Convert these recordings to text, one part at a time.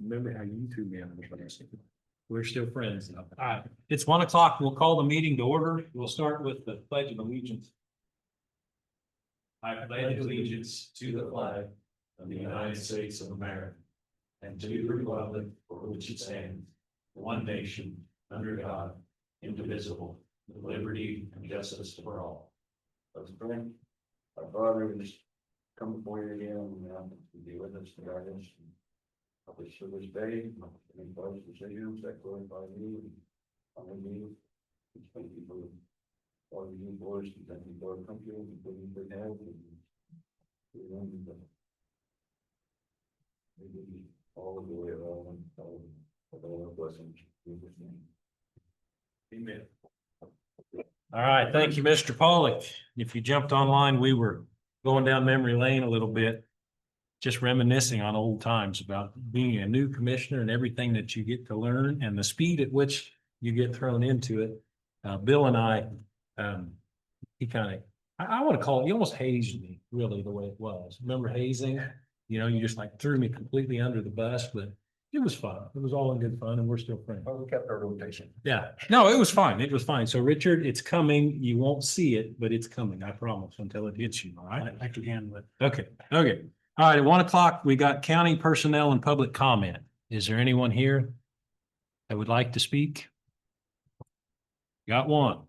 remember how you threw me under the bus. We're still friends. All right, it's 1 o'clock. We'll call the meeting to order. We'll start with the Pledge of Allegiance. I pledge allegiance to the flag of the United States of America and to the republic for which it stands, one nation, under God, indivisible, with liberty and justice for all. Let's pray. Our Father, we just come before you again, and be with us to guide us. Help us for this day, and those decisions that glorify you, and honor you. Just thank you for all you do for us, and thank you for our country, and thank you for health, and maybe all of the way around, all our blessings. In Jesus' name. Amen. All right, thank you, Mr. Pollock. If you jumped online, we were going down memory lane a little bit, just reminiscing on old times about being a new commissioner and everything that you get to learn and the speed at which you get thrown into it. Bill and I, he kind of, I want to call it, he almost hazed me, really, the way it was. Remember hazing? You know, you just like threw me completely under the bus, but it was fun. It was all in good fun, and we're still friends. Well, we kept our rotation. Yeah, no, it was fine. It was fine. So Richard, it's coming. You won't see it, but it's coming. I promise until it hits you. All right. I can handle it. Okay. Okay. All right. At 1 o'clock, we got county personnel and public comment. Is there anyone here that would like to speak? Got one.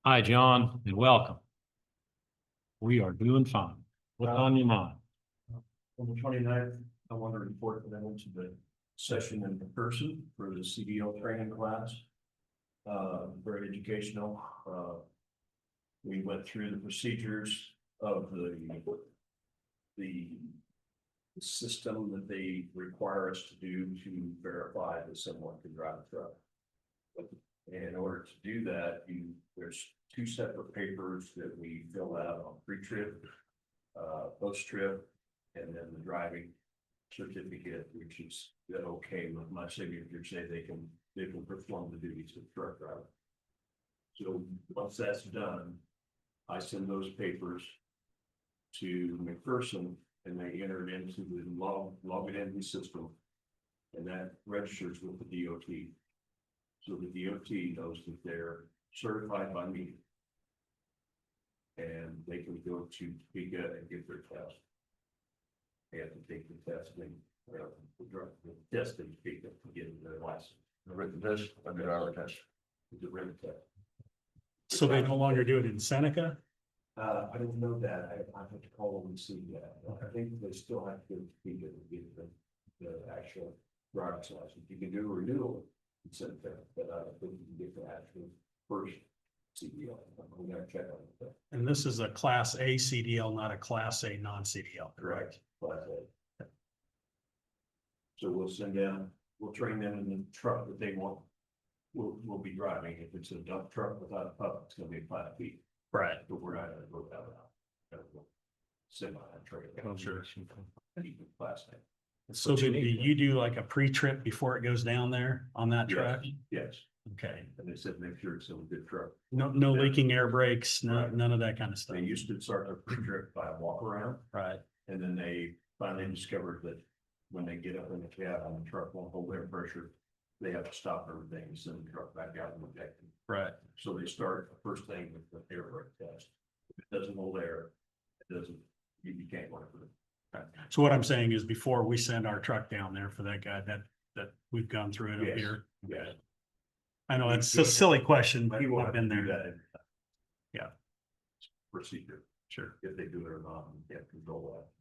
Hi, John, and welcome. We are doing fine. What's on your mind? On the 29th, I want to report that I went to the session in person for the CDL training class. Very educational. We went through the procedures of the system that they require us to do to verify that someone can drive a truck. And in order to do that, there's 2 separate papers that we fill out on pre-trip, post-trip, and then the driving certificate, which is okay with my signature, say they can perform the duties of truck driver. So once that's done, I send those papers to McPherson, and they enter it into the log it into the system, and that registers with the DOT. So the DOT knows that they're certified by me, and they can go to Topeka and get their test. They have to take the test and the test in Topeka to get their license. The written test, I did our test. It's a written test. So they no longer do it in Seneca? I don't know that. I have to call them and see that. I think they still have to go to Topeka to get the actual driver's license. You can do a renewal in Seneca, but I don't think you can get the actual first CDL. I'm gonna check on that. And this is a Class A CDL, not a Class A non-CDL. Correct. Class A. So we'll train them in the truck that they want. We'll be driving. If it's a dump truck without a pup, it's gonna be a Class B, Right. but we're not gonna go that route. Semi trailer. Oh, sure. Class A. So do you do like a pre-trip before it goes down there on that truck? Yes, Okay. and they said make sure it's a good truck. No leaking air brakes, Right. none of that kind of stuff. They used to start their pre-trip by a walk around, Right. and then they finally discovered that when they get up in the cab and the truck won't hold air pressure, they have to stop everything and send the truck back out and inject it. Right. So they start the first thing with the air brake test. If it doesn't hold air, it doesn't, you can't work with it. So what I'm saying is before we send our truck down there for that guy, that we've gone through it up Yes. here. Yeah. I know it's a silly question, but He won't I've have to been do there. that. every time. Yeah. Procedure, Sure. if they do it or not, you can't control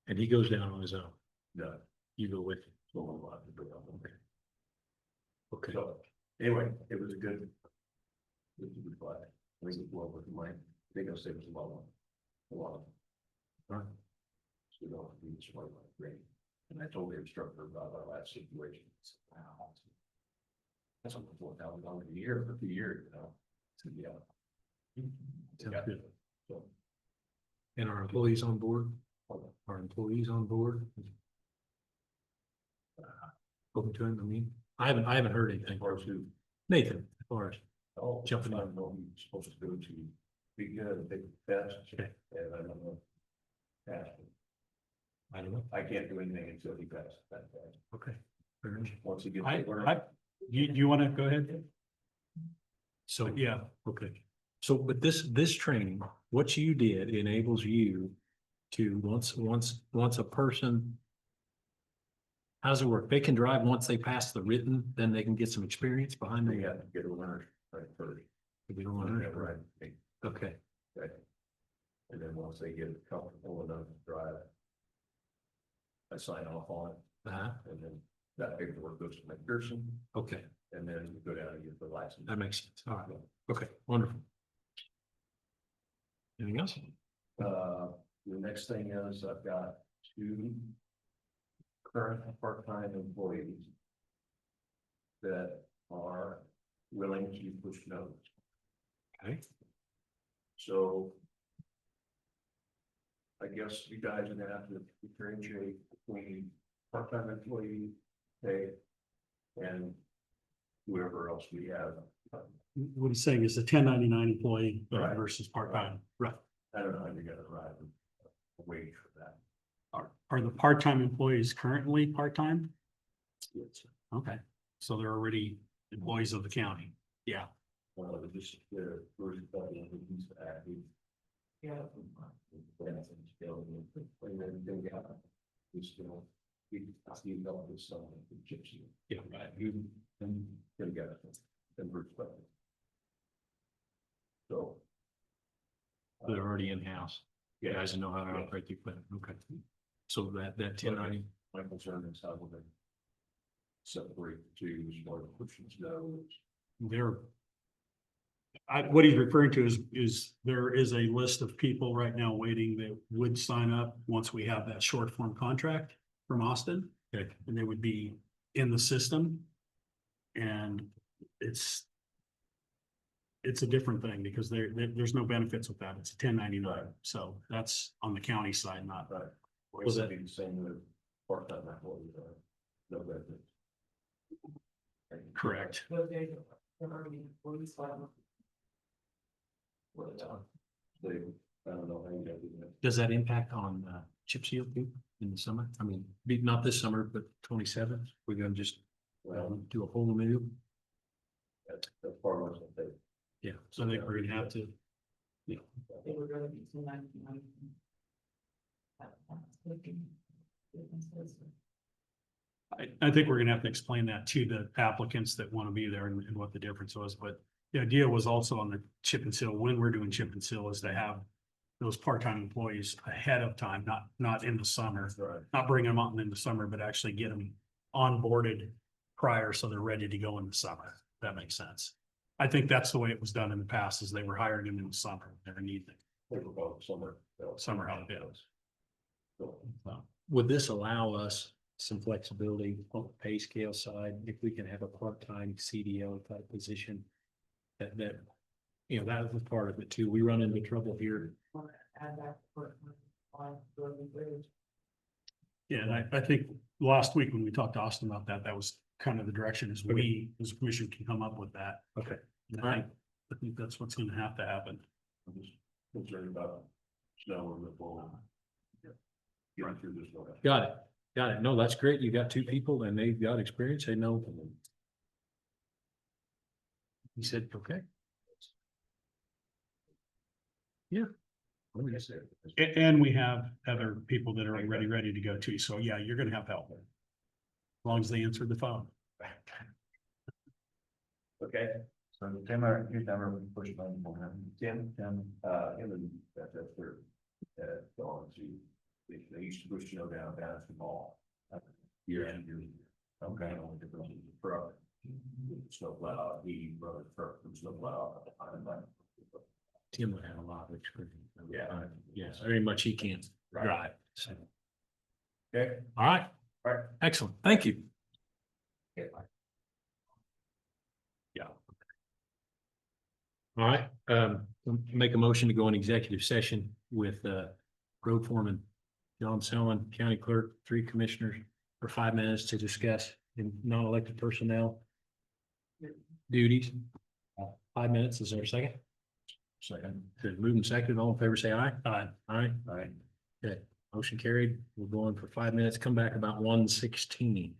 And he goes down on his own. that. No, You go with him. someone will have to do it. Okay. So, anyway, it was a good flag. I think it's well worth the money. They gonna save us a lot. All right. So don't have to be smart like great. And I told the instructor about our last situation. He said, wow. That's almost $4,000 a year for 2 years, you know? So, yeah. Sounds good. So, And our employees on board? Our employees on board? Spoken to him, I mean, I haven't heard anything. as far as who, Nathan, as far as, oh, Jumping I in. know he's supposed to go to be good, take the test, Okay. and I don't know. Pass it. I don't know. I can't do anything until he passes that test. Okay. Once he gets. You want to go ahead? So, Yeah, okay. So, but this training, what you did enables you to, once a person. How does it work? They can drive once they pass the written, then they can get some experience behind They them. have to get a winner right first. We don't want to. Right. Okay, Okay. And then once they get comfortable enough to drive. I sign off on it, and then that paperwork goes to McPherson, okay, and then you go down and get the license. that makes sense. All right, okay, wonderful. Anything else? The next thing is I've got 2 current part-time employees that are willing to push notes. Okay. So I guess you guys are gonna have to differentiate between part-time employee pay and whoever else we have. what he's saying is a 1099 employee Right. versus part-time. Right. I don't know how you're gonna arrive at a wage for that. Are the part-time employees currently part-time? It's, Okay, so they're already employees of the county. Yeah. just the first couple of these active. Yeah. And then they got, we still, we develop this, gypsy. Yeah. Right, you, and they got it, and perspective. So. They're already in-house. You Yeah, guys know how to operate the equipment. Okay. So that 1090, my concern is how we're gonna separate the two, as far as pushing snow. They're. What he's referring to is there is a list of people right now waiting that would sign up once we have that short form contract from Austin. Okay. And they would be in the system. And it's a different thing because there's no benefits with that. It's a 1099. So that's on the county side, not. Right. Was Would that- be the same with part-time employees, no benefits. Correct. They, I don't know how you guys do that. does that impact on chip seal too in the summer? I mean, not this summer, but 27th, we're gonna just Well, do a whole new. that's part of what they. Yeah. So I think we're gonna have to. I think we're gonna have to explain that to the applicants that want to be there and what the difference was, but the idea was also on the chip and seal, when we're doing chip and seal is to have those part-time employees ahead of time, not in the summer, Right. not bring them out in the summer, but actually get them onboarded prior so they're ready to go in the summer. If that makes sense. I think that's the way it was done in the past, is they were hiring them in the summer, never need them. They were both summer. Summer help, yeah. So, Would this allow us some flexibility on the pay scale side, if we can have a part-time CDL type position? That, that was part of it too. We run into trouble here. Yeah, and I think last week when we talked to Austin about that, that was kind of the direction is we, as a commission, can come up with that. Okay. And All right. I think that's what's gonna have to happen. I'm just concerned about snow and the fall. Getting through this one. Got it. No, that's great. You got 2 people and they've got experience. They know. He said, okay. Yeah. Let me just say. And we have other people that are ready to go too. So yeah, you're gonna have help. As long as they answer the phone. Okay, So Tim, here's never push button for him. Tim, Tim, him and that's their, Dawn, they used to push snow down at the mall. Year and year. Okay, only difference is the truck. Snow plow, he run a truck from snow plow. Tim would have a lot of experience. Yeah. Yes, very much he can drive. So, Okay. all right. All right. Excellent. Thank you. Yeah. All right, make a motion to go in executive session with road foreman John Selman, county clerk, 3 commissioners for 5 minutes to discuss in non-elected personnel duties. 5 minutes, is there a second? Second. Good, moving second, all in favor, say aye. Aye. Aye. All right. Okay, Motion carried. We're going for 5 minutes. Come back about 1:16.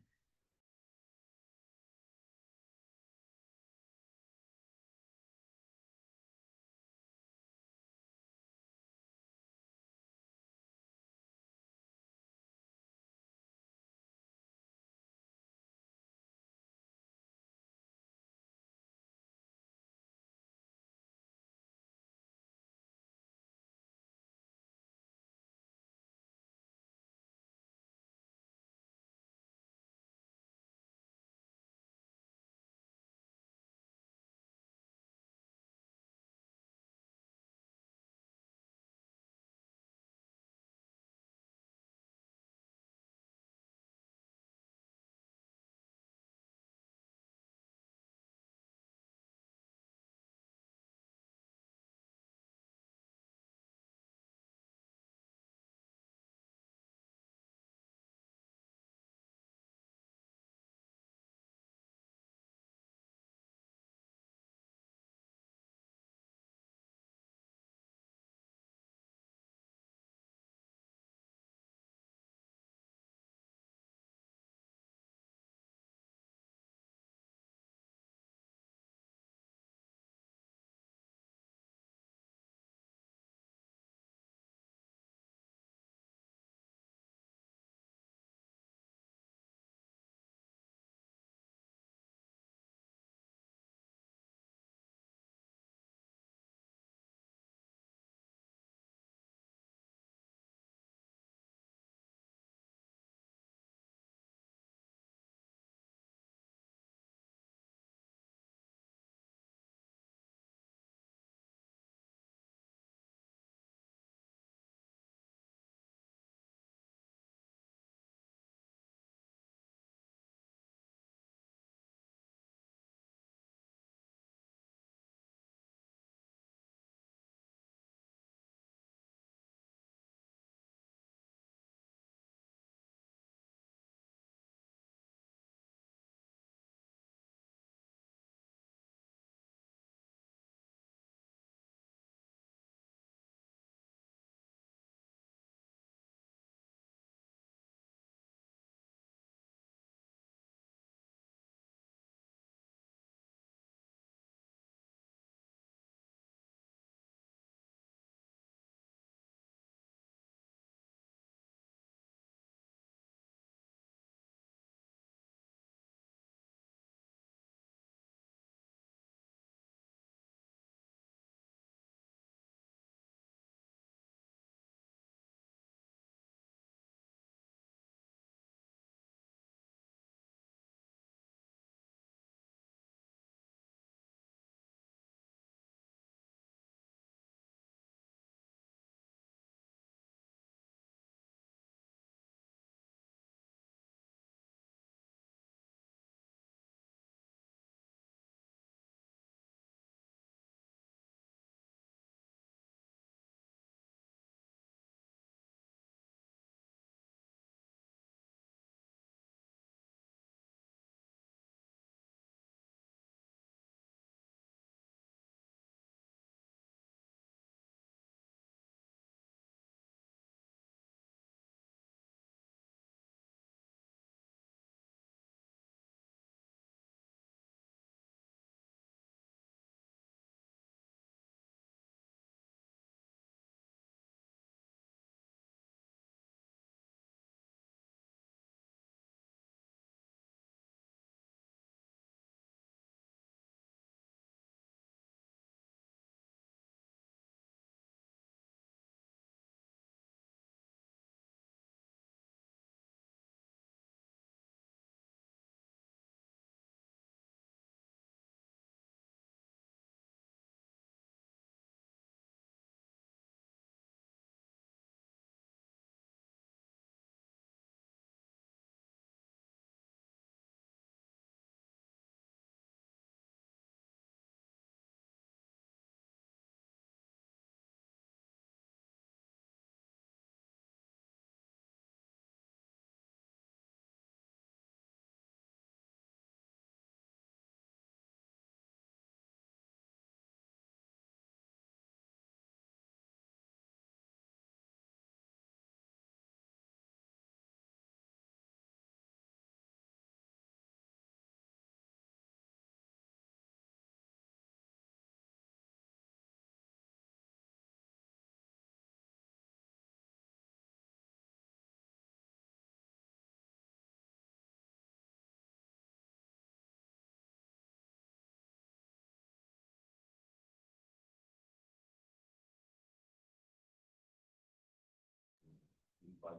like,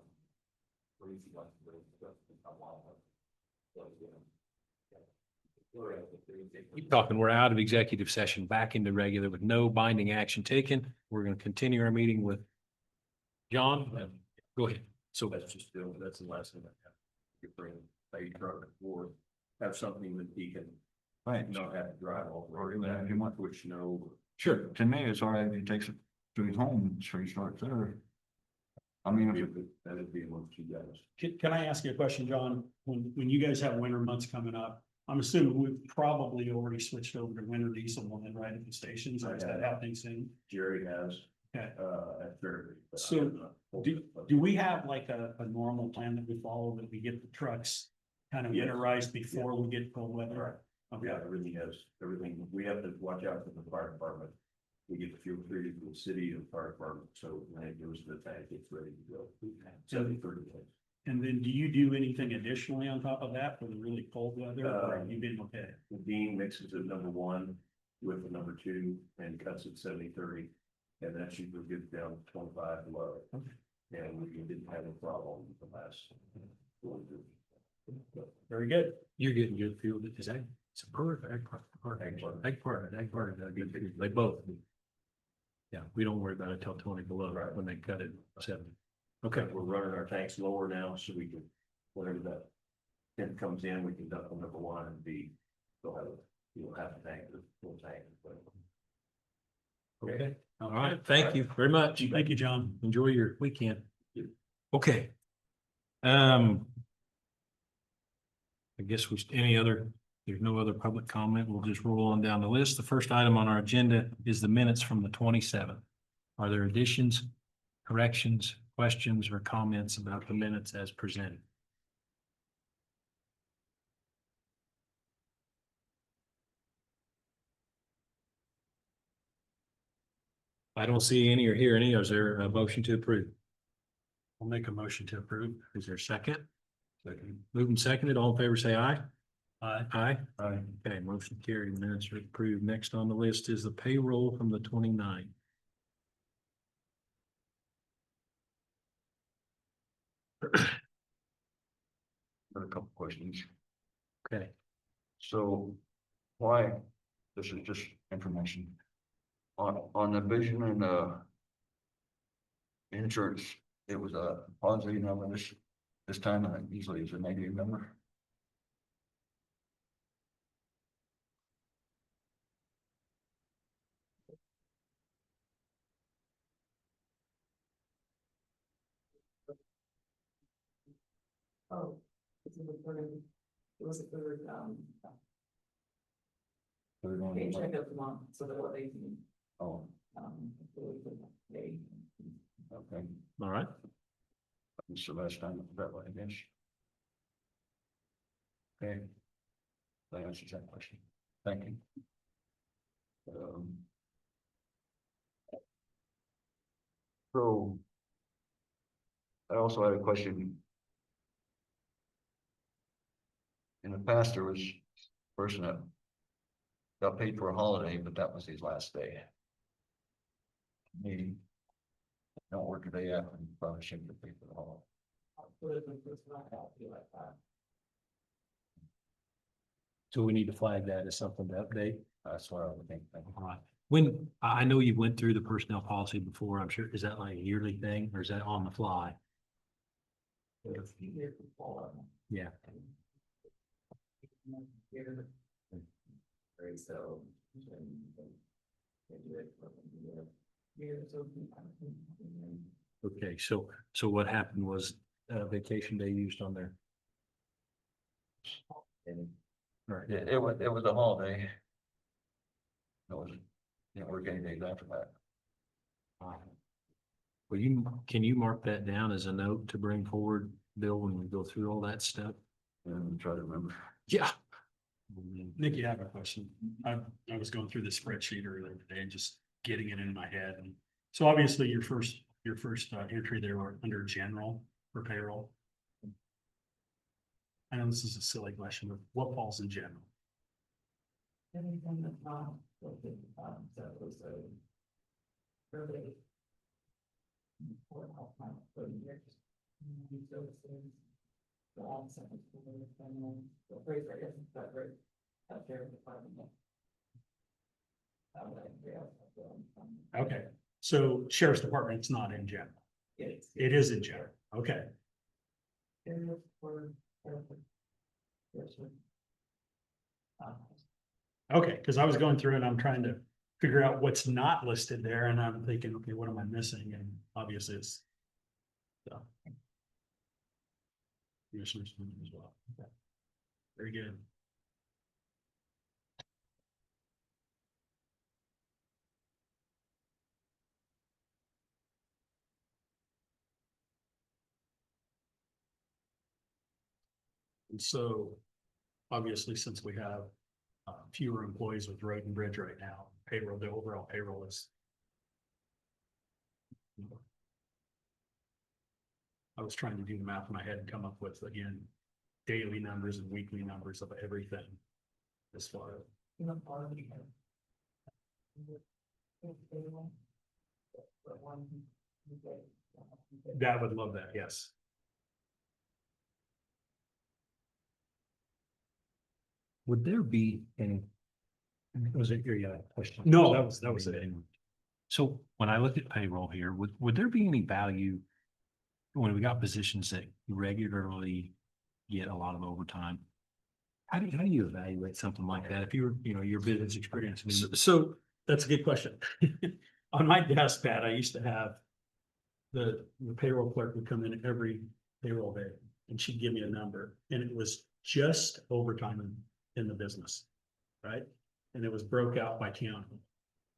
brief, like, a while. So, you know. Keep talking. We're out of executive session, back into regular with no binding action taken. We're going to continue our meeting with John. Go ahead. So that's just, that's the last thing I have. You bring, they truck or have something that he can Right. not have to drive all. Or even if you want- Which no. Sure. To me, it's all right if he takes it to his home, so he starts there. I mean, if it, That'd be amongst you guys. Can I ask you a question, John? When you guys have winter months coming up, I'm assuming we've probably already switched over to winter diesel one, right, at the stations, or is that happening soon? Jerry has. Okay. At Fairview. but So, I'm not- Do we have like a normal plan that we follow, that we get the trucks kind of Yes. winterized before we get cold weather? Right. Okay. Yeah, everything has, everything, we have to watch out for the fire department. We get the fuel treated from the city and fire department, so when it goes to the tank, it's ready to go. 30 days. And then do you do anything additionally on top of that for the really cold weather, or have you been okay? The Dean mixes it number 1 with the number 2 and cuts it 70-30. And that usually gets down to 25 below. Okay. And we didn't have a problem with the last. Very good. You're getting good fuel. Is that, it's a part, ag part, ag part, they both. Yeah, we don't worry about it till 20 below, Right. when they cut it 70. Okay, Okay. we're running our tanks lower now, so we can, whenever that temp comes in, we can dump on number 1 and B. They'll have, you'll have a tank, the full tank. but- Okay. All right. Thank you very much. Thank you, John. Enjoy your weekend. Yeah. Okay. I guess there's no other public comment. We'll just roll on down the list. The first item on our agenda is the minutes from the 27th. Are there additions, corrections, questions, or comments about the minutes as presented? I don't see any or hear any. Is there a motion to approve? I'll make a motion to approve. Is there a second? Second. Moved and seconded. All in favor, say aye. Aye. Aye. Aye. Okay, motion carried. Minutes are approved. Next on the list is the payroll from the 29th. a couple questions. Okay, So why, this is just information. On the vision and insurance, it was a positive number this time, and usually it's a negative number. Oh, it's in the third, it was the third, They're going to- paycheck of the month, so that what they can, Oh, they. okay, all right. this is the last time it was that way, I guess. Okay. That answers that question. Thank you. So. I also had a question. In the past, there was a person that got paid for a holiday, but that was his last day. Me. Don't work a day after, and probably shouldn't get paid for the holiday. So we need to flag that as something to update. That's what I would think. All right. When, I know you went through the personnel policy before, I'm sure, is that like a yearly thing or is that on the fly? Yeah. Right, so. Okay, so what happened was vacation day used on there. Right. It was a holiday. It was, didn't work any days after that. Well, can you mark that down as a note to bring forward, Bill, when we go through all that stuff? And try to remember. Yeah. Nikki, I have a question. I was going through the spreadsheet earlier today and just getting it in my head. And so obviously your first entry there were under general for payroll. I know this is a silly question, but what falls in general? Anything that's not, so it was a. Early. For health plan, 30 years. The onset is the phrase, I guess, is that right? Out there in the department. Okay, so sheriff's department's not in general. It's. It is in general. Okay, Area for. Yes, sir. okay, because I was going through and I'm trying to figure out what's not listed there and I'm thinking, okay, what am I missing? And obviously it's. So. Commissioners as well. Okay. Very good. And so, obviously, since we have fewer employees with road and bridge right now, payroll, the overall payroll is. I was trying to do the math in my head and come up with, again, daily numbers and weekly numbers of everything. As far as, that would love that, yes. Would there be any? Was it your question? No, that was it. So when I look at payroll here, would there be any value? When we got positions that regularly get a lot of overtime? How do you evaluate something like that? If you're, your business experience? I mean, So that's a good question. On my desk pad, I used to have. The payroll clerk would come in every payroll day and she'd give me a number and it was just overtime in the business. Right? And it was broke out by county.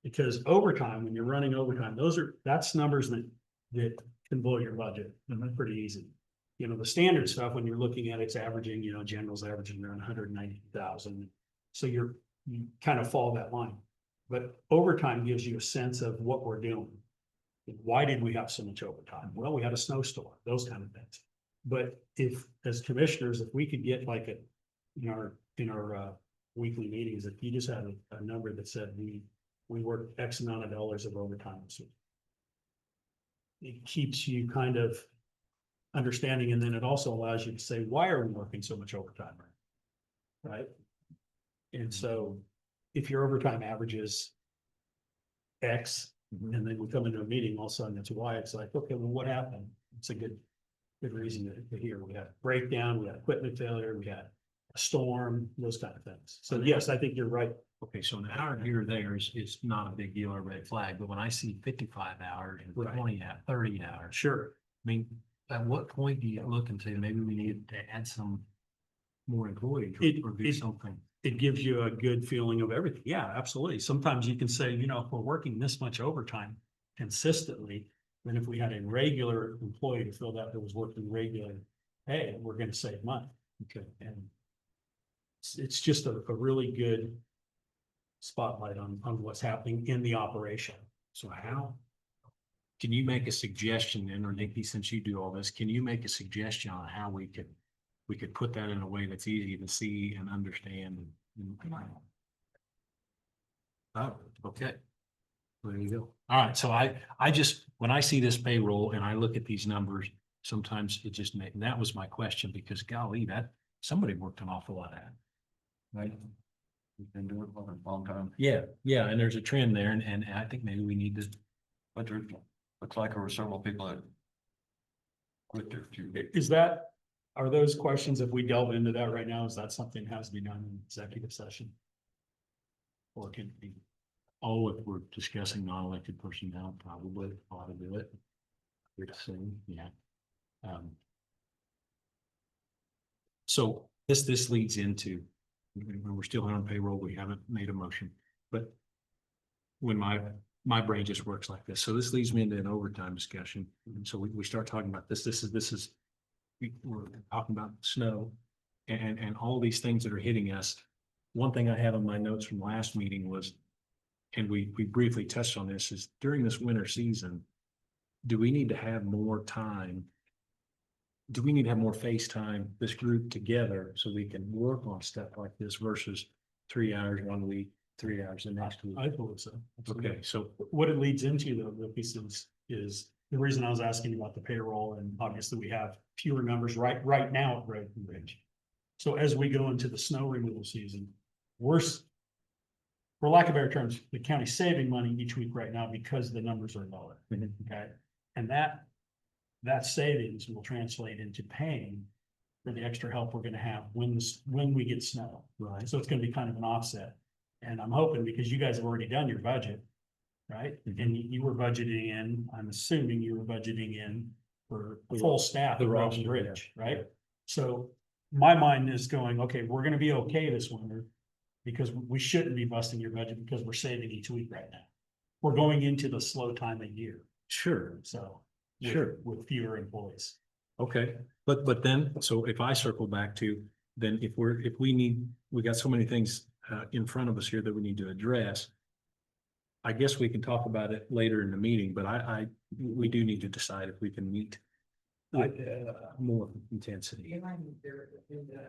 Because overtime, when you're running overtime, that's numbers that can blow your budget pretty easy. The standard stuff, when you're looking at it's averaging, general's averaging around 190,000. So you kind of fall that line. But overtime gives you a sense of what we're doing. Why did we have so much overtime? Well, we had a snowstorm, those kind of things. But as commissioners, if we could get like in our weekly meetings, if you just had a number that said we worked X amount of dollars of overtime this week. It keeps you kind of understanding, and then it also allows you to say, why are we working so much overtime? Right? And so if your overtime averages X, and then we come into a meeting, all of a sudden it's Y, it's like, okay, well, what happened? It's a good reason to hear. We had a breakdown, we had equipment failure, we had a storm, those kind of things. So yes, I think you're right. Okay, so an hour here or there is not a big deal or red flag, but when I see 55 hours and Right. 20 hours, 30 hours, Sure. I mean, at what point do you look and say, maybe we need to add some more employees or do something? It gives you a good feeling of everything. Yeah, absolutely. Sometimes you can say, if we're working this much overtime consistently, then if we had a regular employee to fill that was working regularly, hey, we're going to save money. Okay. And it's just a really good spotlight on what's happening in the operation. So can you make a suggestion then, or Nikki, since you do all this, can you make a suggestion on how we could put that in a way that's easy to see and understand? Oh, okay. There you go. All right, so I just, when I see this payroll and I look at these numbers, sometimes it just and that was my question, because golly, that somebody worked an awful lot of that. Right? We've been doing it for a long time, Yeah, and there's a trend there, and I think maybe we need to. but there looks like there were several people that quit their few. Are those questions, if we delve into that right now, is that something that has to be done in executive session? Or can it be? Oh, if we're discussing non-elected personnel, probably ought to do it. We're saying, yeah. So this leads into, when we're still on payroll, we haven't made a motion, but when my brain just works like this. So this leads me into an overtime discussion. And so we start talking about this. This is we're talking about snow and all these things that are hitting us. One thing I had on my notes from last meeting was, and we briefly touched on this, is during this winter season, do we need to have more time? Do we need to have more face time, this group together, so we can work on stuff like this versus 3 hours 1 week, 3 hours the next week? I believe so. Okay, so What it leads into though, the pieces is the reason I was asking about the payroll, and obviously we have fewer numbers right now at Road and Bridge. So as we go into the snow removal season, for lack of better terms, the county's saving money each week right now because the numbers are lower. Mhm. Okay, and that savings will translate into paying for the extra help we're gonna have when we get snow. Right. So it's gonna be kind of an offset. And I'm hoping, because you guys have already done your budget, right? Mhm. And you were budgeting in, I'm assuming you were budgeting in for full staff The at Road roster, and Bridge, yeah. right? So my mind is going, okay, we're gonna be okay this winter because we shouldn't be busting your budget because we're saving each week right now. We're going into the slow time of year, Sure, so. Sure. With fewer employees. okay, but then, so if I circle back to, then if we got so many things in front of us here that we need to address. I guess we can talk about it later in the meeting, but we do need to decide if we can meet with more intensity. You might need to,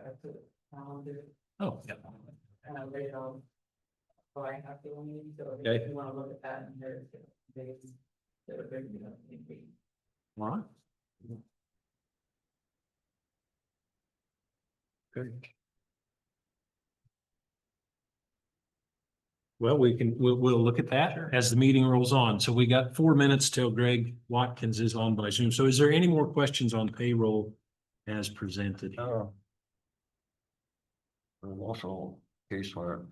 I put it calendar, Oh, yeah. and I laid it on. So I have to only, so Okay. if you wanna look at that, and there's days that are big, you know, maybe. All right. Good. Well, we'll look at that as the meeting rolls on. So we got 4 minutes till Greg Watkins is on by Zoom. So is there any more questions on payroll as presented? There's also a case where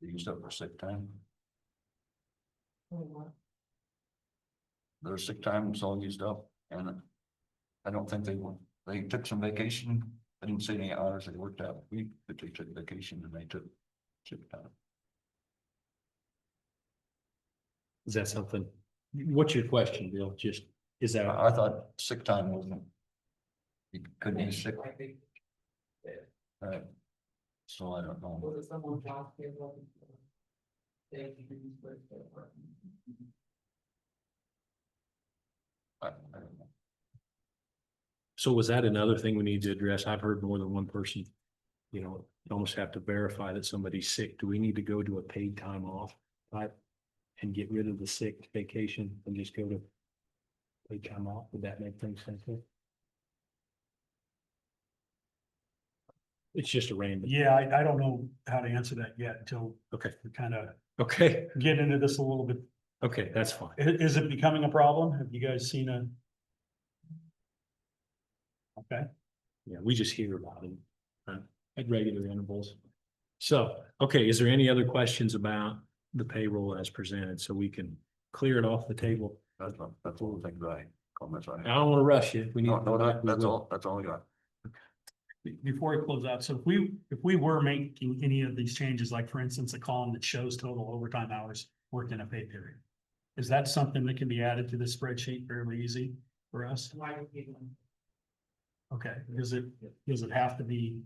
they used up for sick time. Their sick time was all used up, and I don't think they took some vacation. I didn't see any hours they worked out a week, but they took vacation and they took sick time. Is that something? What's your question, Bill? Just, is that? I thought sick time wasn't. You couldn't be sick, I think, so I don't know. was it someone's last year, what? They can use for their work. I don't know. So was that another thing we need to address? I've heard more than one person, you almost have to verify that somebody's sick. Do we need to go to a paid time off type and get rid of the sick vacation and just go to paid time off? Would that make things simpler? It's just a random. Yeah, I don't know how to answer that yet until Okay, we kind of okay, get into this a little bit. okay, that's fine. Is it becoming a problem? Have you guys seen a? Okay, Yeah, we just hear about it at regular intervals. So, okay, is there any other questions about the payroll as presented so we can clear it off the table? That's all the things I comments I I have. don't want to rush you. We need. No, we that's will. all I got. before we close out, so if we were making any of these changes, like for instance, a column that shows total overtime hours worked in a pay period. Is that something that can be added to the spreadsheet fairly easy for us? Why would you? Okay, does it have to be?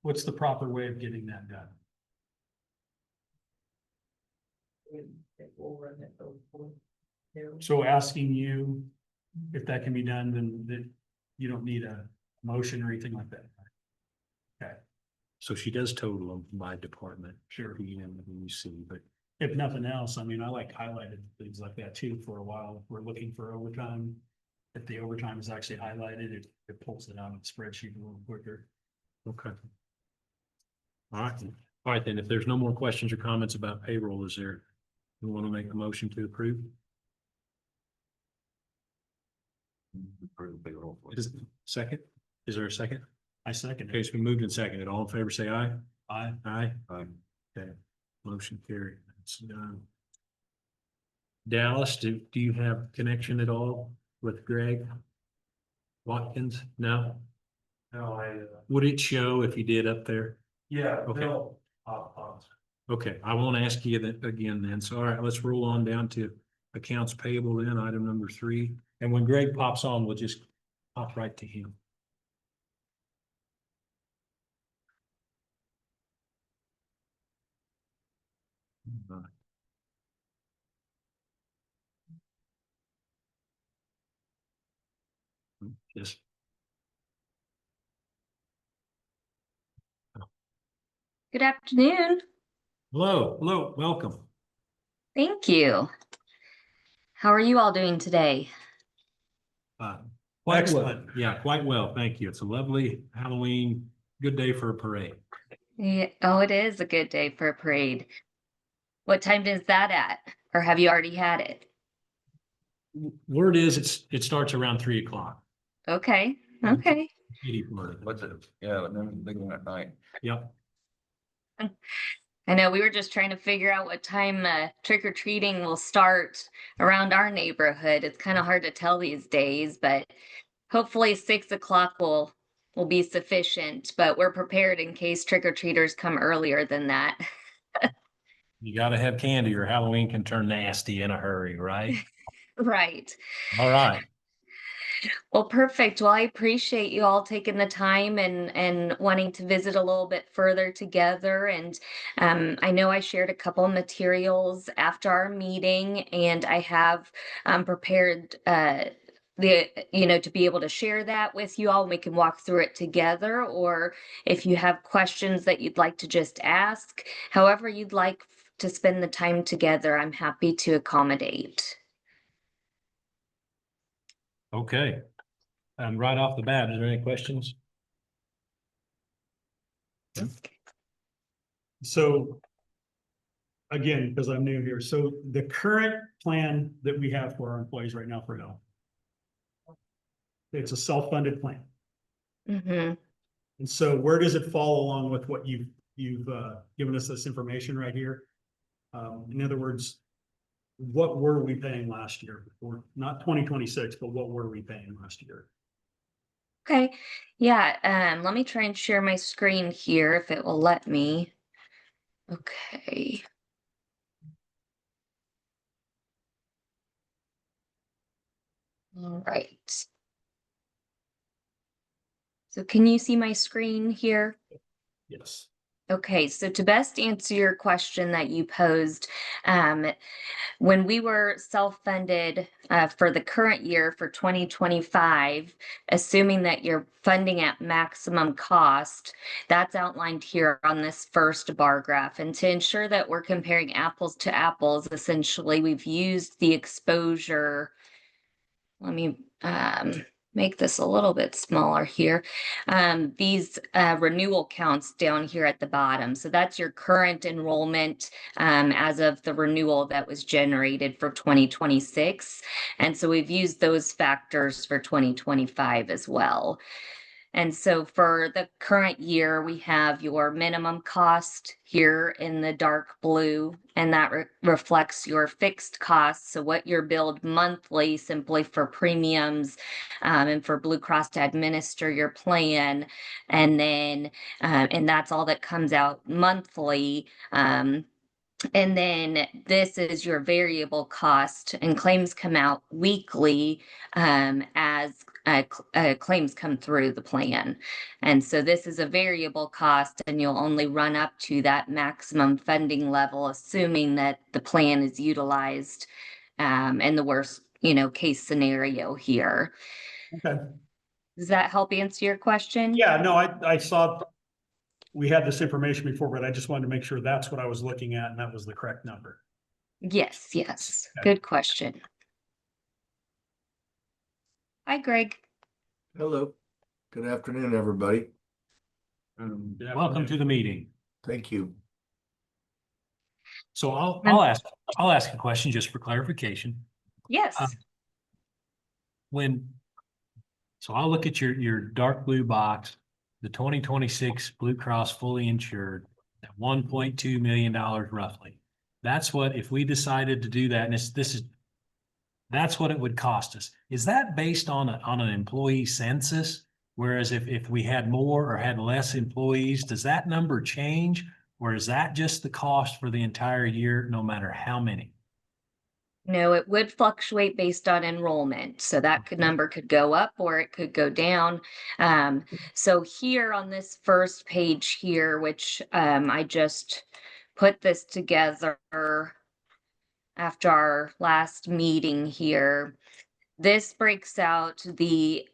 What's the proper way of getting that done? Over and it goes for. So asking you if that can be done, then that you don't need a motion or anything like that. Okay, So she does total them by department. Sure. PM and you see, but if nothing else, I mean, I like highlighted things like that too for a while. If we're looking for overtime. If the overtime is actually highlighted, it pulls it out of the spreadsheet a little quicker. okay. All right, all right, then if there's no more questions or comments about payroll, is there, you want to make a motion to approve? Pretty big role for it. Is second? Is there a second? I second Okay, it. it's been moved and seconded. All in favor, say aye. Aye. Aye. Aye. Okay, motion carried. That's done. Dallas, do you have connection at all with Greg Watkins? No? No, Would it show if you did up there? yeah, Okay. Bill, Okay, I won't ask you that again then. So all right, let's roll on down to accounts payable then, item number 3. And when Greg pops on, we'll just pop right to him. Yes. Good afternoon. Hello, welcome. Thank you. How are you all doing today? Uh, Quite well. Excellent. Yeah, quite well. Thank you. It's a lovely Halloween, good day for a parade. Yeah, oh, it is a good day for a parade. What time is that at? Or have you already had it? Word is it starts around 3 o'clock. Okay, okay. Kitty parade. What's it? Yeah, and then the big one at night. Yep. I know we were just trying to figure out what time trick or treating will start around our neighborhood. It's kind of hard to tell these days, but hopefully 6 o'clock will be sufficient. But we're prepared in case trick or treaters come earlier than that. You gotta have candy or Halloween can turn nasty in a hurry, right? Right. All right. Well, perfect. Well, I appreciate you all taking the time and wanting to visit a little bit further together. And I know I shared a couple of materials after our meeting, and I have prepared to be able to share that with you all. And we can walk through it together, or if you have questions that you'd like to just ask, however you'd like to spend the time together, I'm happy to accommodate. Okay. And right off the bat, is there any questions? So again, because I'm new here, so the current plan that we have for our employees right now for now, it's a self-funded plan. Mm-hmm. And so where does it fall along with what you've given us this information right here? In other words, what were we paying last year? Or not 2026, but what were we paying last year? Okay, yeah, let me try and share my screen here if it will let me. Okay. All right. So can you see my screen here? Yes. Okay, so to best answer your question that you posed, when we were self-funded for the current year for 2025, assuming that you're funding at maximum cost, that's outlined here on this first bar graph. And to ensure that we're comparing apples to apples, essentially, we've used the exposure. Let me make this a little bit smaller here. These renewal counts down here at the bottom. So that's your current enrollment as of the renewal that was generated for 2026. And so we've used those factors for 2025 as well. And so for the current year, we have your minimum cost here in the dark blue, and that reflects your fixed costs. So what you're billed monthly simply for premiums and for Blue Cross to administer your plan. And then, and that's all that comes out monthly. And then this is your variable cost, and claims come out weekly as claims come through the plan. And so this is a variable cost, and you'll only run up to that maximum funding level, assuming that the plan is utilized in the worst, case scenario here. Okay. Does that help answer your question? Yeah, no, I saw we had this information before, but I just wanted to make sure that's what I was looking at and that was the correct number. Yes, yes. Okay. Good question. Hi, Greg. Hello, good afternoon, everybody. Welcome to the meeting. Thank you. So I'll ask a question just for clarification. Yes. So I'll look at your dark blue box, the 2026 Blue Cross fully insured at $1.2 million roughly. That's what, if we decided to do that, and that's what it would cost us. Is that based on an employee census? Whereas if we had more or had less employees, does that number change? Or is that just the cost for the entire year, no matter how many? No, it would fluctuate based on enrollment. So that number could go up or it could go down. So here on this first page here, which I just put this together after our last meeting here, this breaks out the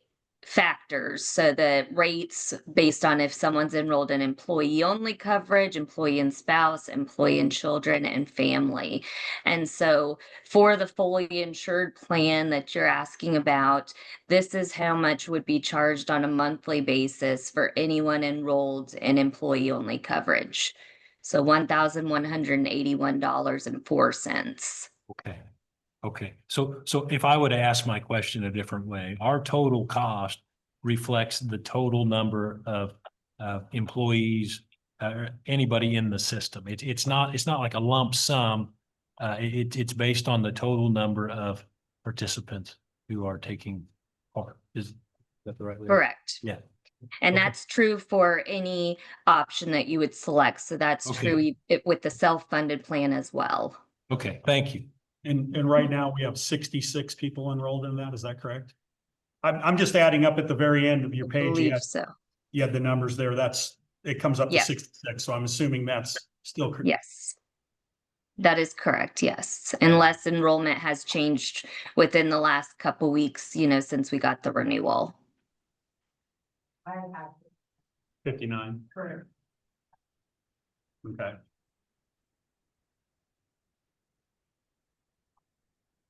factors. So the rates based on if someone's enrolled in employee only coverage, employee and spouse, employee and children, and family. And so for the fully insured plan that you're asking about, this is how much would be charged on a monthly basis for anyone enrolled in employee only coverage. So $1,181.04. Okay. Okay, so if I were to ask my question a different way, our total cost reflects the total number of employees, anybody in the system. It's not like a lump sum. It's based on the total number of participants who are taking part. Is that the right way? Correct. Yeah. And Okay. that's true for any option that you would select. So that's Okay. true with the self-funded plan as well. Okay, thank you. And right now we have 66 people enrolled in that. Is that correct? I'm just adding up at the very end of your I page. believe so. You had the numbers there. It comes up to Yes. 66. So I'm assuming that's still correct. Yes. That is correct, yes. Unless enrollment has changed within the last couple weeks, since we got the renewal. I have 59. correct. Okay.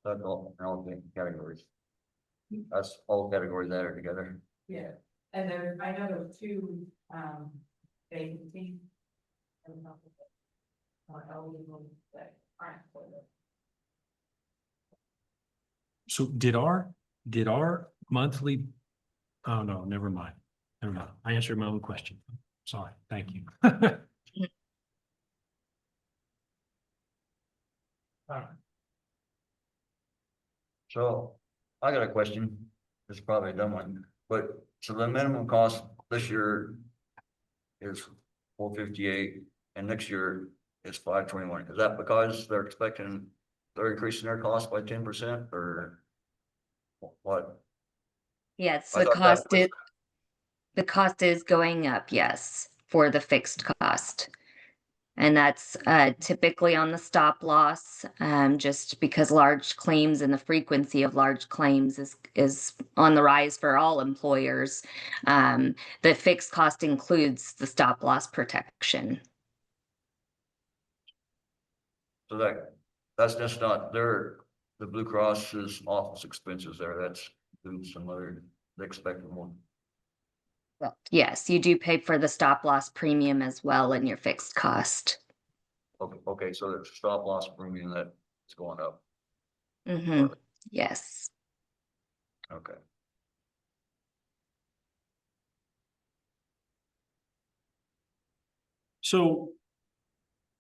That's all categories. That's all categories added together. Yeah, and I know there were two, vacancies. Or eligible that aren't for it. So did our monthly, oh no, never mind. Never mind. I answered my own question. Sorry, thank you. So I got a question. It's probably a dumb one, but so the minimum cost this year is 458 and next year is 521. Is that because they're increasing their cost by 10% or what? Yes, I the thought that was- cost is going up, yes, for the fixed cost. And that's typically on the stop loss, just because large claims and the frequency of large claims is on the rise for all employers. The fixed cost includes the stop loss protection. So that's just not the Blue Cross's office expenses there. That's doing some other expected one. Well, yes, you do pay for the stop loss premium as well in your fixed cost. Okay, so there's a stop loss premium that is going up. Mm-hmm. Yes. Okay. So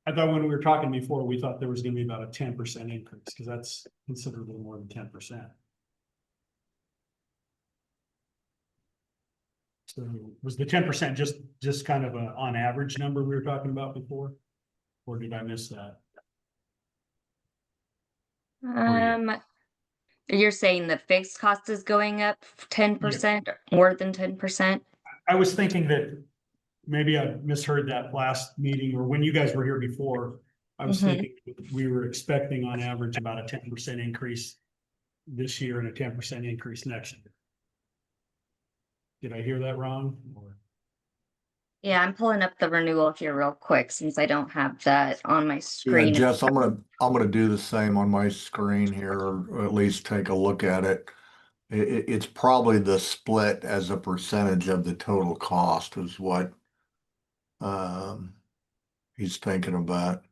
I thought when we were talking before, we thought there was gonna be about a 10% increase because that's considerably more than 10%. So was the 10% just kind of a on average number we were talking about before? Or did I miss that? You're saying the fixed cost is going up 10%, more than 10%? I was thinking that maybe I misheard that last meeting or when you guys were here before. I was thinking we were expecting on average about a 10% increase this year and a 10% increase next year. Did I hear that wrong? Yeah, I'm pulling up the renewal here real quick since I don't have that on my Yeah, screen. Jess, I'm gonna do the same on my screen here, or at least take a look at it. It's probably the split as a percentage of the total cost is what he's thinking about.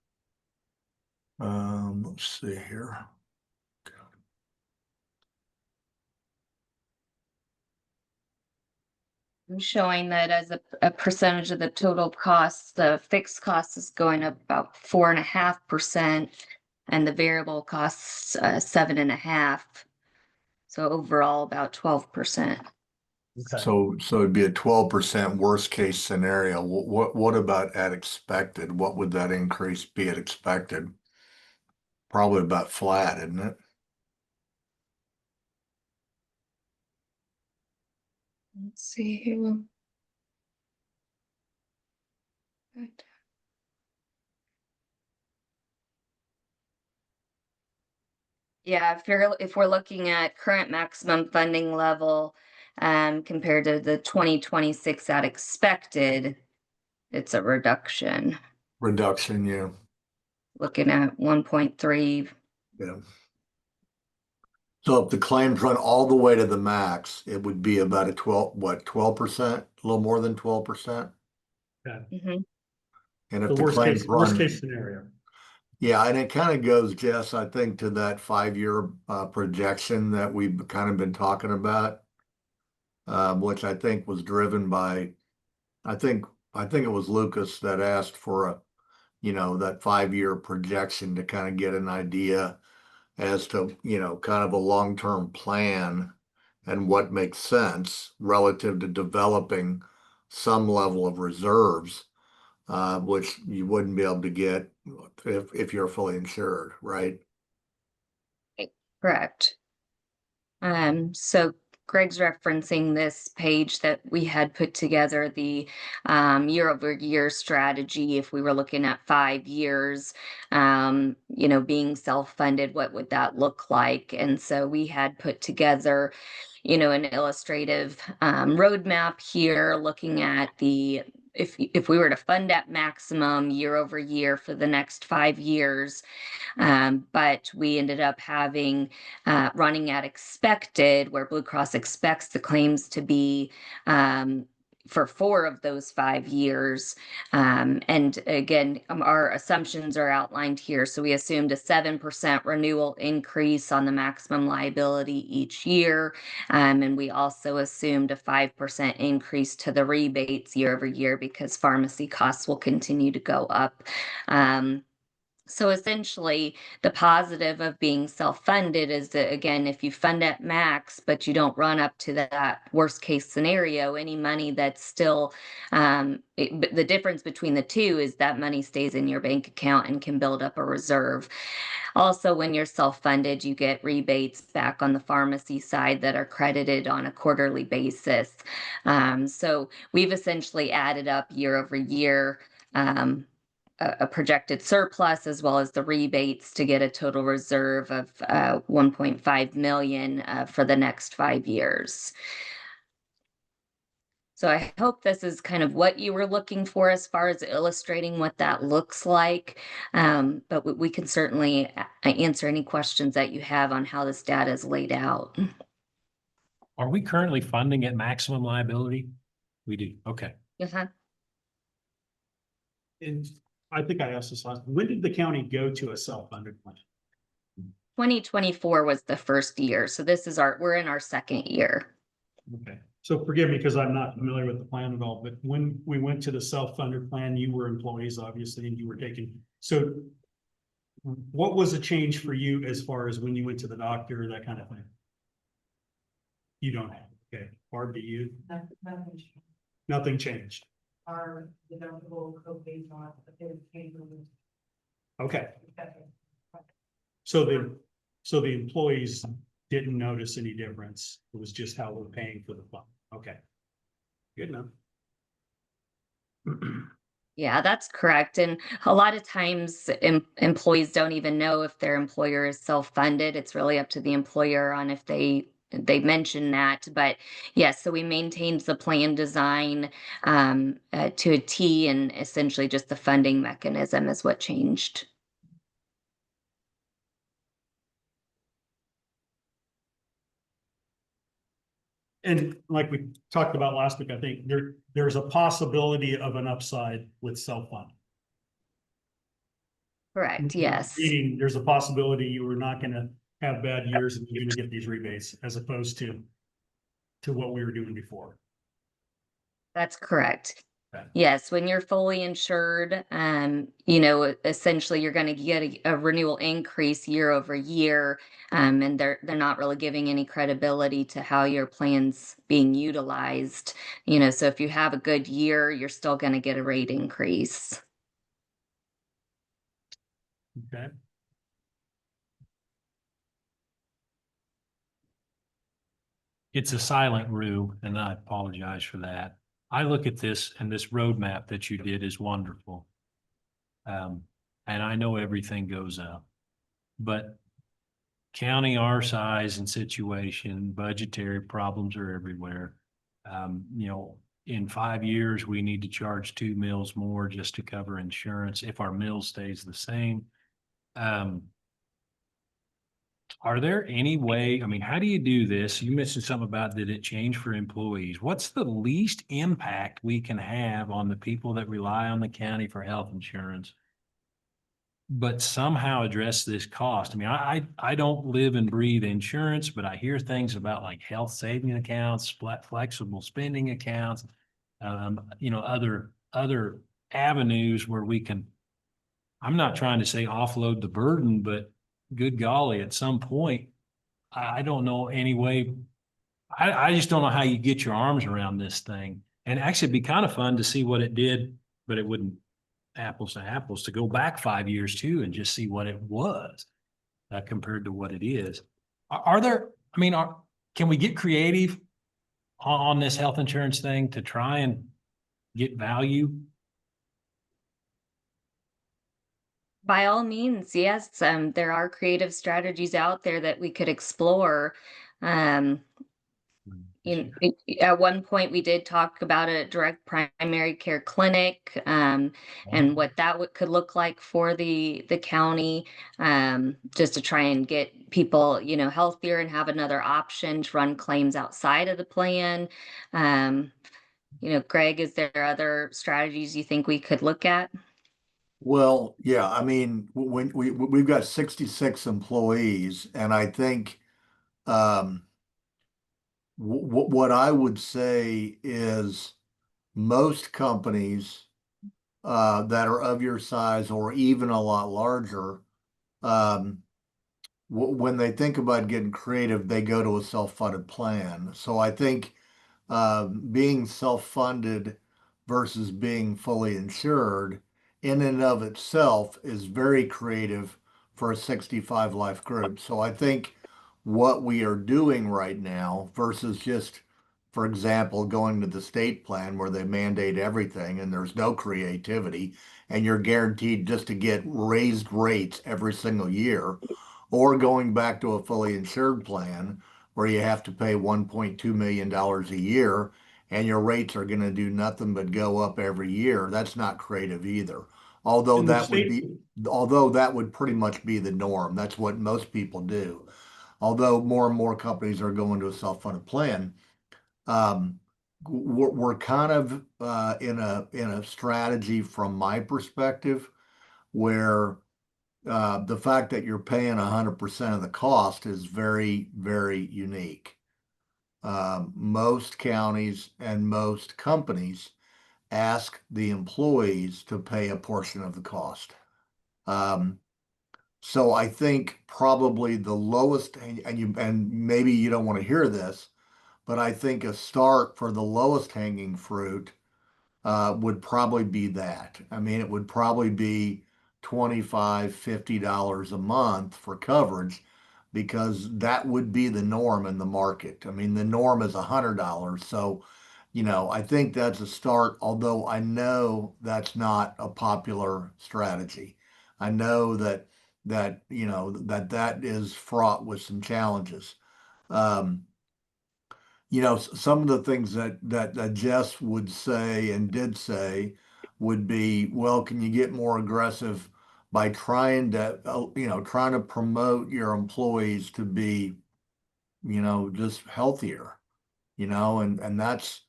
Let's see here. I'm showing that as a percentage of the total cost, the fixed cost is going up about 4.5%, and the variable costs 7.5%. So overall, about 12%. Okay. So it'd be a 12% worst case scenario. What about at expected? What would that increase be at expected? Probably about flat, isn't it? Let's see here. Good. Yeah, if we're looking at current maximum funding level compared to the 2026 at expected, it's a reduction, Reduction, yeah, looking at 1.3. yeah. So if the claims run all the way to the max, it would be about a 12%, a little more than 12%. Mhm. And if The the claims worst run, case scenario. yeah, and it kind of goes, Jess, I think to that 5-year projection that we've kind of been talking about. Which I think was driven by, I think it was Lucas that asked for that 5-year projection to kind of get an idea as to, kind of a long-term plan and what makes sense relative to developing some level of reserves, which you wouldn't be able to get if you're fully insured, right? Correct. So Greg's referencing this page that we had put together, the year over year strategy. If we were looking at 5 years, being self-funded, what would that look like? And so we had put together, an illustrative roadmap here, looking at if we were to fund at maximum year over year for the next 5 years, but we ended up having running at expected, where Blue Cross expects the claims to be for 4 of those 5 years. And again, our assumptions are outlined here. So we assumed a 7% renewal increase on the maximum liability each year. And we also assumed a 5% increase to the rebates year over year because pharmacy costs will continue to go up. So essentially, the positive of being self-funded is that, again, if you fund at max, but you don't run up to that worst case scenario, any money that's still, but the difference between the two is that money stays in your bank account and can build up a reserve. Also, when you're self-funded, you get rebates back on the pharmacy side that are credited on a quarterly basis. So we've essentially added up year over year, a projected surplus as well as the rebates to get a total reserve of 1.5 million for the next 5 years. So I hope this is kind of what you were looking for as far as illustrating what that looks like. But we can certainly answer any questions that you have on how this data is laid out. Are we currently funding at maximum liability? We do. Okay. Uh-huh. And I think I asked this last, when did the county go to a self-funded plan? 2024 was the first year. So we're in our second year. Okay, so forgive me because I'm not familiar with the plan at all, but when we went to the self-funded plan, you were employees, obviously, and you were taking, so what was a change for you as far as when you went to the doctor, that kind of thing? You don't have, okay, Barb, do you? Nothing changed. Our deductible co-pays on it. Okay, so the employees didn't notice any difference. It was just how we're paying for the fund. Okay. Good enough. Yeah, that's correct. And a lot of times employees don't even know if their employer is self-funded. It's really up to the employer on if they mention that. But yes, so we maintained the plan design to a T, and essentially just the funding mechanism is what changed. And like we talked about last week, I think there's a possibility of an upside with self-fund. Correct, yes. Meaning there's a possibility you were not gonna have bad years and you're gonna get these rebates as opposed to what we were doing before. That's correct. Okay. Yes, when you're fully insured, essentially you're going to get a renewal increase year over year, and they're not really giving any credibility to how your plan's being utilized. So if you have a good year, you're still going to get a rate increase. Okay. It's a silent rue, and I apologize for that. I look at this, and this roadmap that you did is wonderful. And I know everything goes up, but county our size and situation, budgetary problems are everywhere. You know, in 5 years, we need to charge 2 mills more just to cover insurance if our mill stays the same. Are there any way, I mean, how do you do this? You mentioned something about did it change for employees? What's the least impact we can have on the people that rely on the county for health insurance? But somehow address this cost. I mean, I don't live and breathe insurance, but I hear things about like health saving accounts, flexible spending accounts, you know, other avenues where we can, I'm not trying to say offload the burden, but good golly, at some point, I don't know any way. I just don't know how you get your arms around this thing. And actually it'd be kind of fun to see what it did, but it wouldn't apples to apples to go back 5 years too and just see what it was compared to what it is. Are there, I mean, can we get creative on this health insurance thing to try and get value? By all means, yes, there are creative strategies out there that we could explore. Um, at one point, we did talk about a direct primary care clinic, and what that could look like for the county, just to try and get people, you know, healthier and have another option to run claims outside of the plan. Um, you know, Greg, is there other strategies you think we could look at? Well, yeah, I mean, when we've got 66 employees, and I think um, what I would say is most companies that are of your size or even a lot larger, um, when they think about getting creative, they go to a self-funded plan. So I think being self-funded versus being fully insured in and of itself is very creative for a 65 life group. So I think what we are doing right now versus just, for example, going to the state plan where they mandate everything and there's no creativity and you're guaranteed just to get raised rates every single year, or going back to a fully insured plan where you have to pay $1.2 million a year and your rates are going to do nothing but go up every year. That's not creative either. Although In the that would state, be, although that would pretty much be the norm. That's what most people do. Although more and more companies are going to a self-funded plan, um, we're kind of in a strategy from my perspective where the fact that you're paying 100% of the cost is very, very unique. Most counties and most companies ask the employees to pay a portion of the cost. Um, so I think probably the lowest, and maybe you don't want to hear this, but I think a start for the lowest hanging fruit would probably be that. I mean, it would probably be 25, $50 a month for coverage because that would be the norm in the market. I mean, the norm is $100. So, I think that's a start, although I know that's not a popular strategy. I know that is fraught with some challenges. Um, some of the things that Jess would say and did say would be, well, can you get more aggressive by trying to promote your employees to be, just healthier, and that's,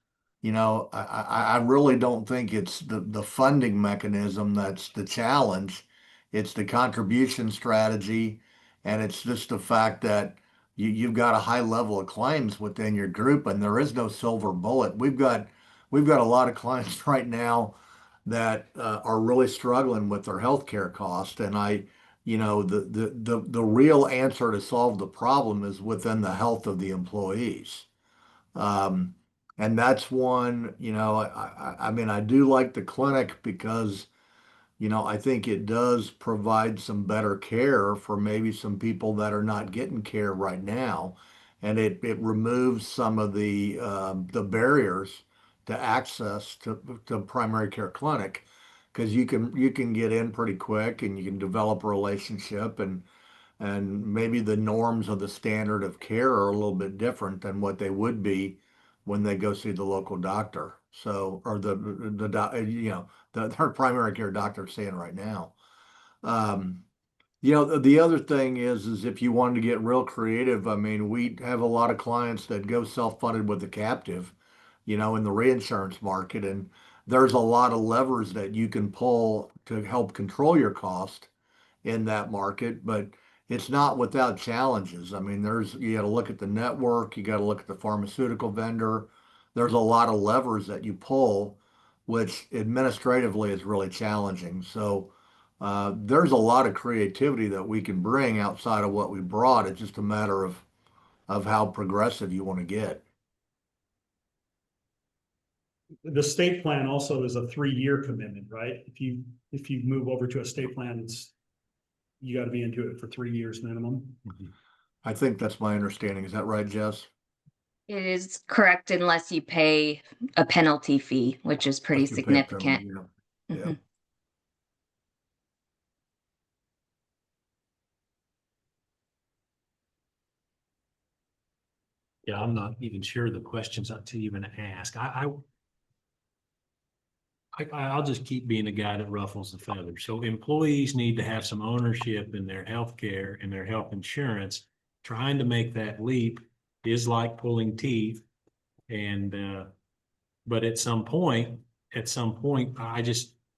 I really don't think it's the funding mechanism that's the challenge. It's the contribution strategy, and it's just the fact that you've got a high level of claims within your group, and there is no silver bullet. We've got a lot of clients right now that are really struggling with their healthcare cost, and the real answer to solve the problem is within the health of the employees. Um, and that's one, I mean, I do like the clinic because, I think it does provide some better care for maybe some people that are not getting care right now. And it removes some of the barriers to access to primary care clinic because you can get in pretty quick and you can develop a relationship And maybe the norms of the standard of care are a little bit different than what they would be when they go see the local doctor. So, or their primary care doctor seeing right now. The other thing is if you wanted to get real creative, I mean, we have a lot of clients that go self-funded with the captive, in the reinsurance market, and there's a lot of levers that you can pull to help control your cost in that market, but it's not without challenges. I mean, you got to look at the network, you got to look at the pharmaceutical vendor. There's a lot of levers that you pull, which administratively is really challenging. So there's a lot of creativity that we can bring outside of what we brought. It's just a matter of how progressive you want to get. The state plan also is a 3-year commitment, right? If you move over to a state plan, you got to be into it for 3 years minimum. I think that's my understanding. Is that right, Jess? It is correct unless you pay a penalty fee, which is pretty Unless you pay a penalty, significant. yeah. Mhm. Yeah, I'm not even sure the questions to even ask. I'll just keep being the guy that ruffles the feathers. So employees need to have some ownership in their health care and their health insurance. Trying to make that leap is like pulling teeth. And, but at some point, I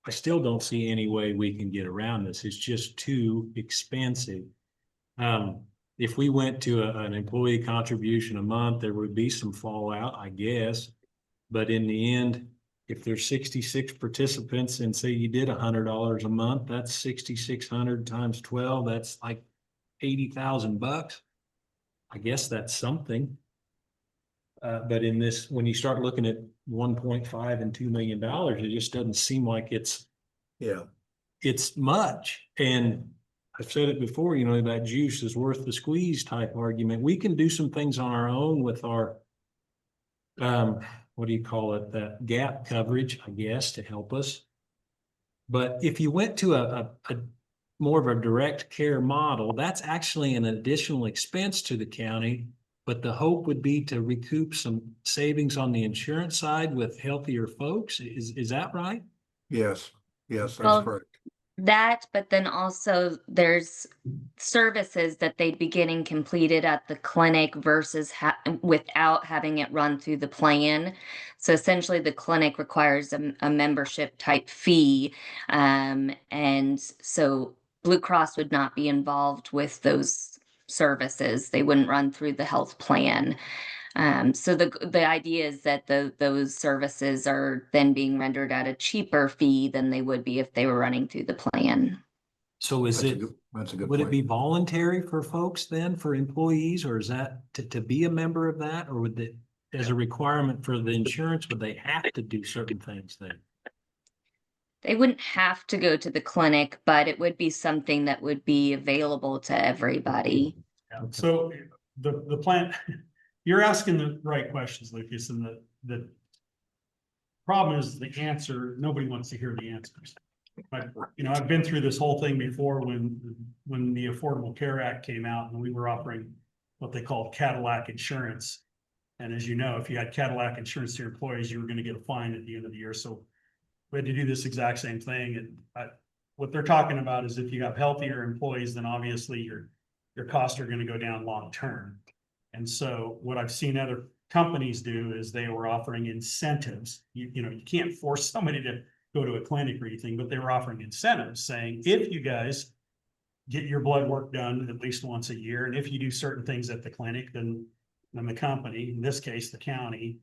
still don't see any way we can get around this. It's just too expensive. If we went to an employee contribution a month, there would be some fallout, I guess. But in the end, if there's 66 participants and say you did $100 a month, that's 6,600 times 12. That's like $80,000. I guess that's something. But in this, when you start looking at 1.5 and $2 million, it just doesn't seem like it's much. And I've said it before, that juice is worth the squeeze type argument. We can do some things on our own with our, what do you call it? That gap coverage, I guess, to help us. But if you went to a more of a direct care model, that's actually an additional expense to the county. But the hope would be to recoup some savings on the insurance side with healthier folks. Is that right? Yes, that's Well, correct. That, but then also there's services that they'd be getting completed at the clinic versus without having it run through the plan. So essentially the clinic requires a membership type fee. And so Blue Cross would not be involved with those services. They wouldn't run through the health plan. So the idea is that those services are then being rendered at a cheaper fee than they would be if they were running through the plan. So That's a good would it point. be voluntary for folks then, for employees, or is that to be a member of that? Or would it, as a requirement for the insurance, would they have to do certain things then? They wouldn't have to go to the clinic, but it would be something that would be available to everybody. Yeah. So the plan, you're asking the right questions, Lucas, and the problem is the answer, nobody wants to hear the answers. I've been through this whole thing before when the Affordable Care Act came out and we were offering what they called Cadillac insurance. And as you know, if you had Cadillac insurance to your employees, you were going to get a fine at the end of the year. So we had to do this exact same thing. And what they're talking about is if you have healthier employees, then obviously your costs are going to go down long term. And so what I've seen other companies do is they were offering incentives. You can't force somebody to go to a clinic or anything, but they were offering incentives saying, if you guys get your blood work done at least once a year, and if you do certain things at the clinic, then the company, in this case, the county,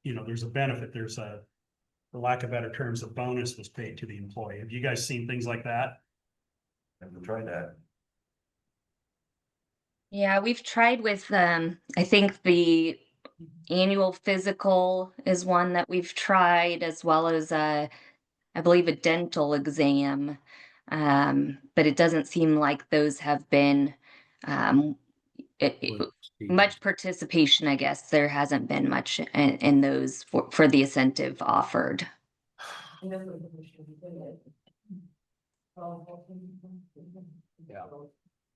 there's a benefit. There's for lack of better terms, a bonus was paid to the employee. Have you guys seen things like that? Haven't tried that. Yeah, we've tried with, I think the annual physical is one that we've tried, as well as I believe a dental exam. But it doesn't seem like those have been much participation, I guess. There hasn't been much in those for the incentive offered. Yeah.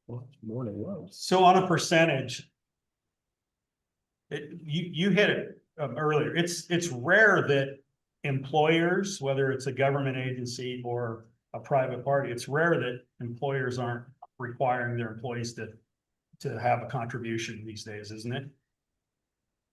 Well, it's more than it was. So on a percentage. You hit it earlier. It's rare that employers, whether it's a government agency or a private party, it's rare that employers aren't requiring their employees to have a contribution these days, isn't it?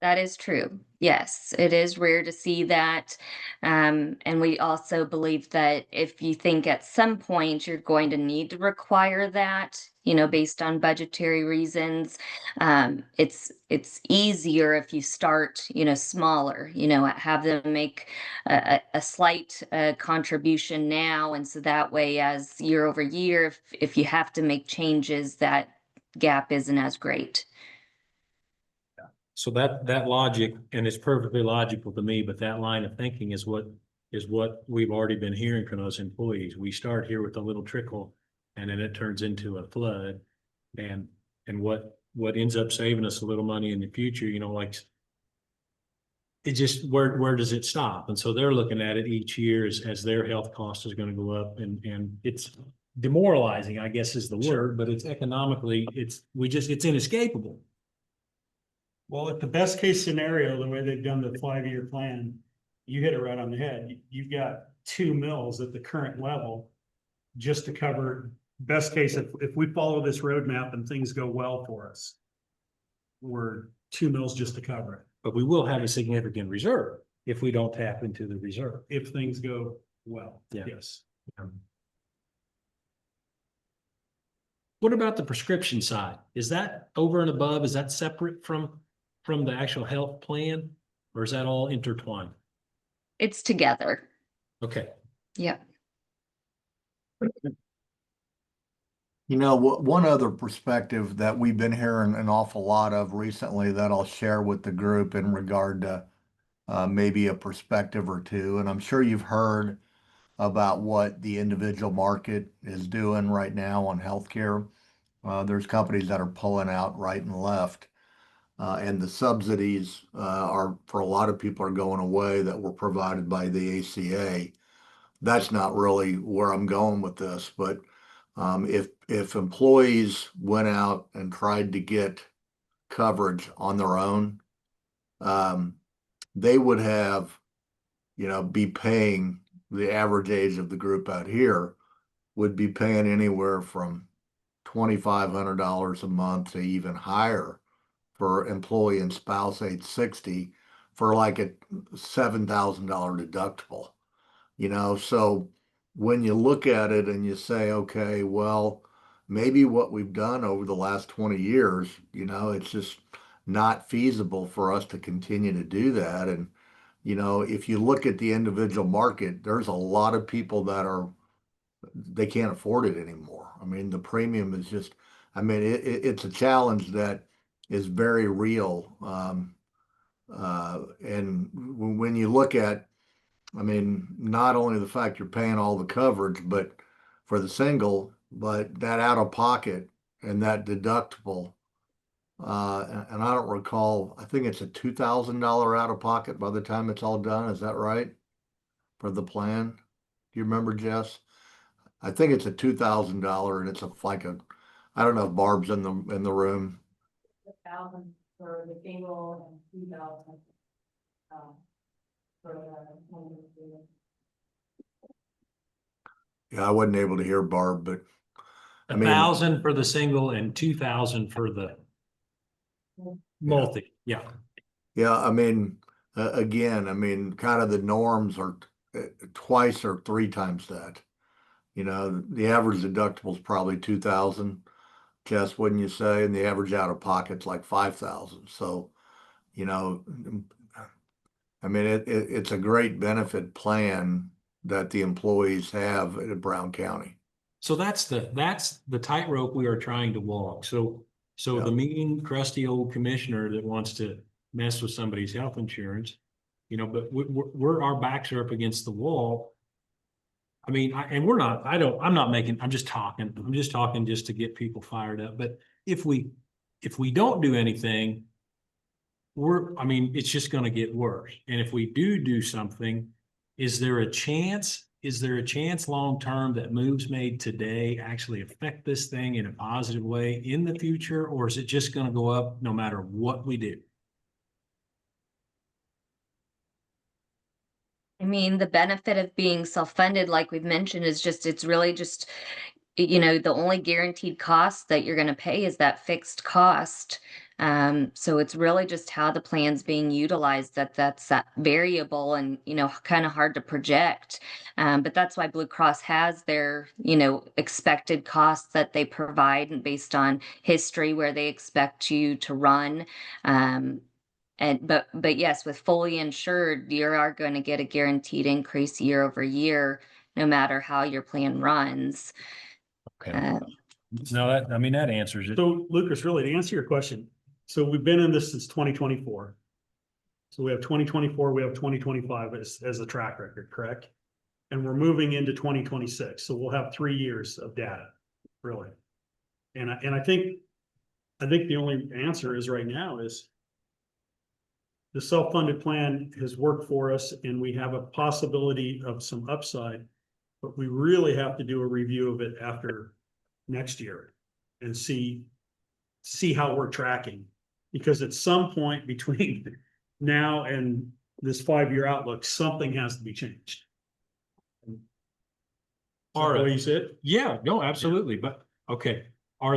That is true. Yes, it is rare to see that. And we also believe that if you think at some point you're going to need to require that, based on budgetary reasons, it's easier if you start, smaller, have them make a slight contribution now. And so that way, as year over year, if you have to make changes, that gap isn't as great. So that logic, and it's perfectly logical to me, but that line of thinking is what we've already been hearing from those employees. We start here with a little trickle and then it turns into a flood. And what ends up saving us a little money in the future, like it just, where does it stop? And so they're looking at it each year as their health cost is going to go up, and it's demoralizing, I guess is the word, but it's economically, it's inescapable. Well, at the best case scenario, the way they've done the 5-year plan, you hit it right on the head. You've got 2 mills at the current level just to cover best case. If we follow this roadmap and things go well for us, we're 2 mills just to cover it. But we will have a significant reserve if we don't tap into the reserve. If things go well, Yeah. yes. What about the prescription side? Is that over and above? Is that separate from the actual health plan, or is that all intertwined? It's together. Okay. Yep. One other perspective that we've been hearing an awful lot of recently that I'll share with the group in regard to maybe a perspective or two, and I'm sure you've heard about what the individual market is doing right now on healthcare. There's companies that are pulling out right and left. And the subsidies are, for a lot of people, are going away that were provided by the ACA. That's not really where I'm going with this, but if employees went out and tried to get coverage on their own, they would have, be paying, the average age of the group out here would be paying anywhere from $2,500 a month to even higher for employee and spouse age 60 for like a $7,000 deductible, so when you look at it and you say, okay, well, maybe what we've done over the last 20 years, it's just not feasible for us to continue to do that. And, if you look at the individual market, there's a lot of people that they can't afford it anymore. I mean, the premium is just, it's a challenge that is very real. And when you look at, not only the fact you're paying all the coverage, but for the single, but that out of pocket and that deductible. And I don't recall, I think it's a $2,000 out of pocket by the time it's all done. Is that right? For the plan? Do you remember, Jess? I think it's a $2,000 and it's I don't know if Barb's in the room. 1,000 for the single and 2,000 for the. Yeah, I wasn't able to hear Barb, but 1,000 for the single and 2,000 for the multi. Yeah. yeah, again, kind of the norms are twice or 3 times that. The average deductible is probably 2,000, Jess, wouldn't you say? And the average out of pocket's like 5,000. So, it's a great benefit plan that the employees have at Brown County. So that's the tightrope we are trying to walk. So Yeah. the mean, crusty old commissioner that wants to mess with somebody's health insurance, but our backs are up against the wall. I'm just talking just to get people fired up. But if we don't do anything, it's just going to get worse. And if we do something, is there a chance is there a chance long-term that moves made today actually affect this thing in a positive way in the future? Or is it just going to go up no matter what we do? I mean, the benefit of being self-funded, like we've mentioned, is just, it's really just, the only guaranteed cost that you're gonna pay is that fixed cost. So it's really just how the plan's being utilized, that's that variable and, kind of hard to project. But that's why Blue Cross has their, expected costs that they provide and based on history where they expect you to run. But yes, with fully insured, you are going to get a guaranteed increase year over year, no matter how your plan runs. Okay. Uh, No, that answers it. So Lucas, really, to answer your question, so we've been in this since 2024. So we have 2024, we have 2025 as a track record, correct? And we're moving into 2026, so we'll have 3 years of data, really. And I think the only answer is right now is the self-funded plan has worked for us and we have a possibility of some upside, but we really have to do a review of it after next year and see how we're tracking. Because at some point between now and this 5-year outlook, something has to be changed. All right. What you said? Yeah, no, absolutely. But okay, are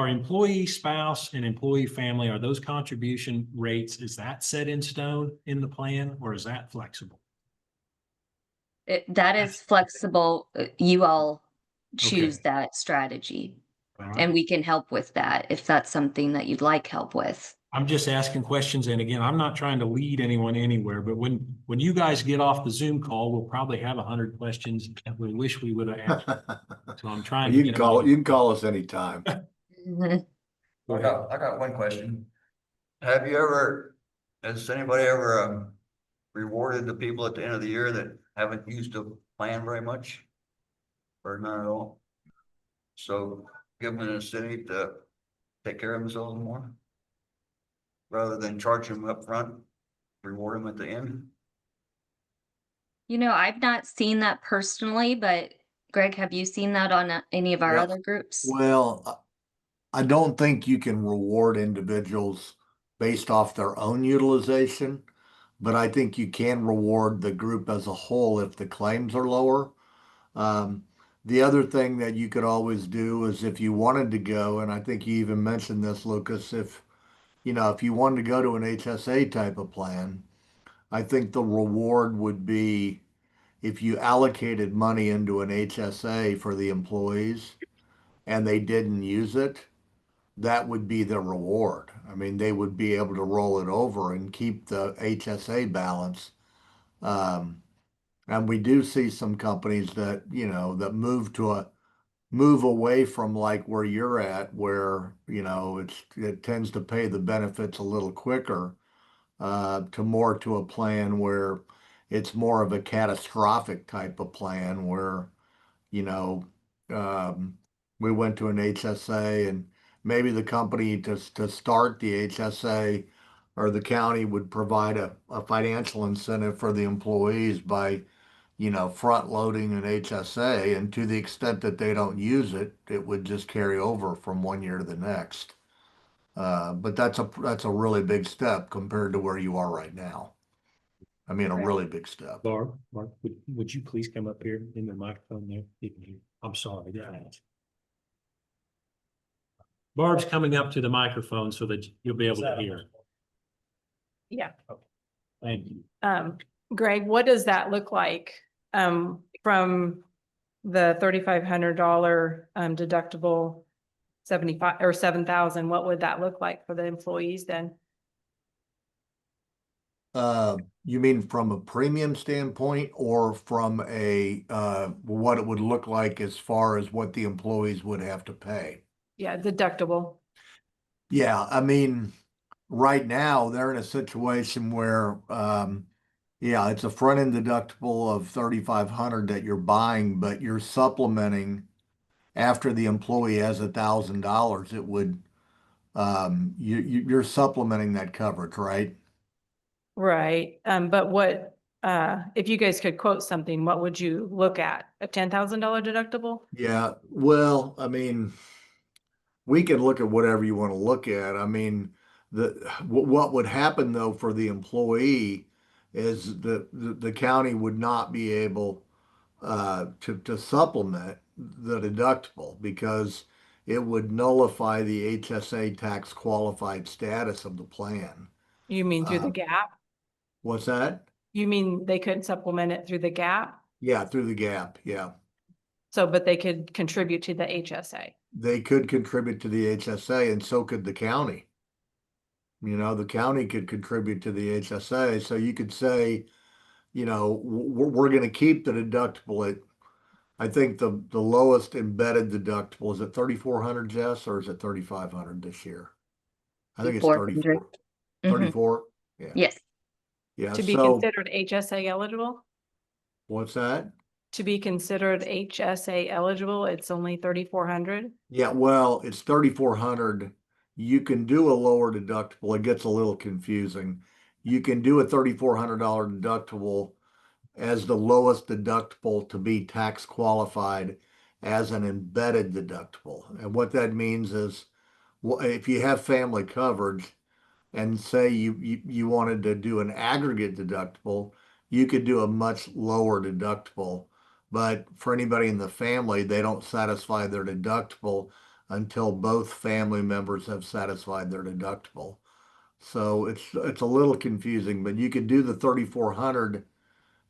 employee spouse and employee family, are those contribution rates, is that set in stone in the plan or is that flexible? That is flexible. You all choose Okay. that strategy, All right. and we can help with that if that's something that you'd like help with. I'm just asking questions. And again, I'm not trying to lead anyone anywhere, but when you guys get off the Zoom call, we'll probably have 100 questions that we wish we would have asked. So I'm trying to You get can them call, in. you can call us anytime. Mhm. Go ahead. I got one question. Has anybody ever, rewarded the people at the end of the year that haven't used the plan very much? Or not at all? So give them an incentive to take care of themselves more? Rather than charge them up front, reward them at the end? I've not seen that personally, but Greg, have you seen that on any of our Yeah. other groups? Well, I don't think you can reward individuals based off their own utilization, but I think you can reward the group as a whole if the claims are lower. Um, the other thing that you could always do is if you wanted to go, and I think you even mentioned this, Lucas, if you wanted to go to an HSA type of plan, I think the reward would be if you allocated money into an HSA for the employees and they didn't use it, that would be the reward. I mean, they would be able to roll it over and keep the HSA balance. Um, and we do see some companies that, that move away from like where you're at, where, it tends to pay the benefits a little quicker, to a plan where it's more of a catastrophic type of plan where, you know, um, we went to an HSA and maybe the company to start the HSA or the county would provide a financial incentive for the employees by, front loading an HSA. And to the extent that they don't use it, it would just carry over from one year to the next. But that's a really big step compared to where you are right now. I mean, a Right. really big step. Barb, Mark, would you please come up here in the microphone there? I'm sorry. Barb's coming up to the microphone so that you'll be able to hear. Yeah. Thank you. Greg, what does that look like, from the $3,500, deductible 75 or 7,000? What would that look like for the employees then? You mean from a premium standpoint or from what it would look like as far as what the employees would have to pay? Yeah, deductible. Yeah, I mean, right now they're in a situation where, yeah, it's a front end deductible of 3,500 that you're buying, but you're supplementing after the employee has $1,000, it would, you're supplementing that coverage, right? Right. But what, if you guys could quote something, what would you look at? A $10,000 deductible? Yeah, well, I mean, we can look at whatever you want to look at. I mean, what would happen though for the employee is the county would not be able to supplement the deductible because it would nullify the HSA tax qualified status of the plan. You mean through the Um, gap? What's that? You mean they couldn't supplement it through the gap? Yeah, through the gap. Yeah. So, but they could contribute to the HSA. They could contribute to the HSA and so could the county. You know, the county could contribute to the HSA. So you could say, you know, we're going to keep the deductible at, I think the lowest embedded deductible is at 3,400, Jess, or is it 3,500 this year? I think it's 400. 34. Mhm. 34? Yeah. Yes, Yeah. To be So considered HSA eligible? what's that? To be considered HSA eligible, it's only 3,400. Yeah, well, it's 3,400. You can do a lower deductible. It gets a little confusing. You can do a $3,400 deductible as the lowest deductible to be tax qualified as an embedded deductible. And what that means is, if you have family coverage and say you wanted to do an aggregate deductible, you could do a much lower deductible. But for anybody in the family, they don't satisfy their deductible until both family members have satisfied their deductible. So it's a little confusing, but you could do the 3,400.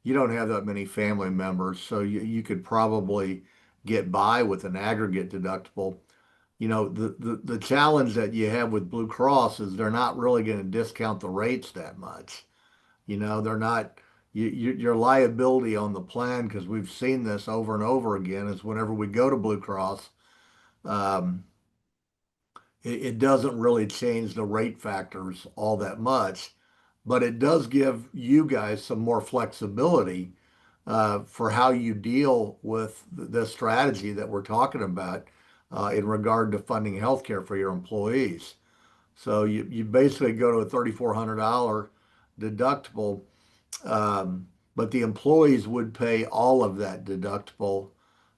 You don't have that many family members, so you could probably get by with an aggregate deductible. You know, the challenge that you have with Blue Cross is they're not really going to discount the rates that much. You know, they're not, your liability on the plan, because we've seen this over and over again, is whenever we go to Blue Cross, um, it doesn't really change the rate factors all that much, but it does give you guys some more flexibility for how you deal with the strategy that we're talking about in regard to funding healthcare for your employees. So you basically go to a $3,400 deductible, but the employees would pay all of that deductible,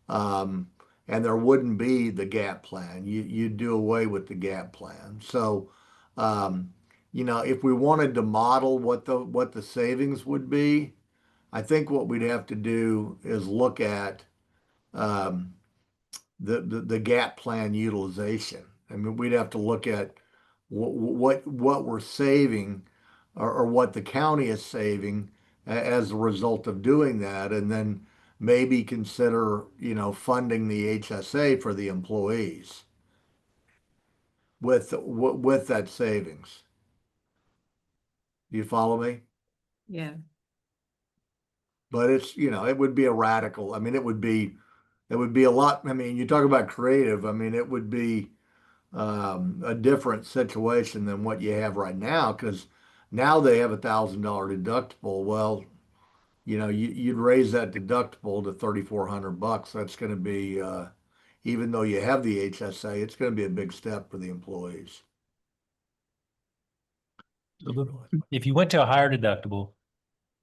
um, and there wouldn't be the gap plan. You'd do away with the gap plan. So, um, you know, if we wanted to model what the savings would be, I think what we'd have to do is look at um, the gap plan utilization. I mean, we'd have to look at what we're saving or what the county is saving as a result of doing that, and then maybe consider, you know, funding the HSA for the employees with that savings. Do you follow me? Yeah. But it's, you know, it would be a radical. I mean, it would be a lot. I mean, you talk about creative. I mean, it would be a different situation than what you have right now, because now they have $1,000 deductible. Well, you know, you'd raise that deductible to $3,400. That's going to be, even though you have the HSA, it's going to be a big step for the employees. If you went to a higher deductible,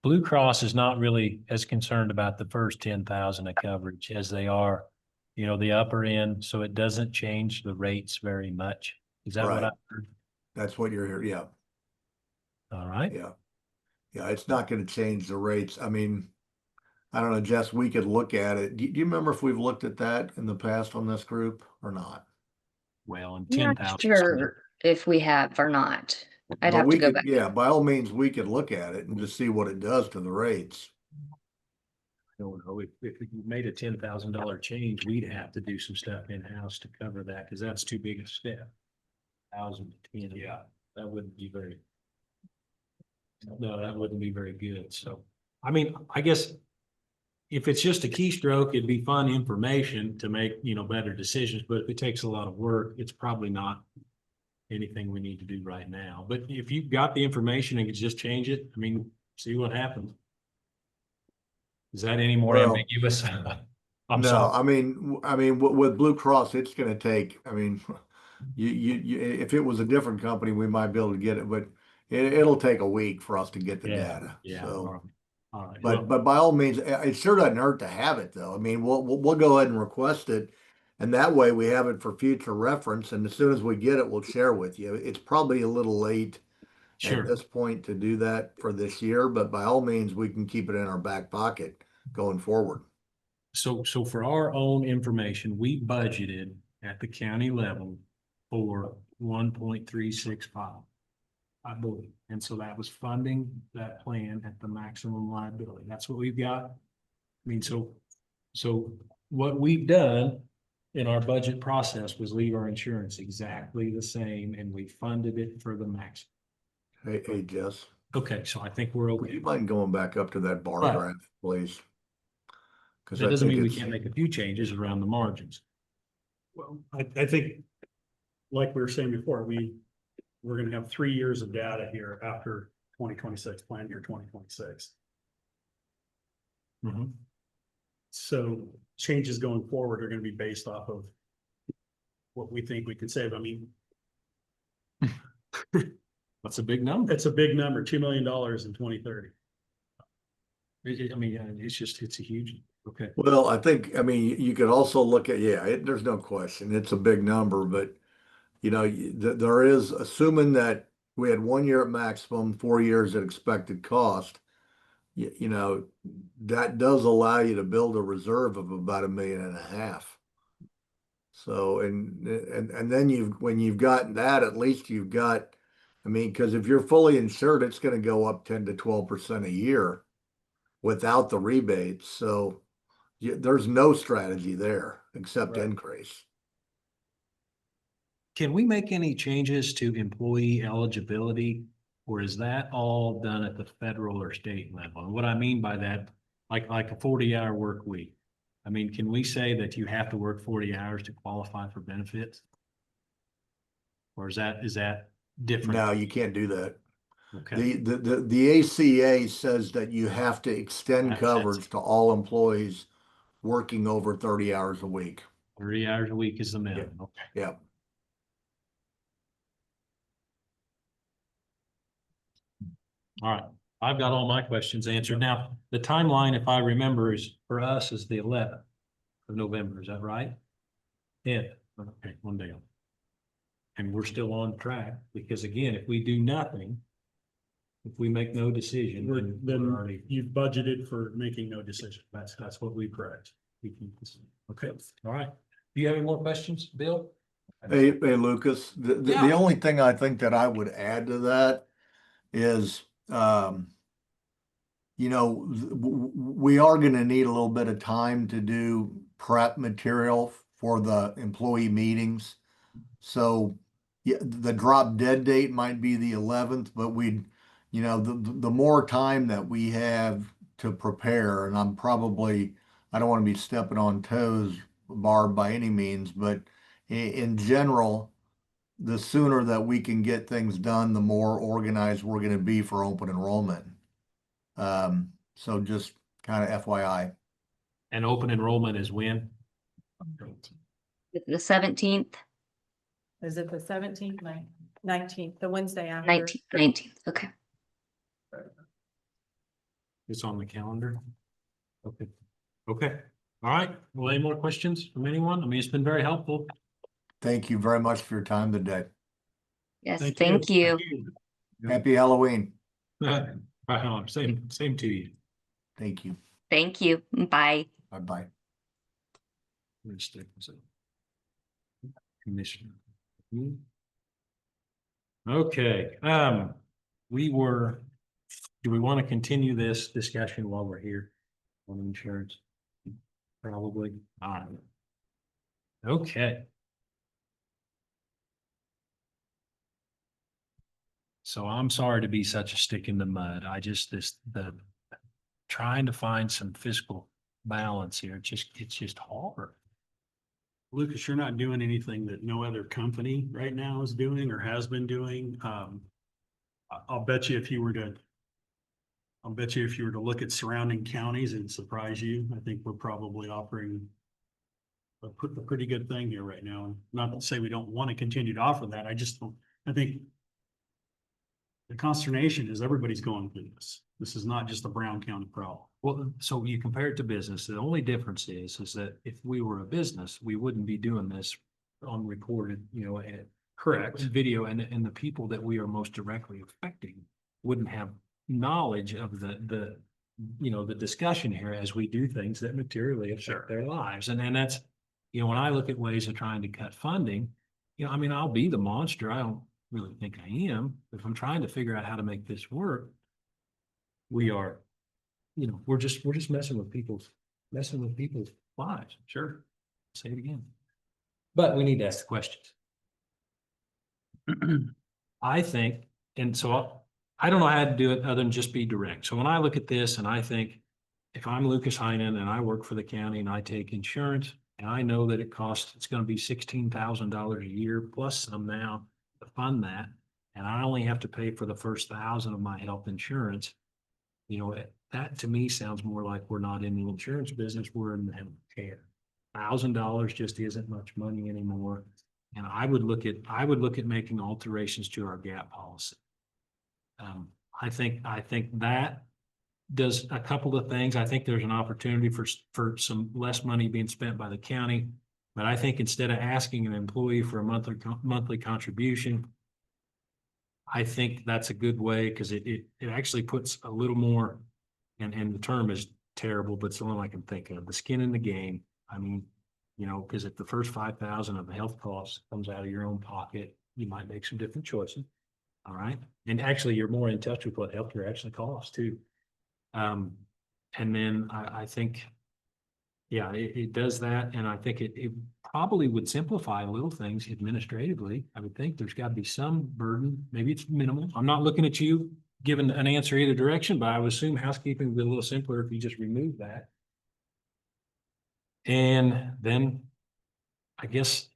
Blue Cross is not really as concerned about the first 10,000 of coverage as they are, you know, the upper end. So it doesn't change the rates very much. Is that what Right. I heard? That's what you're here. Yeah. All right. Yeah. Yeah. It's not going to change the rates. I mean, I don't know, Jess, we could look at it. Do you remember if we've looked at that in the past on this group or not? Well, and I'm not 10,000. sure if we have or not. I'd But have we to go could, back. yeah, by all means, we could look at it and just see what it does to the rates. I don't know, if you made a $10,000 change, we'd have to do some stuff in-house to cover that, because that's too big a step. 1,000 to 10. Yeah, that wouldn't be very. No, that wouldn't be very good. So, I mean, I guess if it's just a keystroke, it'd be fun information to make, you know, better decisions. But if it takes a lot of work, it's probably not anything we need to do right now. But if you've got the information and could just change it, I mean, see what happens. Is that any more Well, ambiguous? I'm No, sorry. I mean, with Blue Cross, it's going to take, I mean, if it was a different company, we might be able to get it, but it'll take a week for us to get the Yeah, data. yeah. So, All right. But, well, but by all means, it sure doesn't hurt to have it though. I mean, we'll go ahead and request it. And that way we have it for future reference. And as soon as we get it, we'll share with you. It's probably a little late at Sure. this point to do that for this year, but by all means, we can keep it in our back pocket going forward. So for our own information, we budgeted at the county level for 1.365. I believe. And so that was funding that plan at the maximum liability. That's what we've got. I mean, so what we've done in our budget process was leave our insurance exactly the same, and we funded it for the max. Hey, Jess, Okay, so I think we're would okay. you mind going back up to that bar But- graph, please? Because That I doesn't think mean we it's, can't make a few changes around the margins. Well, I think, like we were saying before, we're gonna have 3 years of data here after 2026, plan year 2026. Mhm. So changes going forward are gonna be based off of what we think we can save. I mean, That's a big number. it's a big number, $2 million in 2030. I mean, it's a huge, okay. well, I think, I mean, you could also look at, yeah, there's no question, it's a big number, but you know, there is, assuming that we had 1 year at maximum, 4 years at expected cost, you know, that does allow you to build a reserve of about 1.5 million. So, and then when you've gotten that, at least you've got, I mean, because if you're fully insured, it's going to go up 10 to 12% a year without the rebates. So there's no strategy there except Right. increase. Can we make any changes to employee eligibility? Or is that all done at the federal or state level? And what I mean by that, like a 40-hour work week. I mean, can we say that you have to work 40 hours to qualify for benefits? Or is that different? No, you can't do that. Okay, The ACA says that you have to extend Makes sense. coverage to all employees working over 30 hours a week. 30 hours a week is the minimum. Okay. Yeah. All right, I've got all my questions answered. Now, the timeline, if I remember, is for us is the 11th of November. Is that right? Yeah, okay, one day. And we're still on track because again, if we do nothing, if we make no decision, then we're Then already, you've budgeted for making no decision. that's what we correct. Okay, all right. Do you have any more questions, Bill? Hey, Lucas, the Yeah. only thing I think that I would add to that is, you know, we are gonna need a little bit of time to do prep material for the employee meetings. So, yeah, the drop dead date might be the 11th, but you know, the more time that we have to prepare, and I don't want to be stepping on toes, Barb, by any means, but in general, the sooner that we can get things done, the more organized we're going to be for open enrollment. So just kind of FYI. And open enrollment is when? The 17th, Is it the 17th, 19th, the Wednesday after? 19th, okay. It's on the calendar. Okay, okay. All right. Well, any more questions from anyone? I mean, it's been very helpful. Thank you very much for your time today. Yes, thank you. Happy Halloween. Right on. Same to you. Thank you. Thank you. Bye. Bye-bye. Commissioner. Okay, do we want to continue this discussion while we're here on insurance? Probably. All right. Okay. So I'm sorry to be such a stick in the mud. The trying to find some fiscal balance here, it's just hard. Lucas, you're not doing anything that no other company right now is doing or has been doing. I'll bet you if you were to look at surrounding counties and surprise you, I think we're probably offering a pretty good thing here right now. Not to say we don't want to continue to offer that. I think the consternation is everybody's going through this. This is not just a Brown County problem. Well, so you compare it to business, the only difference is that if we were a business, we wouldn't be doing this on recorded, and Correct. video, and the people that we are most directly affecting wouldn't have knowledge of the discussion here as we do things that materially Sure. affect their lives. And that's, when I look at ways of trying to cut funding, I'll be the monster. I don't really think I am. If I'm trying to figure out how to make this work, we are, we're just messing with people's lives. Sure. Say it again. But we need to ask the questions. I think, and so I don't know how to do it other than just be direct. So when I look at this and I think, if I'm Lucas Heinen and I work for the county and I take insurance and I know that it's going to be $16,000 a year plus some now to fund that. And I only have to pay for the first 1,000 of my health insurance. That to me sounds more like we're not in the insurance business, we're in the health care. $1,000 just isn't much money anymore. And I would look at making alterations to our gap policy. I think that does a couple of things. I think there's an opportunity for some less money being spent by the county. But I think instead of asking an employee for a monthly contribution, I think that's a good way because it actually puts a little more, and the term is terrible, but it's the one I can think of, the skin in the game. I mean, because if the first 5,000 of the health costs comes out of your own pocket, you might make some different choices. All right. And actually you're more in touch with what healthcare actually costs too. And then I think, yeah, it does that. And I think it probably would simplify little things administratively. I would think there's got to be some burden. Maybe it's minimal. I'm not looking at you giving an answer either direction, but I would assume housekeeping would be a little simpler if you just remove that. And then I guess,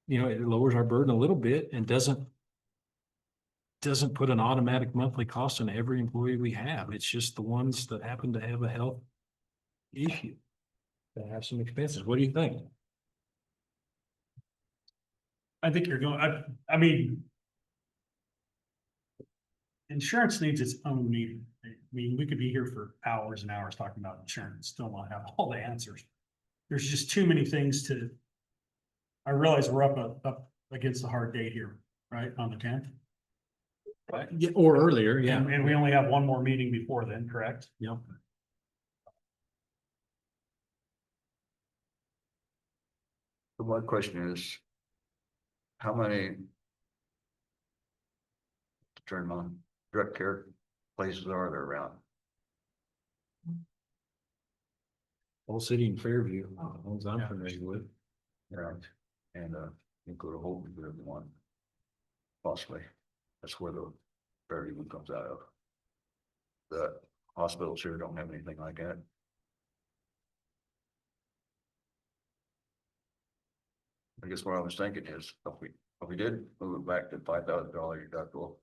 it lowers our burden a little bit and doesn't put an automatic monthly cost on every employee we have. It's just the ones that happen to have a health issue that have some expenses. What do you think? I think you're going, I mean, insurance needs its own meeting. I mean, we could be here for hours and hours talking about insurance, still not have all the answers. There's just too many things I realize we're up against a hard date here, right, on the 10th? Right. Yeah, or earlier, yeah. And we only have one more meeting before then, correct? Yeah. So my question is, how many, to turn on, direct care places are there around? Whole city in Fairview, as long as I'm familiar with. Right. And you go to Holton for one. Possibly. That's where the Fairview one comes out of. The hospitals here don't have anything like that. I guess what I was thinking is, if we did move it back to $5,000 deductible,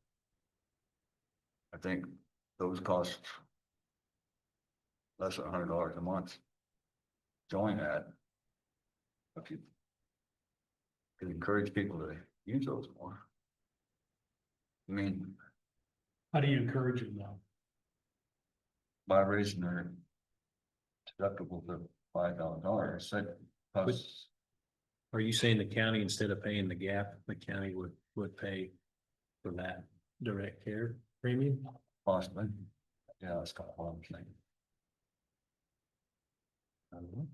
I think those costs less than $100 a month. Join that. If you could encourage people to use those more. I mean, How do you encourage them though? by raising their deductible to $5,000, I said, plus, Are you saying the county, instead of paying the gap, the county would pay for that direct care premium? possibly, yeah, that's kind of what I'm saying. I don't know.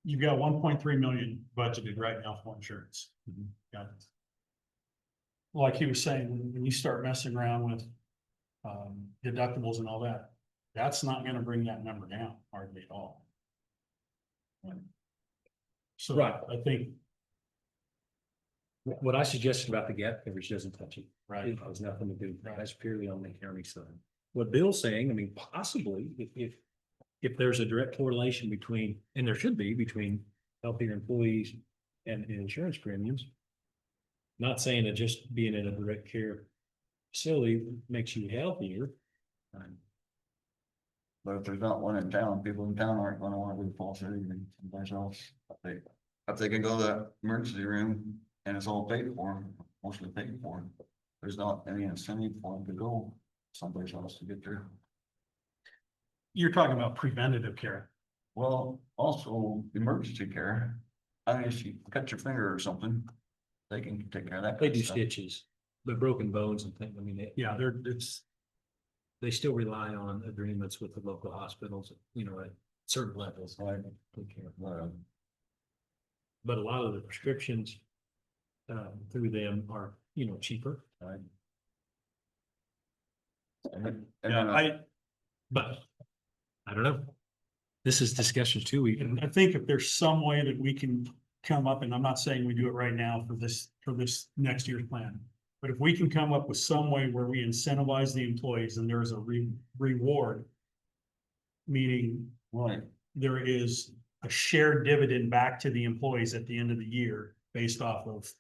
You've got 1.3 million budgeted right now for insurance. Mhm. Got it. Like he was saying, when you start messing around with deductibles and all that, that's not gonna bring that number down hardly at all. So Right. I think, What I suggested about the gap coverage doesn't touch it. right, It has nothing to do, Right. that's purely on the county side. What Bill's saying, I mean, possibly, if there's a direct correlation between, and there should be, between healthier employees and insurance premiums. Not saying that just being in a direct care facility makes you healthier. But if there's not one in town, people in town aren't gonna wanna go to Falls City and someplace else. If they can go to the emergency room and it's all paid for, mostly paid for, there's not any incentive for them to go someplace else to get their. You're talking about preventative care. Well, also emergency care. I mean, if you cut your finger or something, they can take care of that. They kind do of stuff. stitches, but broken bones and things, I mean, Yeah, it's, they still rely on agreements with the local hospitals, you know, at certain levels. Right. Take care of it. Uh, But a lot of the prescriptions through them are, you know, cheaper, right. And then, yeah, but I don't know. This is discussion too. We I think if there's some way that we can come up, and I'm not saying we do it right now for this next year's plan. But if we can come up with some way where we incentivize the employees and there's a reward. Meaning right, there is a shared dividend back to the employees at the end of the year based off of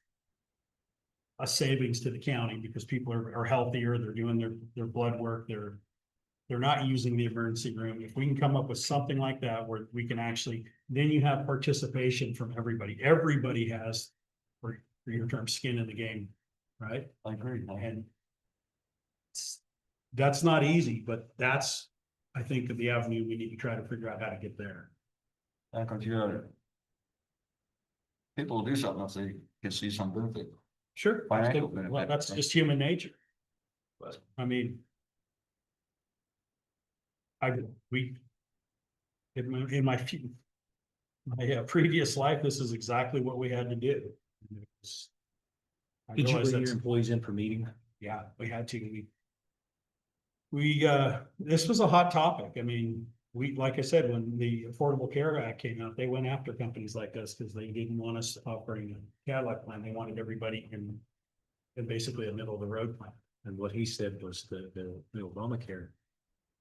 a savings to the county because people are healthier, they're doing their blood work, they're not using the emergency room. If we can come up with something like that where we can actually, then you have participation from everybody. Everybody has, for your term, skin in the game, right? I agree. And that's not easy, but that's, I think, the avenue we need to try to figure out how to get there. Because you're. People will do something if they can see some benefit. Sure. Financial benefit. Well, that's just human nature. But, I mean. In my previous life, this is exactly what we had to do. I Did you realize bring your that's- employees in for meeting? Yeah, we had to. This was a hot topic. I mean, like I said, when the Affordable Care Act came out, they went after companies like us because they didn't want us operating a Cadillac plan. They wanted everybody in basically a middle of the road plan. And what he said was the Obamacare,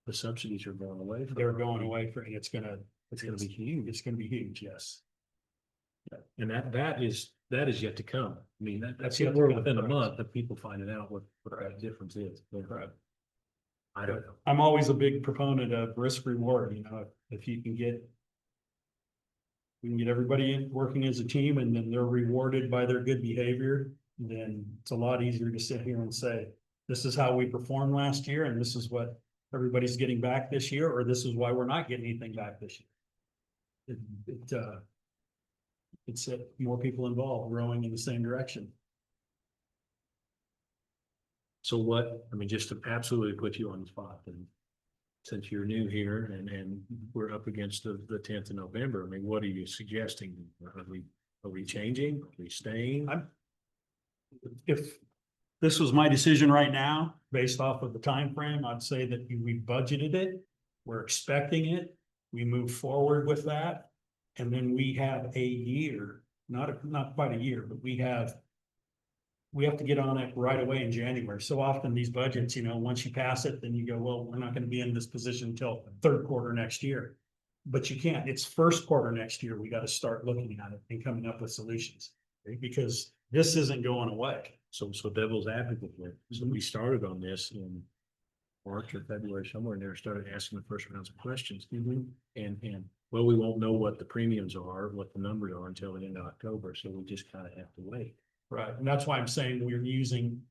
the subsidies are going away. They're going away and it's gonna be huge. It's gonna be huge, yes. And that is yet to come. I mean, that's yet to we're come, within a correct. month of people finding out what that difference is. Correct. I don't know. I'm always a big proponent of risk reward, you know, if you can get. We can get everybody in working as a team and then they're rewarded by their good behavior, then it's a lot easier to sit here and say. This is how we performed last year and this is what everybody's getting back this year, or this is why we're not getting anything back this year. It's more people involved rowing in the same direction. So what, I mean, just to absolutely put you on the spot, and since you're new here and we're up against the 10th of November, I mean, what are you suggesting? Are we changing? Are we staying? If this was my decision right now, based off of the time frame, I'd say that we budgeted it, we're expecting it, we move forward with that. And then we have a year, not quite a year, but we have to get on it right away in January. So often these budgets, you know, once you pass it, then you go, well, we're not going to be in this position until third quarter next year. But you can't, it's first quarter next year, we got to start looking at it and coming up with solutions. Because this isn't going away. So devil's advocate here. So we started on this in March or February, somewhere in there, started asking the first rounds of questions. And well, we won't know what the premiums are, what the numbers are until the end of October. So we just kind of have to wait. Right, and that's why I'm saying you're using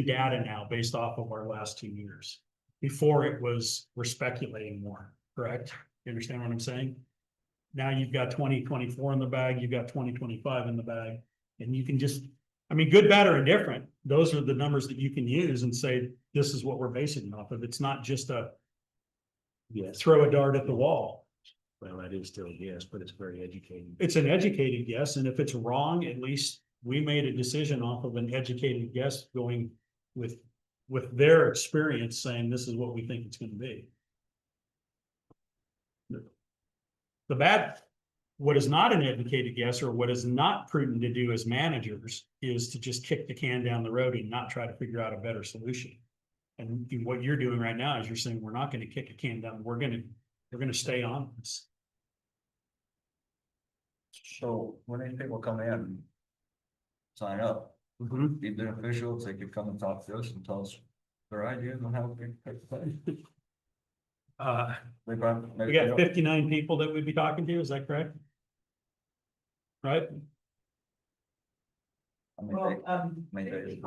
data now based off of our last 2 years. Before it was, we're speculating more, correct? You understand what I'm saying? Now you've got 2024 in the bag, you've got 2025 in the bag, and you can just, I mean, good, bad, or indifferent. Those are the numbers that you can use and say, this is what we're basing it off of. It's not just Yes. throw a dart at the wall. Well, that is still a guess, but it's very educating. It's an educated guess, and if it's wrong, at least we made a decision off of an educated guess going with their experience saying this is what we think it's gonna be. The bad, what is not an educated guess or what is not prudent to do as managers is to just kick the can down the road and not try to figure out a better solution. And what you're doing right now is you're saying, we're not gonna kick a can down, we're gonna stay on this. So when these people come in, and sign up, be beneficial if they could come and talk to us and tell us their ideas on how we can fix things. We got 59 people that we'd be talking to, is that correct? Right? Many days.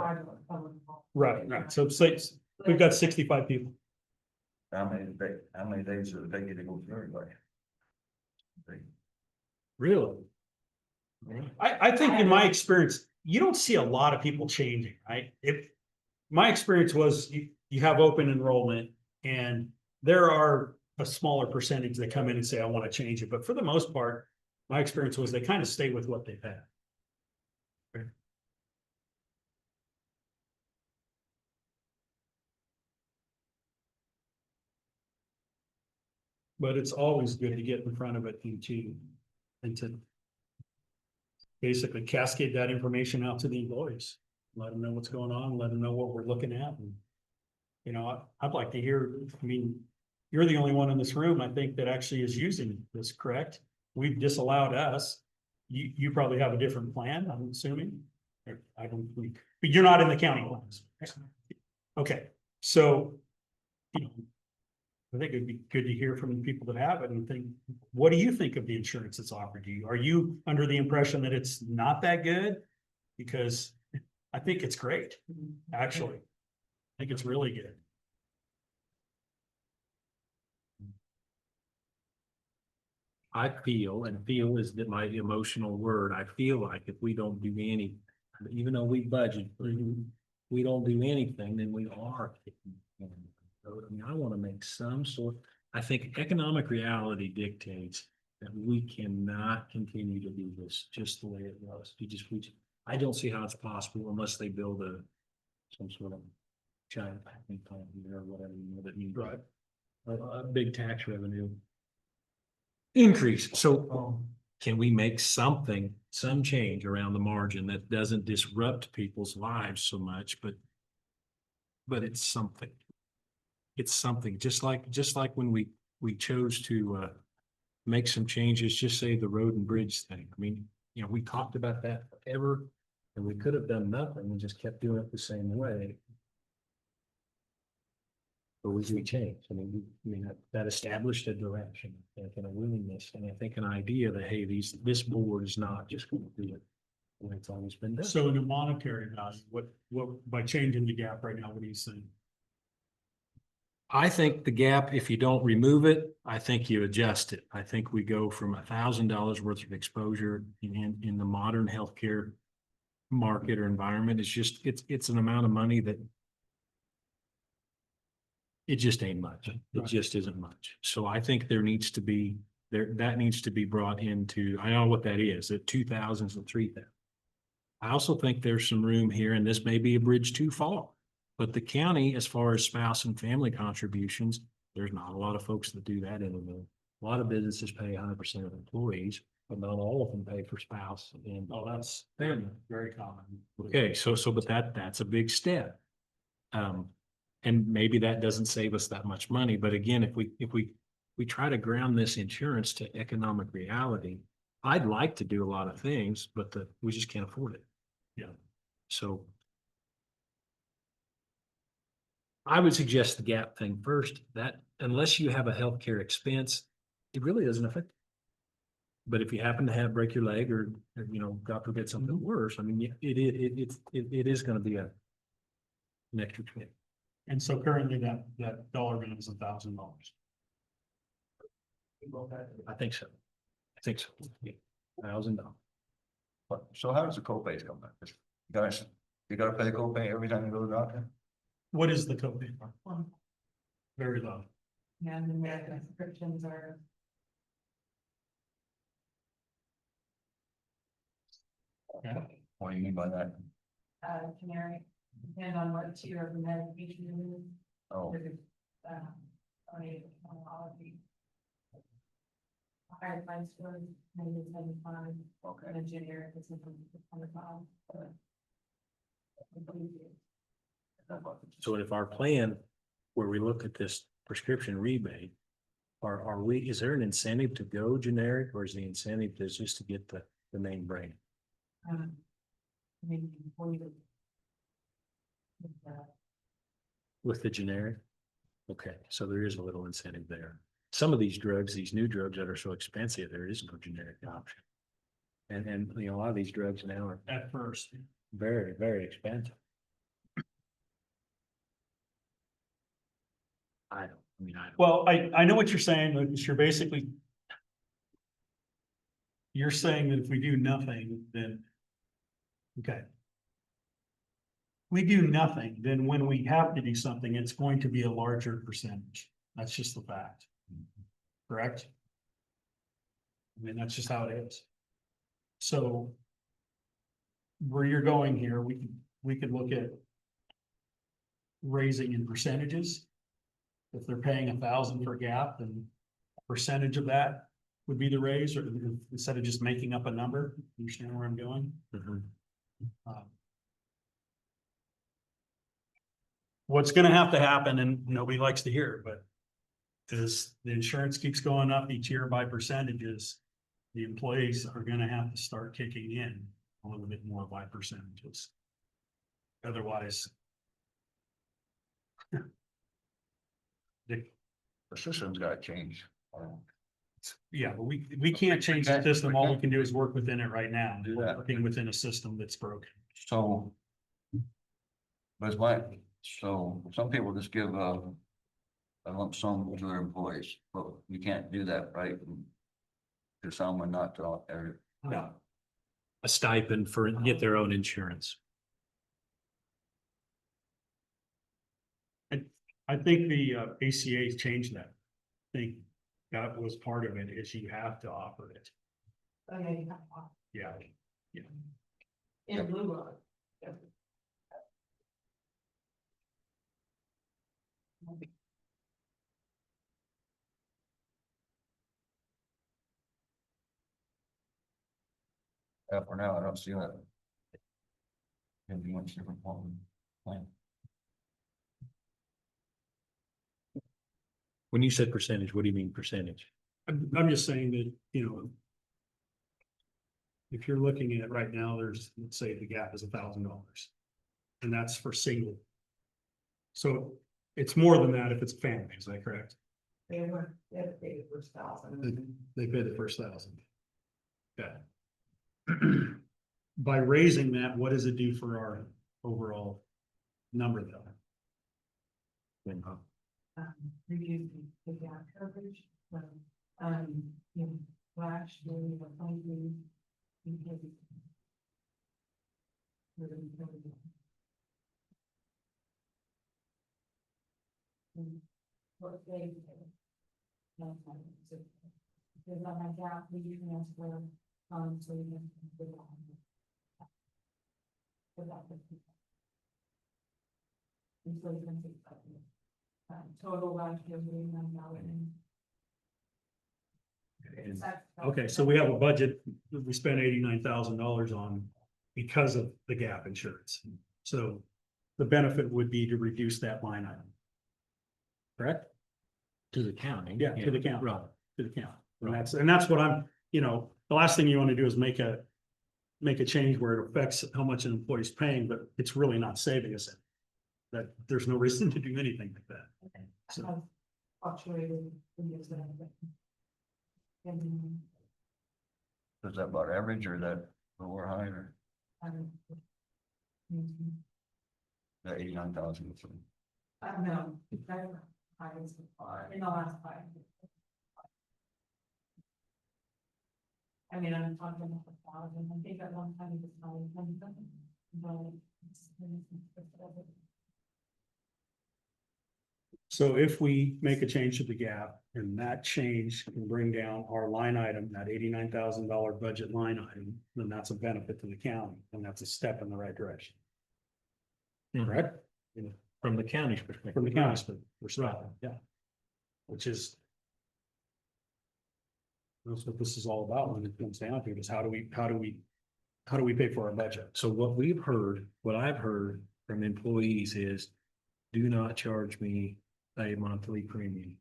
Right. So say, we've got 65 people. How many days do they get to go through everybody? Really? I think in my experience, you don't see a lot of people changing, right? If my experience was you have open enrollment and there are a smaller percentage that come in and say, I want to change it. But for the most part, my experience was they kind of stay with what they've had. But it's always good to get in front of it and to basically cascade that information out to the employees. Let them know what's going on, let them know what we're looking at. And, you know, I'd like to hear, I mean, you're the only one in this room, I think, that actually is using this, correct? We've disallowed us. You probably have a different plan, I'm assuming. I don't, but you're not in the county plans. Okay, so, you know, I think it'd be good to hear from the people that have it and think, what do you think of the insurance that's offered to you? Are you under the impression that it's not that good? Because I think it's great, actually. I think it's really good. I feel, and feel is that my emotional word, I feel like if we don't do any, even though we budget, we don't do anything, then we are. I mean, I want to make some sort, I think economic reality dictates that we cannot continue to do this just the way it was. I don't see how it's possible unless they build some sort of giant packing plant or whatever, you know, that means Right. a big tax revenue increase. So can we make some change around the margin that doesn't disrupt people's lives so much, but it's something. It's something, just like when we chose to make some changes, just say the road and bridge thing. I mean, you know, we talked about that forever and we could have done nothing and just kept doing it the same way. But we changed. I mean, that established a direction and a willingness, and I think an idea that, hey, this board is not just going to do it the way it's always been done. So in a monetary value, what, by changing the gap right now, what do you think? I think the gap, if you don't remove it, I think you adjust it. I think we go from $1,000 worth of exposure in the modern healthcare market or environment. It's an amount of money that it just ain't much. It just isn't much. So I think there needs to be that needs to be brought into, I know what that is, at 2,000s and 3,000. I also think there's some room here, and this may be a bridge too far. But the county, as far as spouse and family contributions, there's not a lot of folks that do that anymore. A lot of businesses pay 100% of employees, but not all of them pay for spouse and. Oh, that's family, very common. Okay, but that's a big step. And maybe that doesn't save us that much money, but again, if we try to ground this insurance to economic reality, I'd like to do a lot of things, but we just can't afford it. Yeah. So I would suggest the gap thing first, that unless you have a healthcare expense, it really doesn't affect. But if you happen to break your leg or you know, God forbid something worse, I mean, it is going to be an extra twin. And so currently that dollar amount is $1,000. I think so. Yeah. $1,000. So how does the co-pays come back? You gotta pay the co-pay every time you go to the doctor? What is the copay? Very low. Yeah, and the prescriptions are. What do you mean by that? Generic, depend on what tier of the medication it is. Oh, Only oncology. Higher price was maybe 75, okay. and a generic is something $100. So if our plan, where we look at this prescription rebate, is there an incentive to go generic, or is the incentive just to get the main brand? Maybe before you. With the generic? Okay, so there is a little incentive there. Some of these drugs, these new drugs that are so expensive, there is no generic option. And you know, a lot of these drugs now are At first. Very, very expensive. I don't. Well, I know what you're saying, Lucas. You're basically. You're saying that if we do nothing, then. Okay. We do nothing, then when we have to do something, it's going to be a larger percentage. That's just the fact. Correct? I mean, that's just how it is. So. Where you're going here, we could look at. Raising in percentages. If they're paying 1,000 for gap, then a percentage of that would be the raise, or instead of just making up a number, you understand where I'm going? What's gonna have to happen, and nobody likes to hear it, but as the insurance keeps going up each year by percentages, the employees are gonna have to start kicking in a little bit more by percentages. Otherwise. The system's gotta change. Yeah, but we can't change the system. All we can do is work within it right now. Do We're that. working within a system that's broken. So. But it's my, so some people just give a lump sum to their employees, but you can't do that, right? To someone, not to all, every. No. A stipend for, get their own insurance. I think the ACA changed that. I think that was part of it, is you have to offer it. Oh, yeah, you have to walk Yeah. in lieu of. Yeah. For now, I don't see that. Can be much different plan. When you said percentage, what do you mean percentage? I'm just saying that, if you're looking at right now, there's, let's say the gap is $1,000. And that's for single. So it's more than that if it's a family, is that correct? They were, they had to pay the first 1,000. They pay the first 1,000. Okay. By raising that, what does it do for our overall number though? Reduce the gap coverage, last year, we were funding. What they. Because on that gap, we can transfer, so you can. And so you can take that. Total last year, we Okay, so we have a budget that we spent $89,000 on because of the gap insurance. So the benefit would be to reduce that line item. Correct? To the county. Yeah, to the county. Right. To the county. And that's what I'm, the last thing you want to do is make a change where it affects how much an employee's paying, but it's really not saving us. That there's no reason to do anything like that. So. Fluctuated. Is that about average or that lower or higher? That 89,000. No, that's highest in the last 5 years. I mean, I'm talking about 1,000. I think at one time it was probably 10,000, but So if we make a change to the gap and that change can bring down our line item, that $89,000 budget line item, then that's a benefit to the county and that's a step in the right direction. Correct? From the county's perspective. From the county's perspective, yeah. Which is. That's what this is all about when it comes down to it, is how do we pay for our budget? So what I've heard from employees is, do not charge me a monthly premium.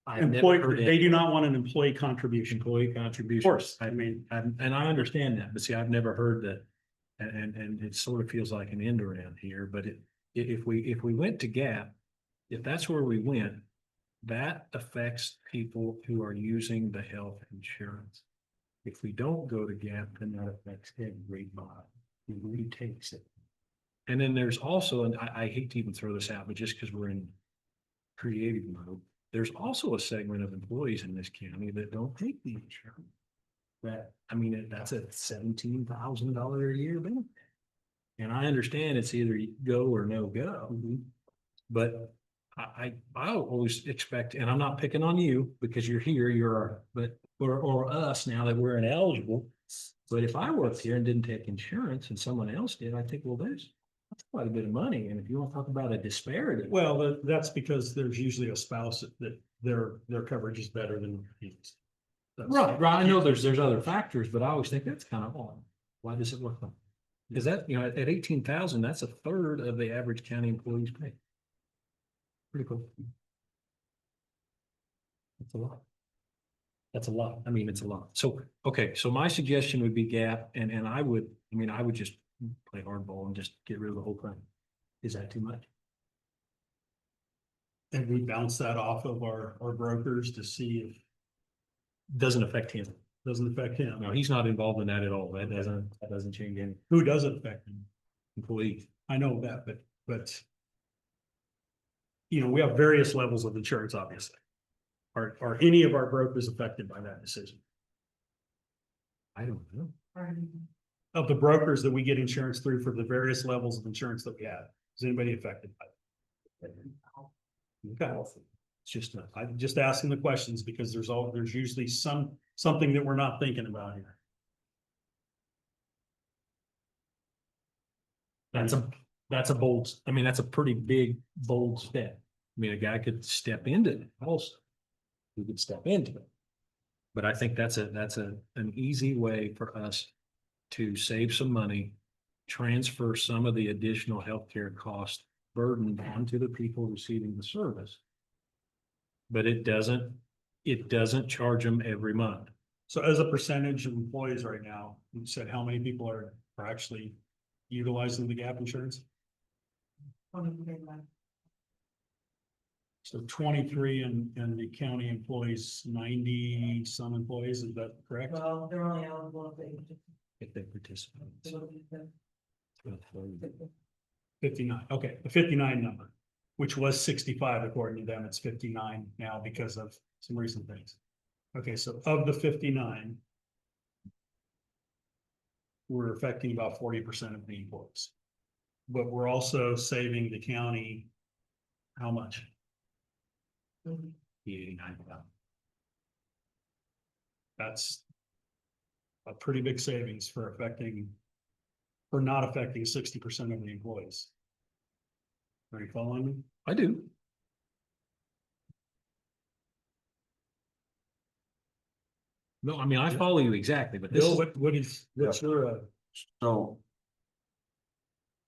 I've never heard They it. do not want an employee contribution. Employee contribution. Of course, and I understand that, but see, I've never heard that. And it sort of feels like an end around here, but if we went to gap, if that's where we went, that affects people who are using the health insurance. If we don't go to gap, then that affects everybody who takes it. And then there's also, and I hate to even throw this out, but just because we're in creative mode, there's also a segment of employees in this county that don't take the insurance. That, I mean, that's a $17,000 a year benefit. And I understand it's either go or no go. But I always expect, and I'm not picking on you because you're here, or us now that we're ineligible. But if I worked here and didn't take insurance and someone else did, I think, well, that's quite a bit of money. And if you want to talk about a disparity. Well, that's because there's usually a spouse that their coverage is better than yours. Right. I know there's other factors, but I always think that's kind of odd. Why does it work like? Because that, at 18,000, that's a third of the average county employee's pay. Pretty cool. That's a lot. That's a lot. I mean, it's a lot. So, okay, so my suggestion would be gap, and I would just play hardball and just get rid of the whole thing. Is that too much? And we bounce that off of our brokers to see if Doesn't affect him. doesn't affect him. No, he's not involved in that at all. That doesn't change any Who does it affect him? employee. I know that, but we have various levels of insurance, obviously. Are any of our brokers affected by that decision? I don't know. Of the brokers that we get insurance through for the various levels of insurance that we have, is anybody affected by it? Okay. It's just, I'm just asking the questions because there's usually something that we're not thinking about here. That's a bold, I mean, that's a pretty big, bold step. I mean, a guy could step into it also. Who could step into it. But I think that's an easy way for us to save some money, transfer some of the additional healthcare cost burden onto the people receiving the service. But it doesn't charge them every month. So as a percentage of employees right now, you said how many people are actually utilizing the gap insurance? So 23 and the county employees, 90 some employees, is that correct? Well, they're only eligible If they participate. if they. 59, okay, the 59 number, which was 65 according to them, it's 59 now because of some recent things. Okay, so of the 59, we're affecting about 40% of the employees. But we're also saving the county, how much? 89,000. That's a pretty big savings for not affecting 60% of the employees. Are you following me? I do. No, I mean, I follow you exactly, but this Bill, is, what's your, So.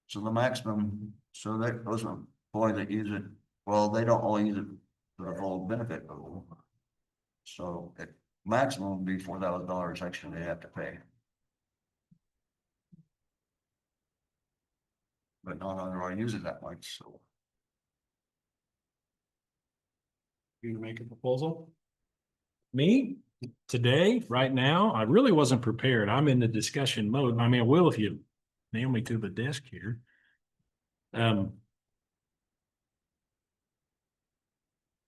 So the maximum, so that those employees that use it, well, they don't all use it for the full benefit. So at maximum would be $4,000 extra they have to pay. But not everyone uses that much, so. you gonna make a proposal? me, today, right now, I really wasn't prepared. I'm in the discussion mode. I mean, I will if you nail me to the desk here.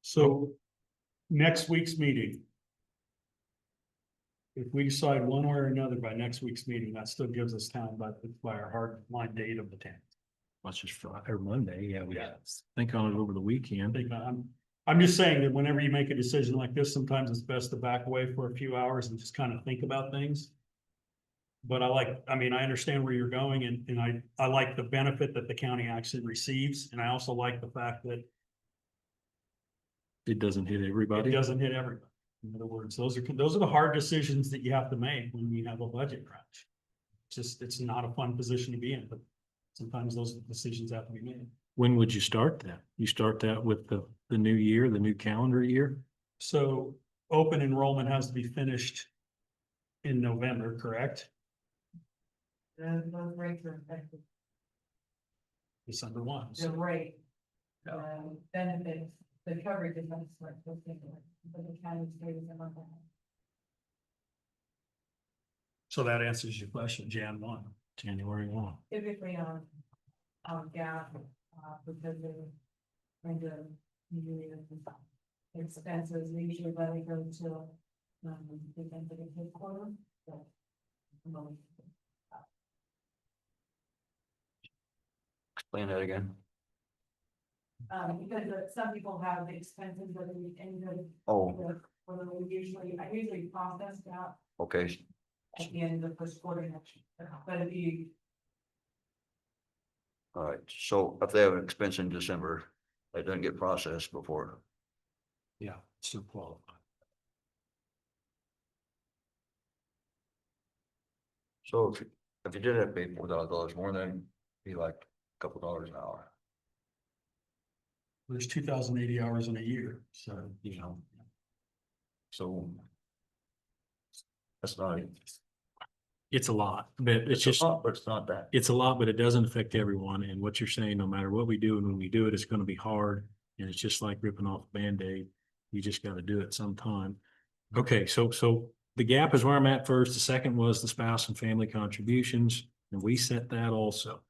So next week's meeting. If we decide one way or another by next week's meeting, that still gives us time by our hard line date of the 10th. What's just Friday or Monday? Yeah, we Yeah. think on it over the weekend. I'm just saying that whenever you make a decision like this, sometimes it's best to back away for a few hours and just kind of think about things. But I understand where you're going and I like the benefit that the county actually receives. And I also like the fact that It doesn't hit it everybody. doesn't hit everybody. In other words, those are the hard decisions that you have to make when you have a budget crunch. It's not a fun position to be in, but sometimes those decisions have to be made. When would you start that? You start that with the new year, the new calendar year? So open enrollment has to be finished in November, correct? Those rates are effective, December 1. the rate. Yeah. Benefits, the coverage is not start, but the county stays in on that. So that answers your question, Jan 1. January 1. Typically on gap, because of kind of usually expenses, we usually let it go till the end of the fifth quarter. So, Explain that again. because some people have the expenses that we end of Oh, whether I usually process that okay. at the end of the first quarter next year. But if you, All right. So if they have an expense in December, it doesn't get processed before. Yeah, still qualified. So if you did have to pay $4,000 more, then be like a couple dollars an hour. There's 2,080 hours in a year, so. You know, So. That's not. it's a lot, but it's just, But it's not that. it's a lot, but it doesn't affect everyone. And what you're saying, no matter what we do, and when we do it, it's gonna be hard. And it's just like ripping off a Band-Aid. You just gotta do it sometime. Okay, so the gap is where I'm at first. The second was the spouse and family contributions, and we set that also.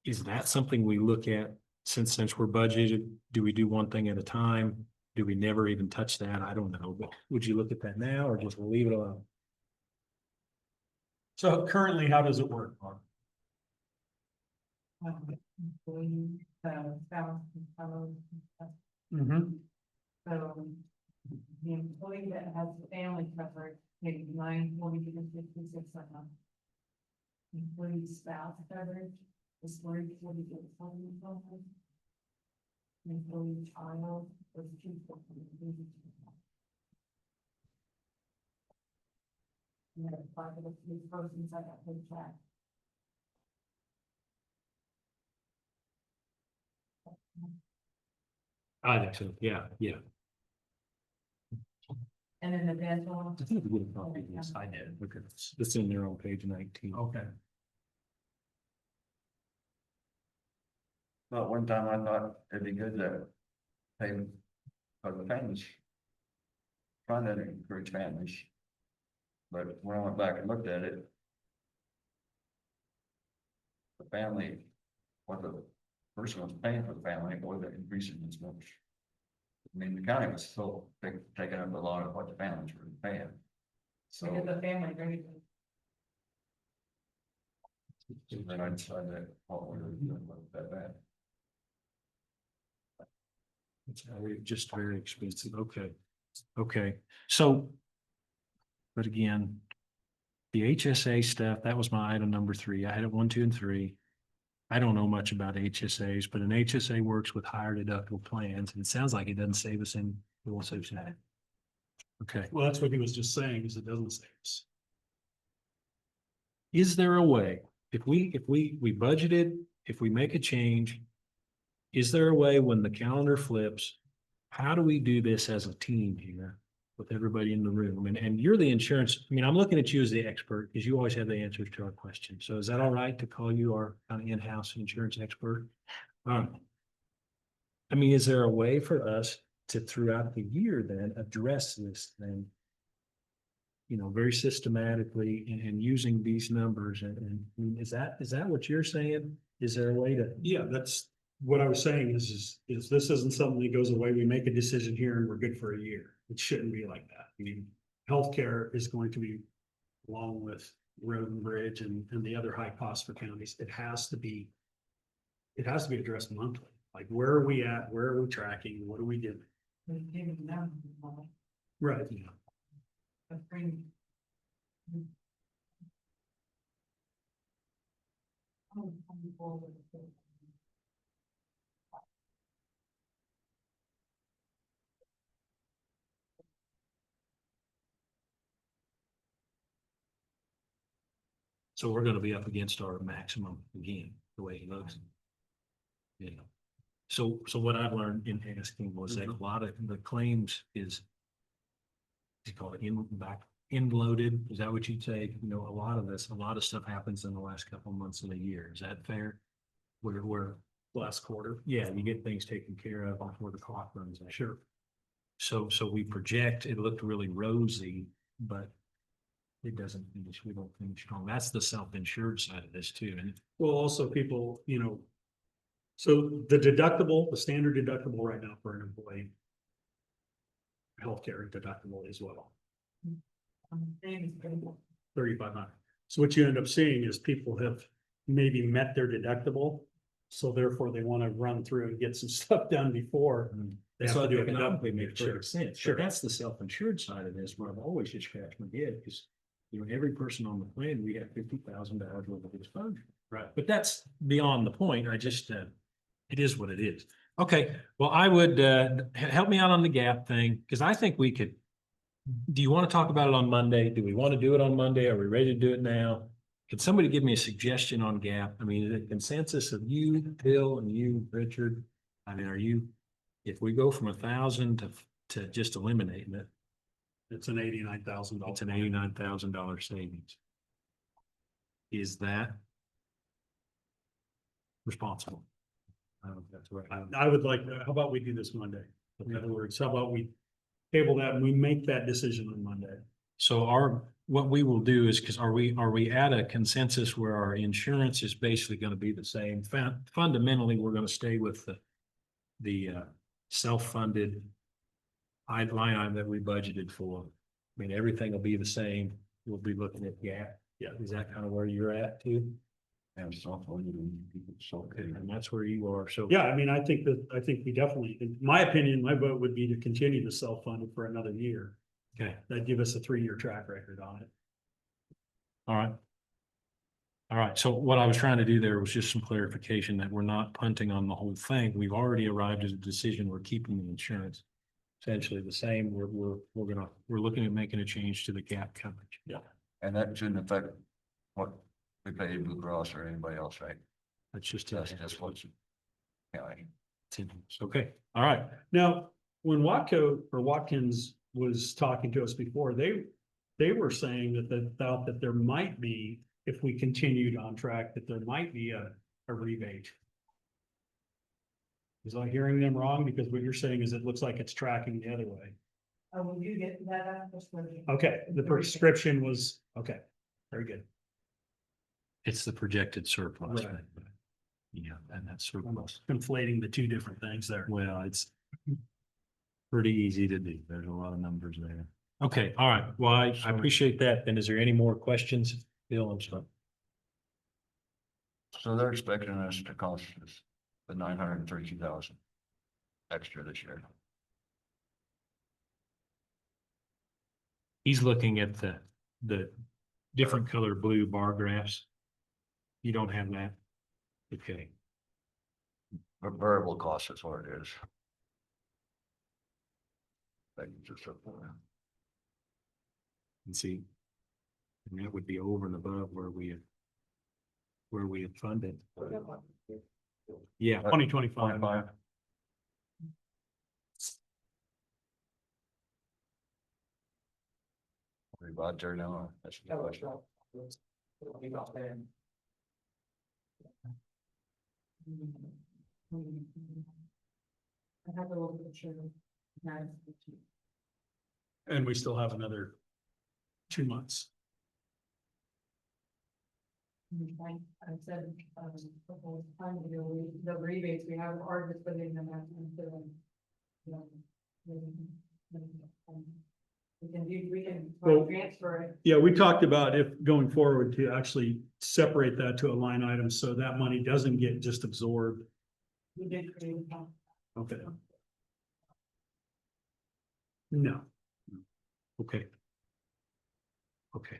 Is that something we look at since we're budgeted? Do we do one thing at a time? Do we never even touch that? I don't know, but would you look at that now or just leave it alone? So currently, how does it work, Mark? employee, spouse, and fellows and stuff. Mm-hmm. So the employee that has family coverage, maybe 940 to 56 a month. Employee spouse coverage is 40 to 40. Employee child is 240. You have 5 of the 3 persons I got to check. I think so, yeah. And then the dental. I think we get a copy of this. I did. Okay, it's in there on page 19. Okay. But one time I thought it'd be good to pay for the families. Trying to encourage families. But when I went back and looked at it. The family, what the person was paying for the family, wasn't increasing as much. I mean, the county was still taking up a lot of what the families were paying. So Because the family, very. then I decided that, what we were doing wasn't that bad. It's just very expensive. Okay, so. But again. The HSA stuff, that was my item number 3. I had it 1, 2, and 3. I don't know much about HSAs, but an HSA works with higher deductible plans, and it sounds like it doesn't save us any. It won't save us any. Okay, Well, that's what he was just saying, is it doesn't save us. is there a way, if we budgeted, if we make a change, is there a way when the calendar flips, how do we do this as a team here with everybody in the room? And you're the insurance, I mean, I'm looking at you as the expert because you always have the answers to our questions. So is that all right to call you our kind of in-house insurance expert? I mean, is there a way for us to throughout the year then address this then? You know, very systematically and using these numbers and I mean, is that what you're saying? Is there a way to? Yeah, that's what I was saying is this isn't something that goes away. We make a decision here and we're good for a year. It shouldn't be like that. I mean, healthcare is going to be, along with road and bridge and the other high costs for counties, it has to be addressed monthly. Like, where are we at? Where are we tracking? What are we doing? Right. So we're gonna be up against our maximum again, the way he looks. You know, so what I've learned in asking was that a lot of the claims is. You call it end loaded, is that what you'd say? You know, a lot of stuff happens in the last couple of months of the year, is that fair? Where Last quarter. yeah, you get things taken care of before the clock runs out. Sure. So we project, it looked really rosy, but it doesn't finish, we don't finish strong. That's the self-insured side of this too. And Well, also people, so the deductible, the standard deductible right now for an employee. Healthcare deductible as well, Same as the- 3,500. So what you end up seeing is people have maybe met their deductible. So therefore they want to run through and get some stuff done before. They have so to do a economically deductible. makes Sure. perfect sense. Sure. But that's the self-insured side of this, where I've always just scratched my head, because every person on the plan, we have $50,000 worth of exposure. Right. But that's beyond the point. I just, it is what it is. Okay, well, I would, help me out on the gap thing, because I think we could. Do you want to talk about it on Monday? Do we want to do it on Monday? Are we ready to do it now? Could somebody give me a suggestion on gap? I mean, the consensus of you, Bill, and you, Richard? I mean, are you, if we go from 1,000 to just eliminating it, It's an $89,000. it's an $89,000 savings. Is that responsible? I don't know if that's right. I would like, how about we do this Monday? In other words, how about we table that and we make that decision on Monday? So what we will do is, because are we at a consensus where our insurance is basically going to be the same? Fundamentally, we're going to stay with the self-funded line item that we budgeted for. I mean, everything will be the same. We'll be looking at gap. Yeah. Is that kind of where you're at too? And software, so. And that's where you are. So. Yeah, I mean, I think we definitely, in my opinion, my vote would be to continue to self-fund it for another year. Okay, That'd give us a 3-year track record on it. all right. All right, so what I was trying to do there was just some clarification that we're not punting on the whole thing. We've already arrived at a decision. We're keeping the insurance essentially the same. We're looking at making a change to the gap coverage. Yeah. And that shouldn't affect what we pay Blue Cross or anybody else, right? That's just. That's just what's. County. Okay, all right. Now, when Watco or Watkins was talking to us before, they were saying that they thought that there might be, if we continued on track, that there might be a rebate. Was I hearing them wrong? Because what you're saying is it looks like it's tracking the other way. Will you get that prescription? Okay, the prescription was, okay, very good. It's the projected surplus. Right. Yeah, and that's I'm surplus. conflating the two different things there. Well, it's pretty easy to do. There's a lot of numbers there. Okay, all right. Well, I appreciate that. Then is there any more questions? Bill, I'm sorry. So they're expecting us to cost us the 932,000 extra this year. He's looking at the different color blue bar graphs. You don't have that? Okay, But variable cost is what it is. Thank you, just. and see. And that would be over and above where we had funded. Yeah, 2025. 25. We about there now. That's the question. I have a little picture. Nice. And we still have another 2 months. Like I said, a couple of times ago, the rebates we have are just putting them out into the. We can Well, transfer it. Yeah, we talked about if going forward to actually separate that to a line item, so that money doesn't get just absorbed. We did create a fund. Okay. No, okay. Okay.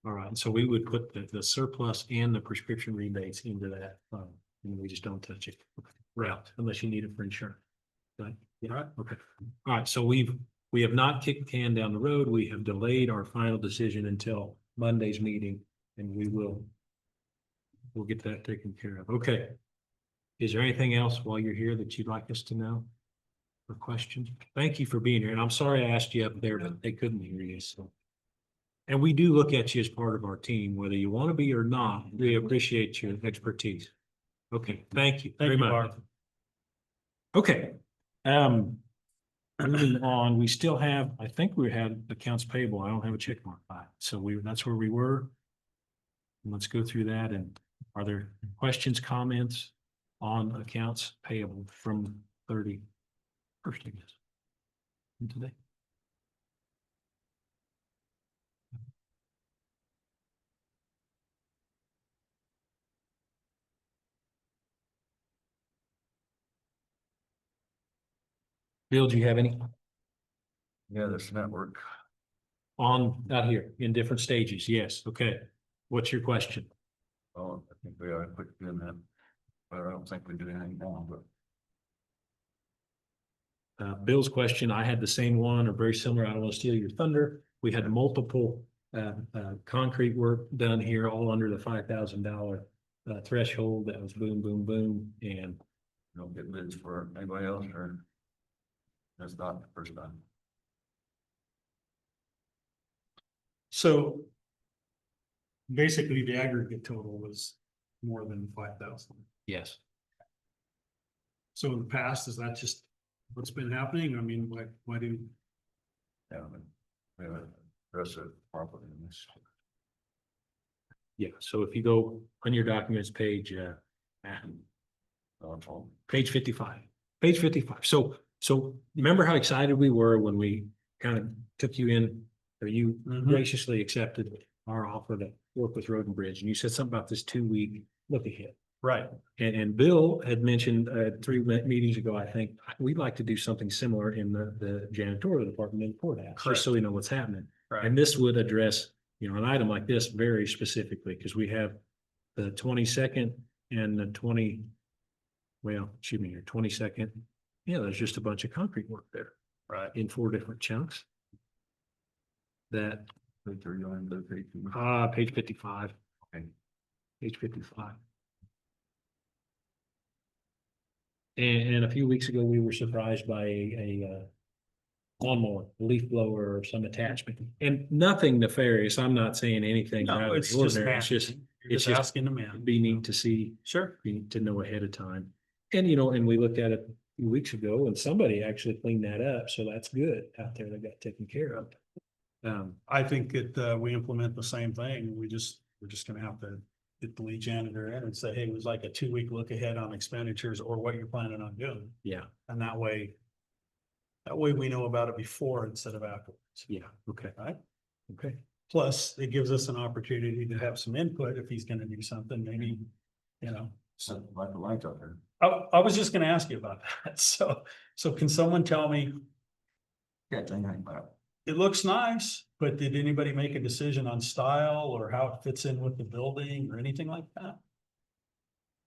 All right, so we would put the surplus and the prescription rebates into that fund, and we just don't touch it. Right, unless you need it for insurance. Right? Yeah, Right. okay. All right, so we have not kicked the can down the road. We have delayed our final decision until Monday's meeting, and we'll get that taken care of. Okay. Is there anything else while you're here that you'd like us to know? Or questions? Thank you for being here, and I'm sorry I asked you up there, but they couldn't hear you, so. And we do look at you as part of our team, whether you want to be or not. We appreciate your expertise. Okay, thank you thank very you, much. Barb. Okay, moving on, we still have, I think we had accounts payable. I don't have a check mark by it. So that's where we were. Let's go through that. And are there questions, comments on accounts payable from 31st, I guess? And today? Bill, do you have any Yeah, this network. on out here in different stages? Yes. Okay. What's your question? Oh, I think we are quick doing that. But I don't think we do anything now, but. Bill's question, I had the same one or very similar. I don't want to steal your thunder. We had multiple concrete work done here, all under the $5,000 threshold. That was boom, boom, boom. And Don't get bids for anybody else, or that's not the first time. So basically the aggregate total was more than 5,000. yes, So in the past, is that just what's been happening? I mean, why do, Yeah, but we haven't addressed it properly in this. yeah. So if you go on your documents page, page 55, page 55. So remember how excited we were when we kind of took you in, or you Mhm. graciously accepted our offer to work with Road and Bridge, and you said something about this 2-week look ahead. right? And Bill had mentioned 3 meetings ago, I think, we'd like to do something similar in the janitorial department in the courthouse, just so we know what's happening. And this would address, an item like this very specifically, because we have the 22nd and the 22nd. Yeah, there's just a bunch of concrete work there Right. in 4 different chunks. That, page 55. Okay. Page 55. And a few weeks ago, we were surprised by a lawnmower, leaf blower, or some attachment, and nothing nefarious. I'm not saying anything out No, of it's the just ordinary. It's just, managing. You're it's just just, asking the man. it'd be neat to see, Sure. to know ahead of time. And, and we looked at it a few weeks ago, and somebody actually cleaned that up, so that's good out there. That got taken care of. I think that we implement the same thing. We're just gonna have to get the lead janitor in and say, hey, it was like a 2-week look ahead on expenditures or what you're planning on doing. Yeah, And that way we know about it before instead of afterwards. yeah, okay, Right? okay. Plus, it gives us an opportunity to have some input if he's gonna do something, maybe, So like the lights out there. I was just gonna ask you about that. So can someone tell me, Can't think anything about it. it looks nice, but did anybody make a decision on style or how it fits in with the building or anything like that?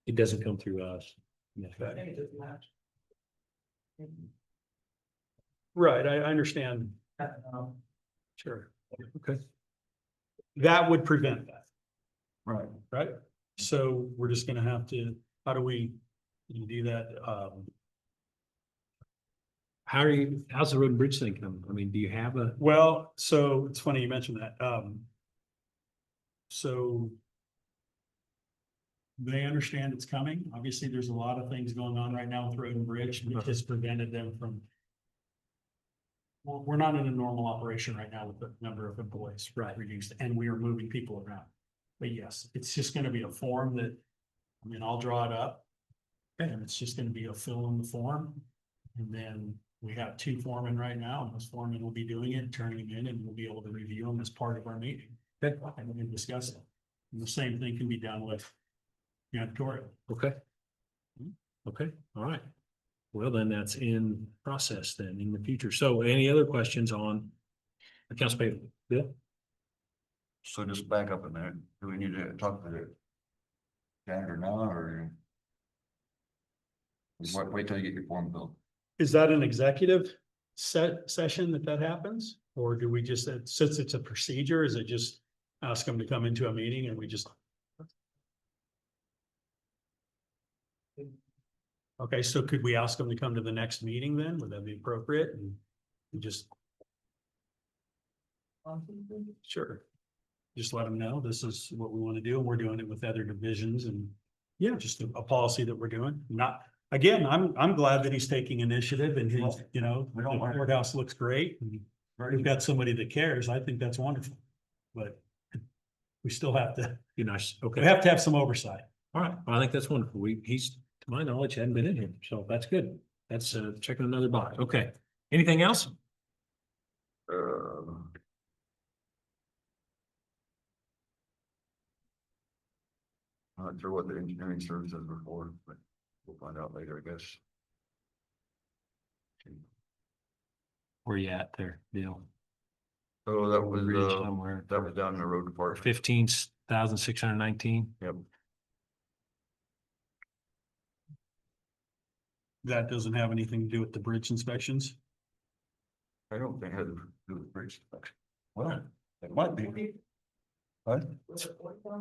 It doesn't come through us. Yeah. Right, I understand. Sure. Okay. That would prevent that, Right. right? So we're just gonna have to, how do we do that? How's the road and bridge thing coming? I mean, do you have a? Well, so it's funny you mentioned that. So they understand it's coming. Obviously, there's a lot of things going on right now with Road and Bridge, which has prevented them from. Well, we're not in a normal operation right now with the number of employees reduced, and we are moving people around. But yes, it's just gonna be a form that, I'll draw it up. And it's just gonna be a fill in the form. And then we have 2 foremen right now, and those foremen will be doing it, turning them in, and we'll be able to review them as part of our meeting. Okay. And we can discuss it. And the same thing can be done with janitorial. Okay. Okay, all right. Well, then that's in process then in the future. So any other questions on accounts payable? Bill? So just back up in there. Do we need to talk to the janitor now, or? Wait till you get your form built. Is that an executive session that happens? Or do we just, since it's a procedure, is it just ask them to come into a meeting and we just? Okay, so could we ask them to come to the next meeting then? Would that be appropriate? And we just. Sure. Just let them know this is what we want to do. And we're doing it with other divisions and. Yeah, just a policy that we're doing, not again, I'm glad that he's taking initiative and he's, you know, We don't the want- courthouse looks great. And we've got somebody that cares. I think that's wonderful. But we still have to, Be nice. we Okay. have to have some oversight. All right. Well, I think that's wonderful. He's, to my knowledge, hadn't been in here. So that's good. That's checking another box. Okay. Anything else? Not sure what the engineering services were for, but we'll find out later, I guess. Where you at there, Bill? So that was, Ridge somewhere. that was down in the road department. 15,619. Yep. That doesn't have anything to do with the bridge inspections. I don't think it had to do with bridge inspection. Well, it might be. What?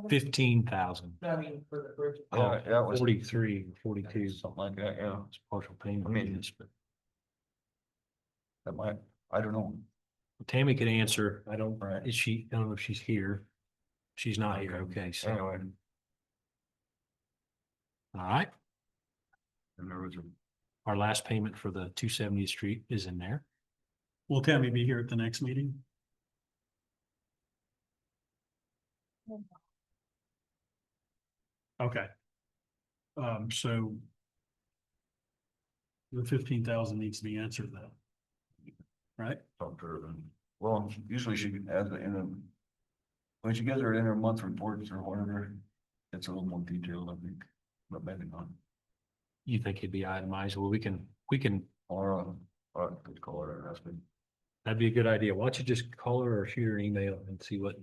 15,000. I mean, for the bridge. Yeah, that was 43, 42. something like that, yeah. It's partial payment. I mean, that might, I don't know. Tammy could answer. I don't, Right. is she, I don't know if she's here. She's not here. Okay, so, Anyway, all right. and there was a, Our last payment for the 270th Street is in there. Will Tammy be here at the next meeting? Okay. So the 15,000 needs to be answered though. Right? talk to her then. Well, usually she has it in a, when she gets her in her month reports or whatever, it's a little more detailed, I think, but maybe not. You think it'd be itemized? Well, we can, Or, could call her and ask me. that'd be a good idea. Why don't you just call her or shoot her an email and see what.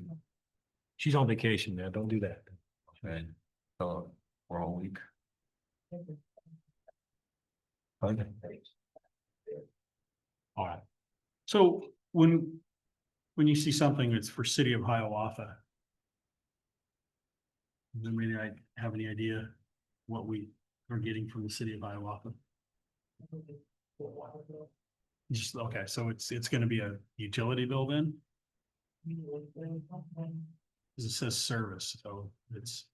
She's on vacation now. Don't do that. Okay. For a whole week. Okay. All right. So when you see something that's for City of Hiawatha. Does anybody have any idea what we are getting from the City of Hiawatha? Just, okay, so it's gonna be a utility bill then? Cause it says service, so it's,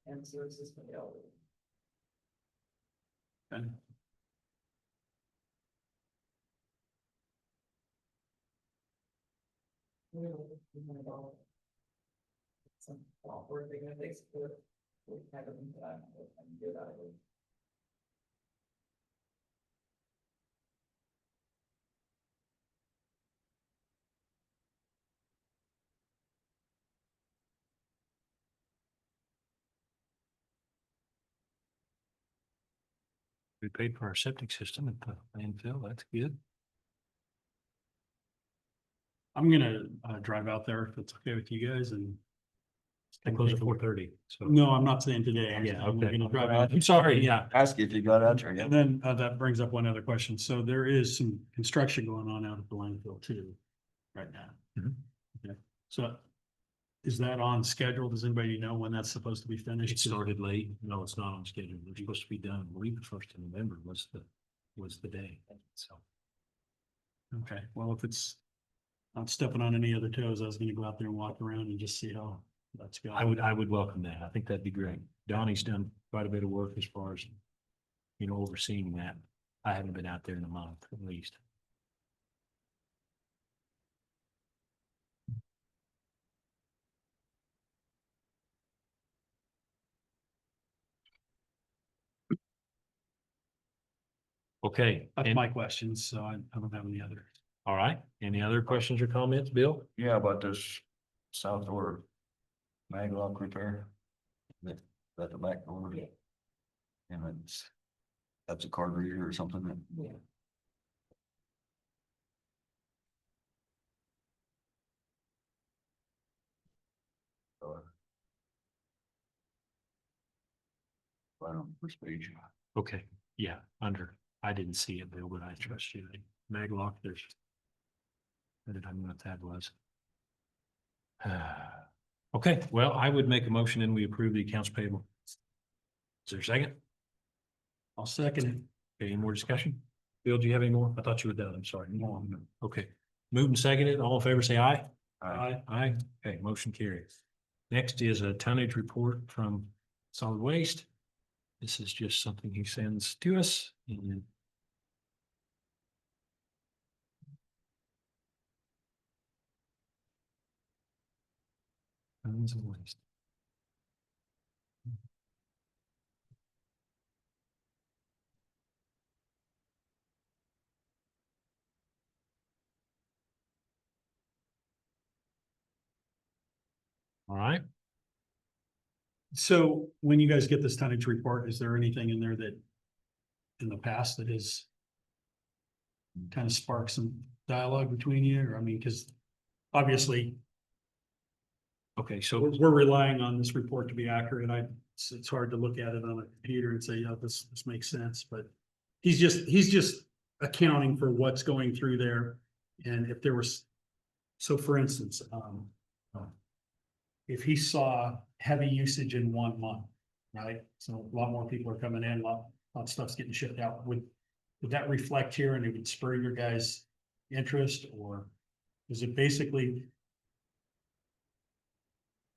And services for the elderly. okay. Some software they're gonna basically. We have it in that, and get out of it. We paid for our septic system at the landfill. That's good. I'm gonna drive out there if it's okay with you guys and. They close at 4:30. So, No, I'm not saying today. I'm yeah, I'm okay. gonna drive out. I'm sorry. Yeah. Ask you if you got out there And yet. then that brings up one other question. So there is some construction going on out at the landfill too, right now. Mhm. Okay, so is that on schedule? Does anybody know when that's supposed to be finished? It started late. No, it's not on schedule. They're supposed to be done. I believe the 1st of November was the day. So. Okay, well, if it's not stepping on any other toes, I was gonna go out there and walk around and just see how that's going. I would welcome that. I think that'd be great. Donnie's done quite a bit of work as far as, overseeing that. I haven't been out there in a month at least. Okay, That's and, my questions, so I don't have any other. all right. Any other questions or comments, Bill? Yeah, about this south door maglock repair. That the back door. And that's a card reader or something that. Yeah. I don't know, first page. Okay, yeah, I didn't see it, Bill, but I trust you. Maglock, I didn't know what that was. Okay, well, I would make a motion and we approve the accounts payable. Is there a second? I'll second it. Any more discussion? Bill, do you have any more? I thought you were done. I'm sorry. Okay, moved and seconded. All in favor, say aye. Aye. Okay, motion carries. Next is a tonnage report from solid waste. This is just something he sends to us and tons of waste. All right. So when you guys get this tonnage report, is there anything in there that in the past that has kind of sparked some dialogue between you? Or I mean, because obviously Okay, so we're relying on this report to be accurate. It's hard to look at it on a computer and say, yeah, this makes sense, but he's just accounting for what's going through there. And if there was, so for instance, if he saw heavy usage in 1 month, right? So a lot more people are coming in, a lot of stuff's getting shipped out. Would that reflect here and it would spur your guys' interest, or is it basically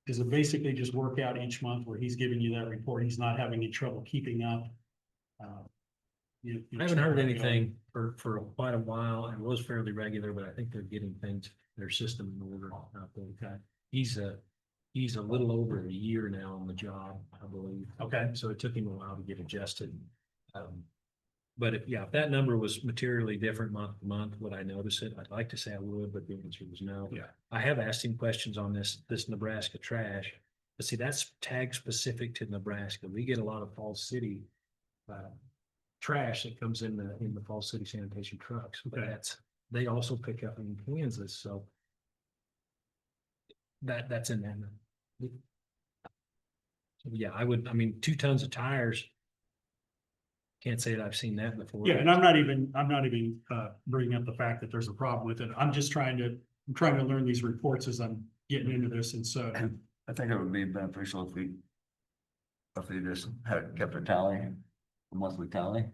just work out each month where he's giving you that report? He's not having any trouble keeping up? I haven't heard anything for quite a while, and it was fairly regular, but I think they're getting things, their system in order out there. Okay. He's a little over a year now on the job, I believe. Okay. So it took him a while to get adjusted. But if that number was materially different month to month, would I notice it? I'd like to say I would, but the answer was no. Yeah. I have asked him questions on this Nebraska trash, but see, that's tag specific to Nebraska. We get a lot of Falls City trash that comes in the Falls City sanitation trucks, but Okay. they also pick up in Kansas, so that's in there. So yeah, I 2 tons of tires. Can't say that I've seen that before. Yeah, and I'm not even bringing up the fact that there's a problem with it. I'm just trying to learn these reports as I'm getting into this, and so. I think it would be beneficial if they just had kept a tally, a monthly tally.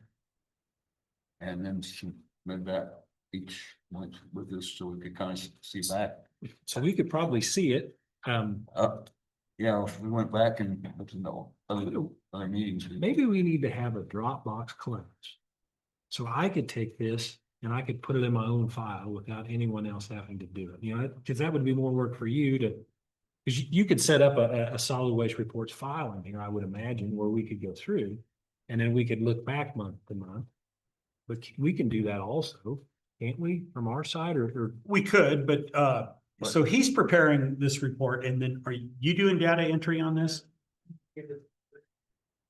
And then submit that each month with us so we could kind of see back. So we could probably see it. Yeah, if we went back and looked at the other meetings. Maybe we need to have a Dropbox cleanse. So I could take this and I could put it in my own file without anyone else having to do it, because that would be more work for you to. Because you could set up a solid waste reports file in here, I would imagine, where we could go through. And then we could look back month to month. But we can do that also, can't we, from our side, or We could, but so he's preparing this report, and then are you doing data entry on this?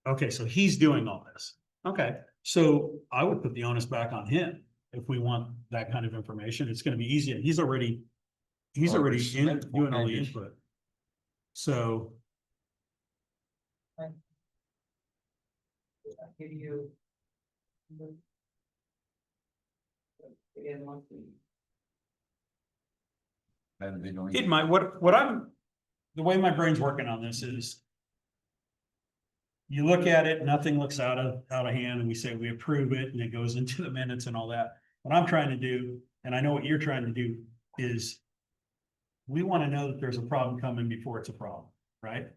Okay, so he's doing all this. Okay, so I would put the onus back on him if we want that kind of information. It's gonna be easy. He's already doing all the input. So. Give you. Again, monthly. It might, the way my brain's working on this is. You look at it, nothing looks out of hand, and we say we approve it, and it goes into the minutes and all that. What I'm trying to do, and I know what you're trying to do, is. We want to know that there's a problem coming before it's a problem, right?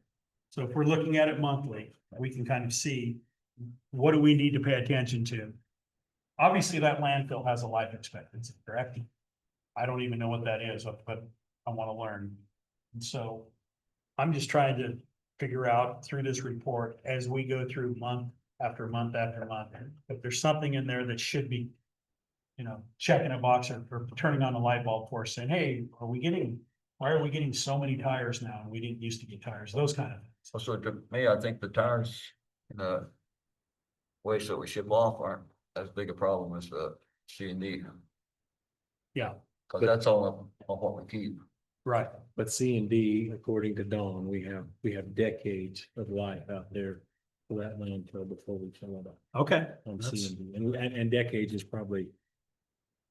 So if we're looking at it monthly, we can kind of see. What do we need to pay attention to? Obviously, that landfill has a life expectancy, correct? I don't even know what that is, but I want to learn. And so I'm just trying to figure out through this report as we go through month after month after month, if there's something in there that should be, checking a box or turning on a light bulb for us saying, hey, why are we getting so many tires now? And we didn't used to get tires, those kind of things. So to me, I think the tires and the waste that we ship off aren't as big a problem as the C&D. Yeah, Cause that's all what we keep. right. but C&D, according to Dawn, we have decades of life out there for that landfill before we fill it up Okay. on That's- C&D. And decades is probably,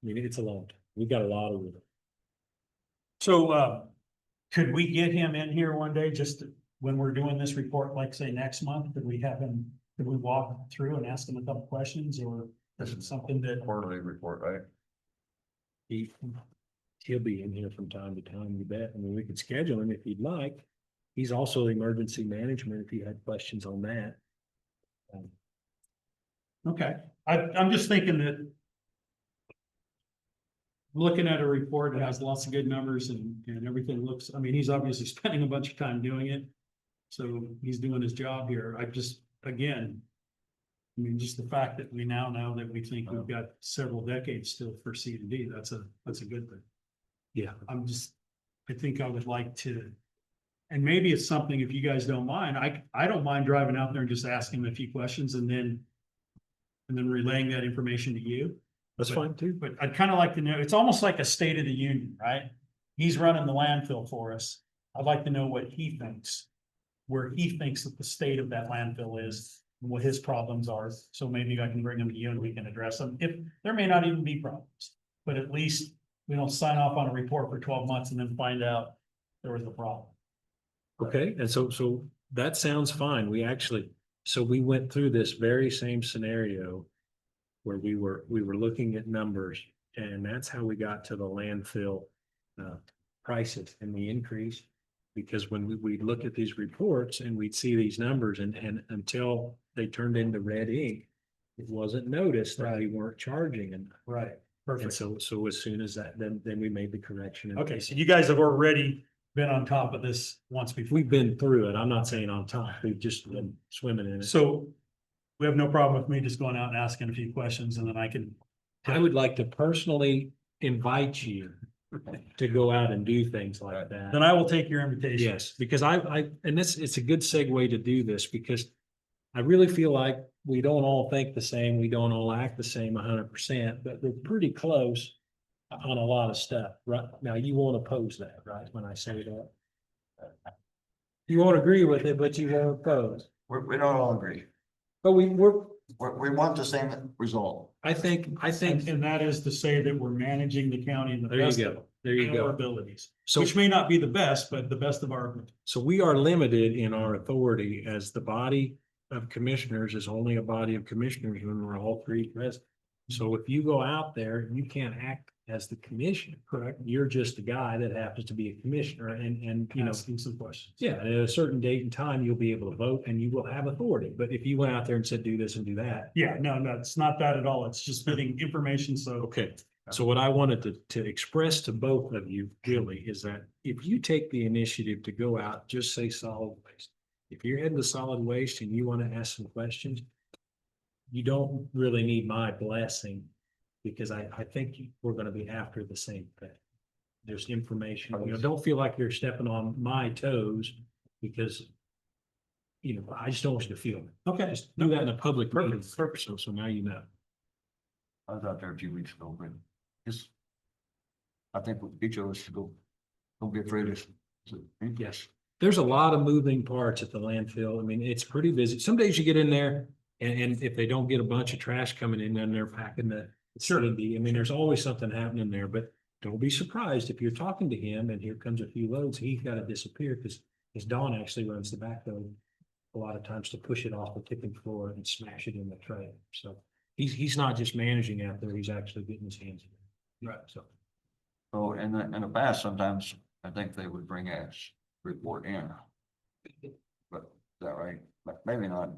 it's a long time. We've got a lot of it. So, could we get him in here one day, just when we're doing this report, like say next month, could we walk through and ask him a couple questions, or is it something that? Quarterly report, right? He'll be in here from time to time, you bet. I mean, we could schedule him if you'd like. He's also emergency management if you had questions on that. Okay, I'm just thinking that. Looking at a report that has lots of good numbers and everything looks, I mean, he's obviously spending a bunch of time doing it. So he's doing his job here. I just, again. I mean, just the fact that we now know that we think we've got several decades still for C and D, that's a good thing. Yeah. I think I would like to. And maybe it's something, if you guys don't mind, I don't mind driving out there and just asking him a few questions and then. And then relaying that information to you. That's fine too. But I'd kind of like to know, it's almost like a state of the union, right? He's running the landfill for us. I'd like to know what he thinks. Where he thinks that the state of that landfill is, and what his problems are. So maybe I can bring them to you and we can address them. If there may not even be problems. But at least we don't sign off on a report for 12 months and then find out there was a problem. Okay, and so that sounds fine. So we went through this very same scenario. Where we were looking at numbers, and that's how we got to the landfill prices and the increase. Because when we look at these reports and we'd see these numbers and until they turned into red ink, it wasn't noticed that we weren't charging enough. Right. And Perfect. so as soon as that, then we made the correction. and- Okay, so you guys have already been on top of this once before. We've been through it. I'm not saying on top. We've just been swimming in it. So we have no problem with me just going out and asking a few questions and then I can. I would like to personally invite you to go out and do things like that. Then I will take your invitation. Yes, because and it's a good segue to do this because I really feel like we don't all think the same, we don't all act the same 100%, but we're pretty close on a lot of stuff, right? Now, you won't oppose that, right, when I say that? You won't agree with it, but you won't oppose. We don't all agree. But we We want the same result. I think, And that is to say that we're managing the county in the there you best go, there you of our go. abilities, So, which may not be the best, but the best of our abilities. so we are limited in our authority as the body of commissioners is only a body of commissioners when we're all three present. So if you go out there, you can't act as the commission, correct? You're just a guy that happens to be a commissioner and, you know, Asking some questions. yeah, at a certain date and time, you'll be able to vote and you will have authority. But if you went out there and said, do this and do that. Yeah, no, it's not that at all. It's just getting information. So Okay, so what I wanted to express to both of you really is that if you take the initiative to go out, just say solid waste. If you're heading to solid waste and you want to ask some questions, you don't really need my blessing because I think we're going to be after the same thing. There's information, you know, don't feel like you're stepping on my toes because you know, I just don't want you to feel it. okay, Just do that in a public meeting. So now you know. I was out there a few weeks ago, but just. I think each of us should go. Don't be afraid of. Yes, there's a lot of moving parts at the landfill. I mean, it's pretty busy. Some days you get in there and if they don't get a bunch of trash coming in, then they're packing the. Sure. I mean, there's always something happening there, but don't be surprised if you're talking to him and here comes a few loads, he's got to disappear because Dawn actually runs the backhoe a lot of times to push it off the tipping floor and smash it in the tray. So he's not just managing out there, he's actually getting his hands in it. Right, so. So in the past, sometimes I think they would bring us report in. But is that right? But maybe not.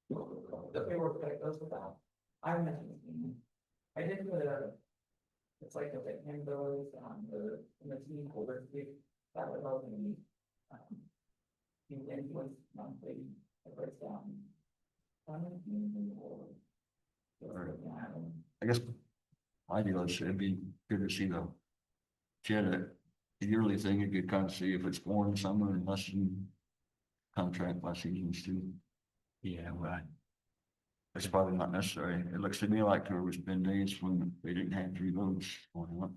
The paperwork that goes with that. I remember. I did put it's like a big handles on in the team folder, that would help me. You influence monthly, it breaks down. I guess my deal is it'd be good to see the. If you had a yearly thing, you could kind of see if it's more in summer and less in contract by seasons too. Yeah, right. It's probably not necessary. It looks to me like there was been days when they didn't have 3 loads going on.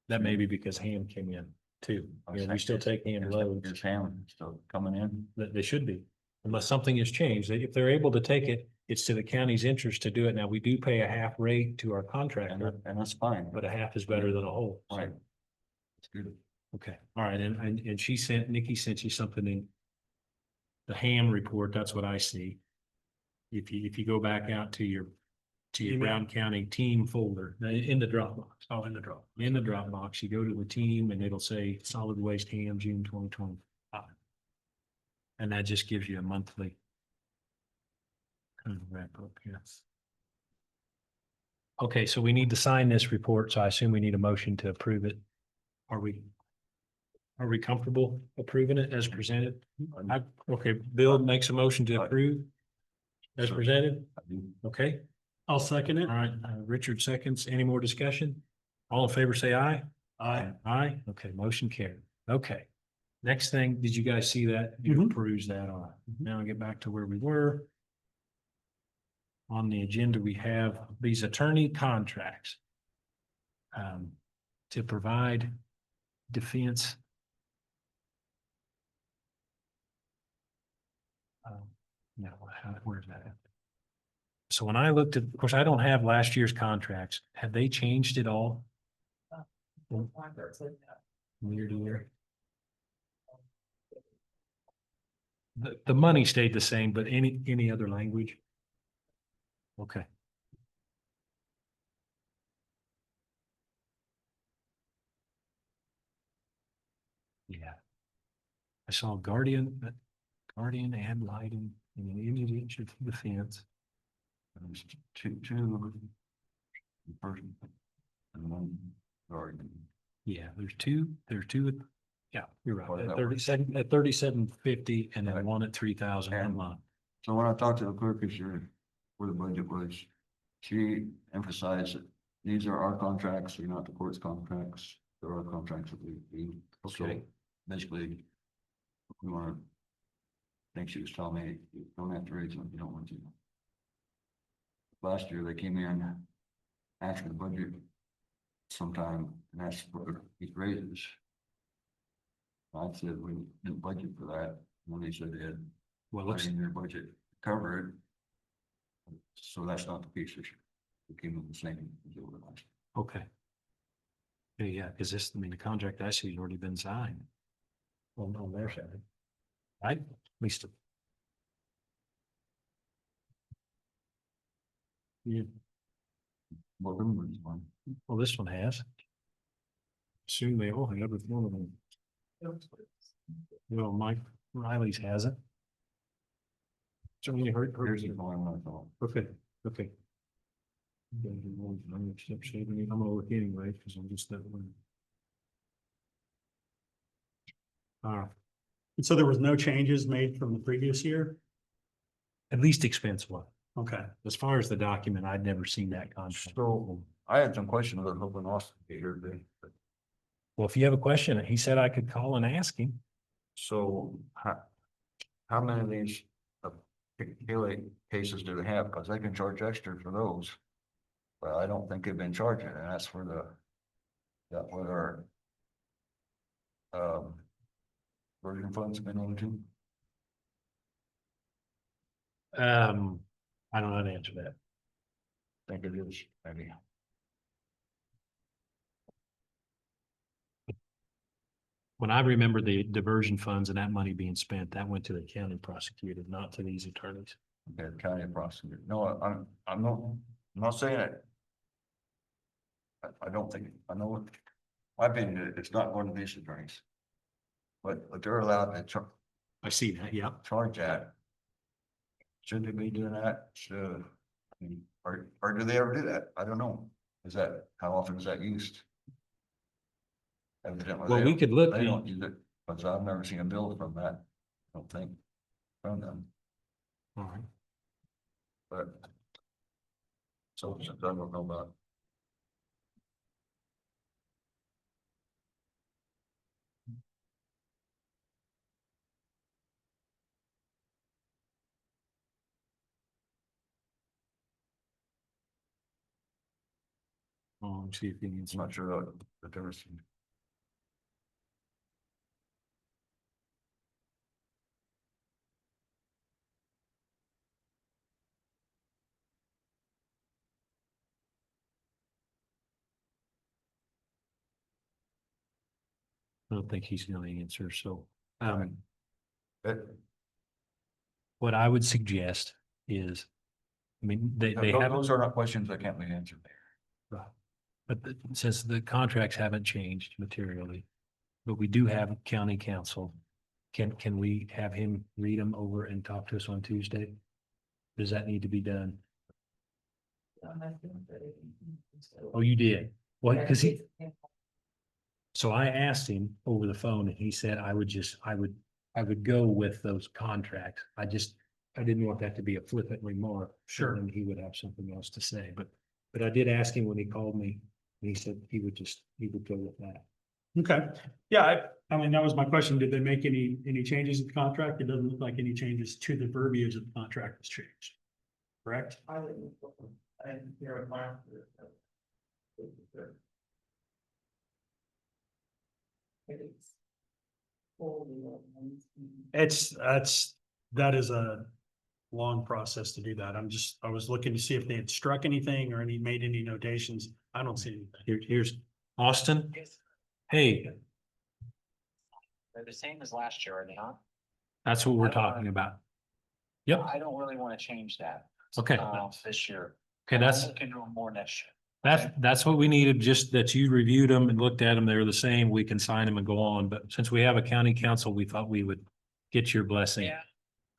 That may be because Ham came in too. You know, we still take Ham loads. Is Ham still coming in? That they should be, unless something has changed. If they're able to take it, it's to the county's interest to do it. Now, we do pay a half rate to our contractor, And that's fine, but a half is better than a whole. So, right. It's good. okay, all right, and Nikki sent you something in the Ham report, that's what I see. If you go back out to to your Email. Brown County team folder in the Dropbox. Oh, in the draw. In the Dropbox, you go to the team and it'll say solid waste ham, June 2025. And that just gives you a monthly kind of wrap up, yes. Okay, so we need to sign this report, so I assume we need a motion to approve it. Are we comfortable approving it as presented? Okay, Bill makes a motion to approve as Sure. presented. I do. Okay, I'll second it. all right, Richard seconds. Any more discussion? All in favor, say aye. Aye. Aye. Okay, motion carried. Okay. Next thing, did you guys see that? You Mhm. perused that on. Now I get back to where we were. On the agenda, we have these attorney contracts. To provide defense. No, where's that at? So when I looked at, of course, I don't have last year's contracts. Have they changed at all? Year to year? The money stayed the same, but any other language? Okay. Yeah. I saw guardian ad lighting and an immediate defense. There's two. Person. And one guardian. Yeah, there's two. Yeah, you're What right. is At that one? 3750 and then Right. one at 3,000 a And- month. So when I talked to the clerk this year, where the budget was, she emphasized that these are our contracts, they're not the court's contracts. They're our contracts that we. So Okay. basically, we wanna, I think she was telling me, you don't have to raise them if you don't want to. Last year, they came in after the budget sometime and asked for these raises. I said, we didn't budget for that, and they said they had Well, money looks, in their budget covered. So that's not the piece issue. It came in the same as it was last. okay. Yeah, because this, I mean, the contract I see has already been signed. Well, on their side. Right? At least. Yeah, Well, rumors one. well, this one has. Assume they all have, but one of them. Well, Mike Riley's hasn't. Certainly heard. Here's the one I thought. Okay, okay. I'm gonna look anyway, because I'm just that one. And so there was no changes made from the previous year? At least expense one. Okay. As far as the document, I'd never seen that contract. So I had some questions. I was hoping Austin would be here today. But Well, if you have a question, he said I could call and ask him. so how many of these Haley cases do they have? Because they can charge extra for those. But I don't think they've been charging, and that's where where our version funds been into. I don't know how to answer that. I think it is, maybe. When I remember the diversion funds and that money being spent, that went to the county prosecutor, not to these attorneys. Okay, the county prosecutor. No, I'm not saying it. I don't think, I know, my opinion, it's not going to these attorneys. But they're allowed to I see that, yeah. charge that. Should they be doing that? Should, I mean, or do they ever do that? I don't know. How often is that used? Evidently, Well, we could look, they don't use it, but I've never seen a bill from that, I don't think, from them, all right. but. So, I don't know about. See if he needs. I'm not sure the difference. I don't think he's gonna answer, so, But what I would suggest is I mean, they haven't, Those are not questions that can't be answered. but since the contracts haven't changed materially, but we do have county council, can we have him read them over and talk to us on Tuesday? Does that need to be done? Oh, you did? Well, because so I asked him over the phone and he said I would go with those contracts. I didn't want that to be a flippant remark. Sure. And he would have something else to say, but I did ask him when he called me, and he said he would go with that. Okay, yeah, I mean, that was my question. Did they make any changes in the contract? It doesn't look like any changes to the verbiage of the contract has changed. Correct? That is a long process to do that. I was looking to see if they had struck anything or made any notations. I don't see anything. Here's Austin. Hey, They're the same as last year, are they not? that's what we're talking about. Yep. I don't really want to change that. Okay. This year. Okay, that's. We can do them more next year. That's what we needed, just that you reviewed them and looked at them. They were the same. We can sign them and go on. But since we have a county council, we thought we would get your blessing. Yeah,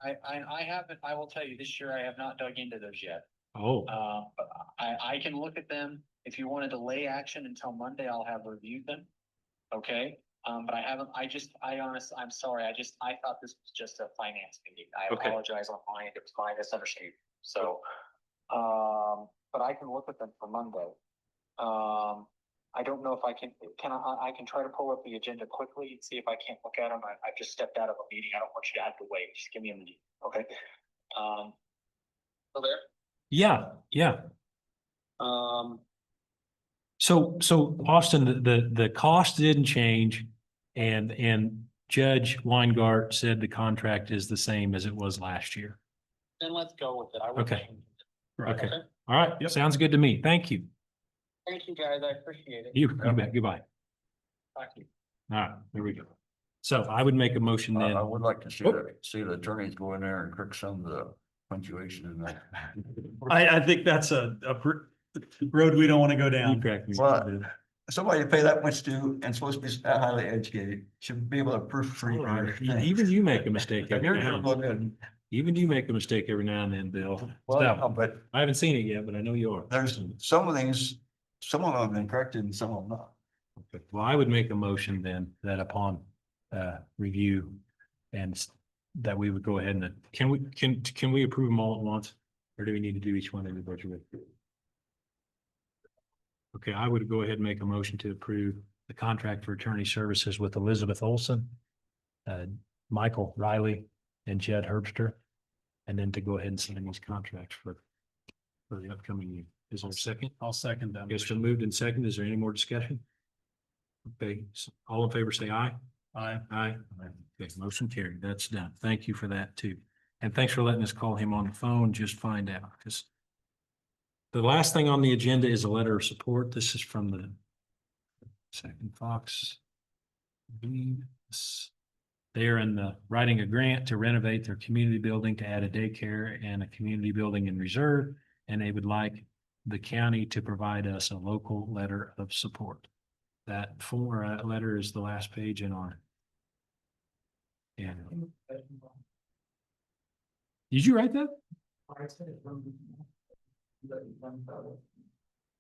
I haven't, I will tell you, this year I have not dug into those yet. Oh, But I can look at them. If you want to delay action until Monday, I'll have reviewed them. Okay, but I haven't, I'm sorry, I thought this was just a finance meeting. I Okay. apologize on my end, it was my misunderstanding. So, but I can look at them for Monday. I don't know if I can try to pull up the agenda quickly and see if I can't look at them. I just stepped out of a meeting. I don't want you to have to wait. Just give me a minute, okay? Still there? yeah. Um, So Austin, the cost didn't change and Judge Weingart said the contract is the same as it was last year. then let's go with it. I would Okay. change it. Okay. All right. Sounds good to me. Thank you. Thank you, guys. I appreciate it. You bet. Goodbye. Thank you. All right, there we go. So I would make a motion then. I would like to see Oh. see the attorneys go in there and correct some of the punctuation in that. I think that's a road we don't want to go You down. crack me. Well, somebody pay that much to and supposed to be highly educated, should be able to proofread. All right. everything. Even you make a mistake If every you're now gonna and look then. at, Even you make a mistake every now and then, Bill. well, So, no, but I haven't seen it yet, but I know you are. there's some of these, some of them have been corrected and some of them not. Okay. Well, I would make a motion then that upon review and that we would go ahead and, can we approve them all at once? Or do we need to do each one individually? Okay, I would go ahead and make a motion to approve the contract for attorney services with Elizabeth Olson, Michael Riley, and Jed Herbster. And then to go ahead and sign these contracts for the upcoming year. Is there a second? I'll second that. Guess been moved and second. Is there any more discussion? Okay, so all in favor, say aye. Aye. Aye. Okay, motion carried. That's done. Thank you for that too. And thanks for letting us call him on the phone, just find out, because the last thing on the agenda is a letter of support. This is from the Second Fox. They are in the writing a grant to renovate their community building to add a daycare and a community building in reserve. And they would like the county to provide us a local letter of support. That letter is the last page in our. Yeah. Did you write that? Oh,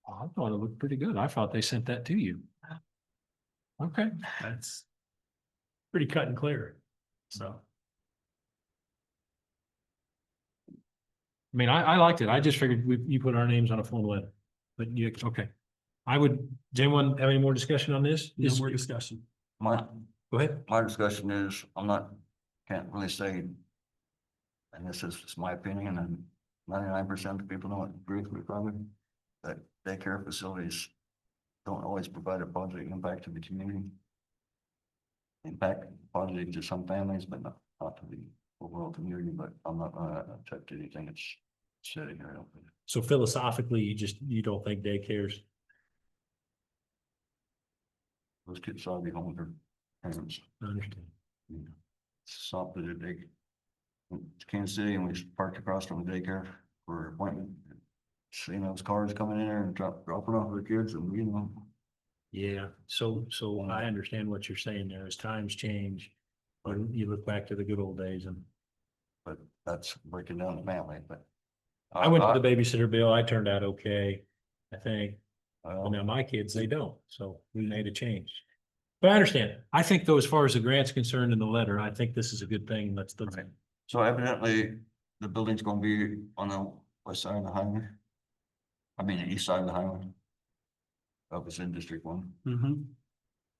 I thought it looked pretty good. I thought they sent that to you. Okay. That's pretty cut and clear. So. I mean, I liked it. I just figured you put our names on a phone letter, but you, okay. Does anyone have any more discussion on this? No more discussion. Go ahead. My discussion is, can't really say. And this is just my opinion, and 99% of the people don't agree with me probably, that daycare facilities don't always provide a positive impact to the community. Impact positive to some families, but not to the overall community, but I'm not gonna accept anything that's said here. I don't think. So philosophically, you don't think daycares? Those kids ought to be home with their parents. I understand. You know, Stop at a day. Kansas City, and we parked across from the daycare for appointment. Seeing those cars coming in there and dropping off their kids and, you know. Yeah, so I understand what you're saying there, as times change, when you look back to the good old days and. But that's breaking down the family, but. I went to the babysitter bill, I turned out okay, I think. Well, Well, now my kids, they don't, so we made a change. But I understand, I think though, as far as the grant's concerned in the letter, I think this is a good thing, let's. Right. So evidently, the building's gonna be on the west side of the highway. I mean, the east side of the highway. That was in District 1, Mhm.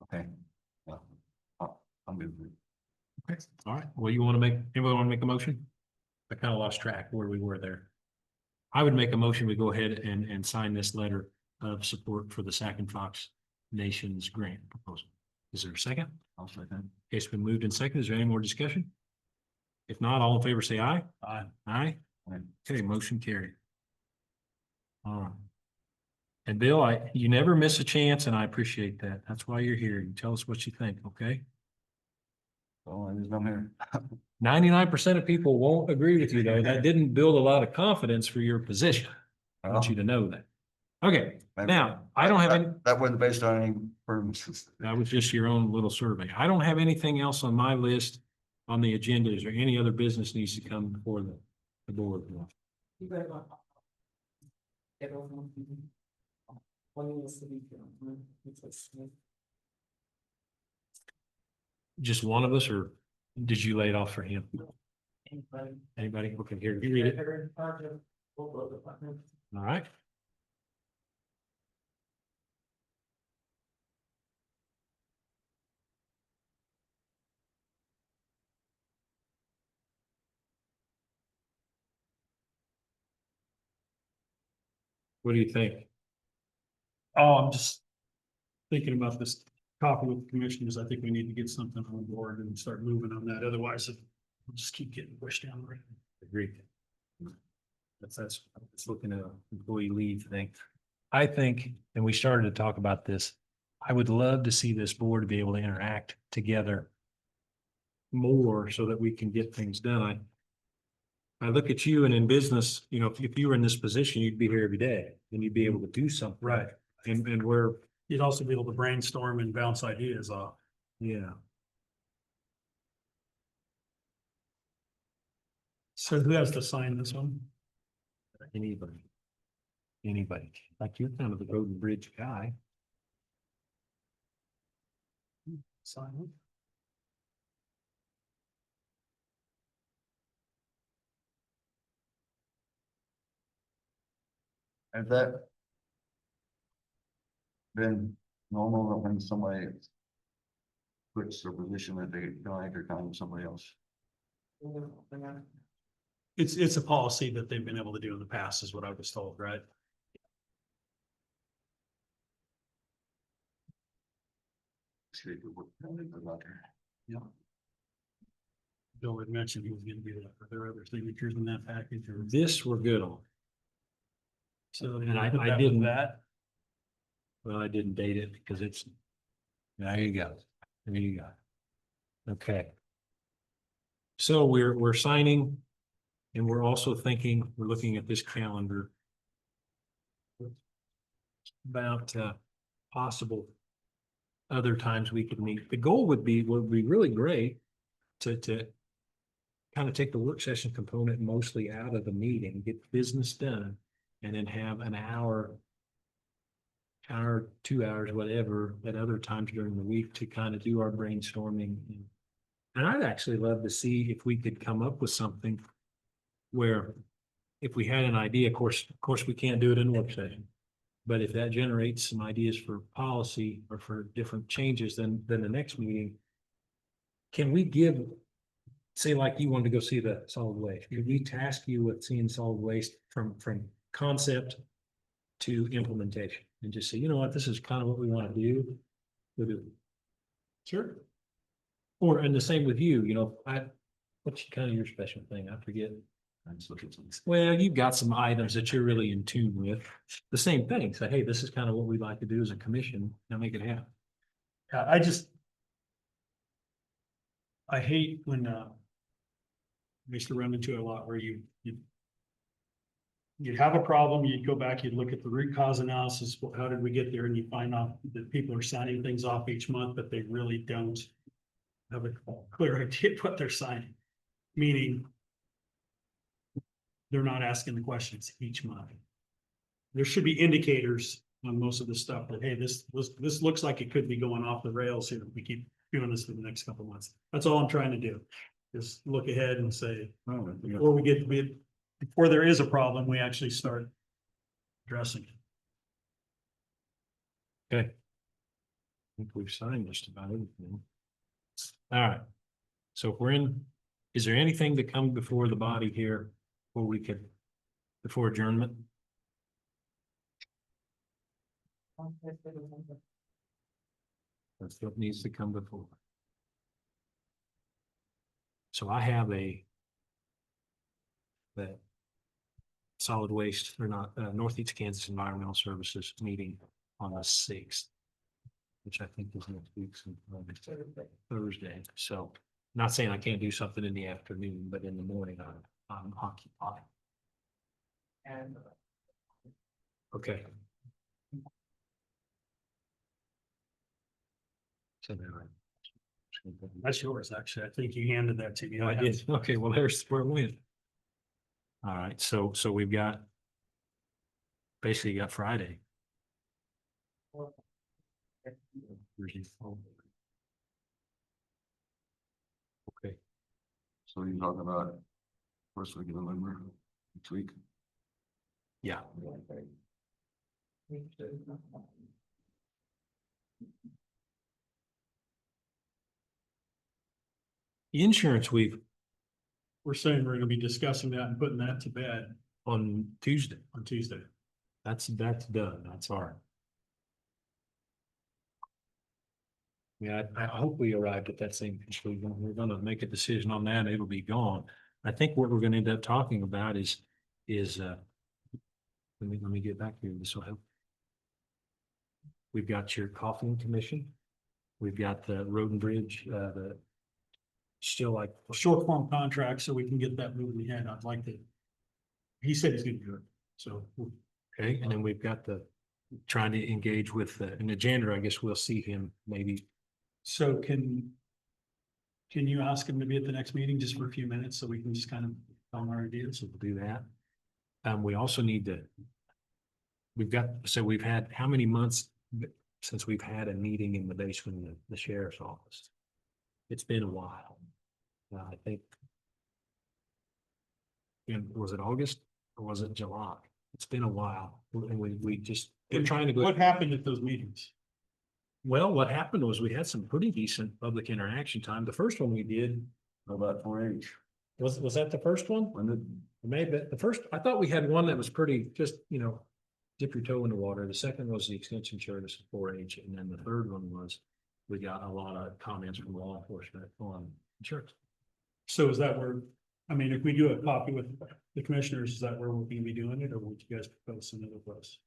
okay. Yeah. I'm good with it. Okay, all right, well, anybody want to make a motion? I kind of lost track where we were there. I would make a motion, we go ahead and sign this letter of support for the Sac and Fox Nations grant proposal. Is there a second? I'll say that. It's been moved and seconded. Is there any more discussion? If not, all in favor, say aye. Aye. Aye. Aye. Okay, motion carried. All right. And Bill, you never miss a chance and I appreciate that. That's why you're here. You tell us what you think, okay? So I just come here. 99% of people won't agree with you though. That didn't build a lot of confidence for your position. I want you to know that. Okay, now, I don't have any, That wasn't based on any purposes. that was just your own little survey. I don't have anything else on my list on the agenda. Is there any other business needs to come before the board? Just one of us, or did you lay it off for him? Anybody? Okay, here, you read it. All right. What do you think? Oh, I'm just thinking about this talking with the commissioners. I think we need to get something on board and start moving on that. Otherwise, we'll just keep getting pushed down the road. Agreed. That's looking at an employee leave thing. I think, and we started to talk about this, I would love to see this board be able to interact together more so that we can get things done. I look at you and in business, you know, if you were in this position, you'd be here every day and you'd be able to do something. Right. And we're, You'd also be able to brainstorm and bounce ideas off. yeah. So who has to sign this one? Anybody, like you're kind of the road and bridge guy. Sign it. Has that been normal that when somebody quits their position that they don't enter con somebody else? It's a policy that they've been able to do in the past is what I was told, right? Yeah. Bill had mentioned he was gonna do that. Are there other signatures in that package or? This we're good on. So. And I put that with didn't- That. Well, I didn't date it because it's, there you go. There you go. Okay. So we're signing and we're also thinking, we're looking at this calendar about possible other times we could meet. The goal would be really great to kind of take the work session component mostly out of the meeting, get business done, and then have an hour, 2 hours, whatever, at other times during the week to kind of do our brainstorming. And I'd actually love to see if we could come up with something where if we had an idea, of course, we can't do it in work session. But if that generates some ideas for policy or for different changes, then the next meeting, can we give, say like you wanted to go see the solid waste, could we task you with seeing solid waste from concept to implementation and just say, you know what, this is kind of what we want to do. We'll do it. Sure. Or, and the same with you, you know, what's kind of your special thing? I forget. Well, you've got some items that you're really in tune with. The same thing. Say, hey, this is kind of what we'd like to do as a commission. Now make it happen. Yeah, I hate when, we used to run into it a lot where you you'd have a problem, you'd go back, you'd look at the root cause analysis, how did we get there? And you find out that people are signing things off each month, but they really don't have a clear idea of what they're signing. Meaning they're not asking the questions each month. There should be indicators on most of the stuff that, hey, this looks like it could be going off the rails here if we keep doing this for the next couple of months. That's all I'm trying to do. Just look ahead and say, before we get to be, before there is a problem, we actually start addressing it. Okay. I think we've signed just about everything. All right. So if we're in, is there anything to come before the body here before we could, before adjournment? That's what needs to come before. So I have that solid waste or not, Northeast Kansas Environmental Services meeting on the 6th, which I think is next week's Thursday. So not saying I can't do something in the afternoon, but in the morning I'm occupied. And Okay. So now That's yours, actually. I think you handed that to me. I did. Okay, well, there's where we went. All right, so we've got basically got Friday. Thursday, okay, So you're talking about first week of November, next week? yeah. The insurance We're saying we're gonna be discussing that and putting that to bed on Tuesday. on Tuesday. That's done. That's our. Yeah, I hope we arrived at that same conclusion. We're gonna make a decision on that. It'll be gone. I think what we're gonna end up talking about is let me get back here. This will help. We've got your Coffin Commission. We've got the Road and Bridge, the still like, A short form contract, so we can get that moving ahead. I'd like to. He said he's gonna do it, so. okay, and then we've got the trying to engage with and the janitor. I guess we'll see him maybe. So can you ask him to be at the next meeting just for a few minutes so we can just kind of tell him our ideas? So we'll do that. We also need to. We've had how many months since we've had a meeting in the basement of the sheriff's office? It's been a while. I think. And was it August or was it July? It's been a while. And we're trying to go. What happened at those meetings? Well, what happened was we had some pretty decent public interaction time. The first one we did, How about 4-H? was that the first one? When did, Maybe the first, I thought we had one that was pretty, just, dip your toe in the water. The second was the extension service of 4-H. And then the third one was, we got a lot of comments from law enforcement on insurance. So is that where, I mean, if we do a copy with the commissioners, is that where we'll be doing it, or would you guys propose some other place?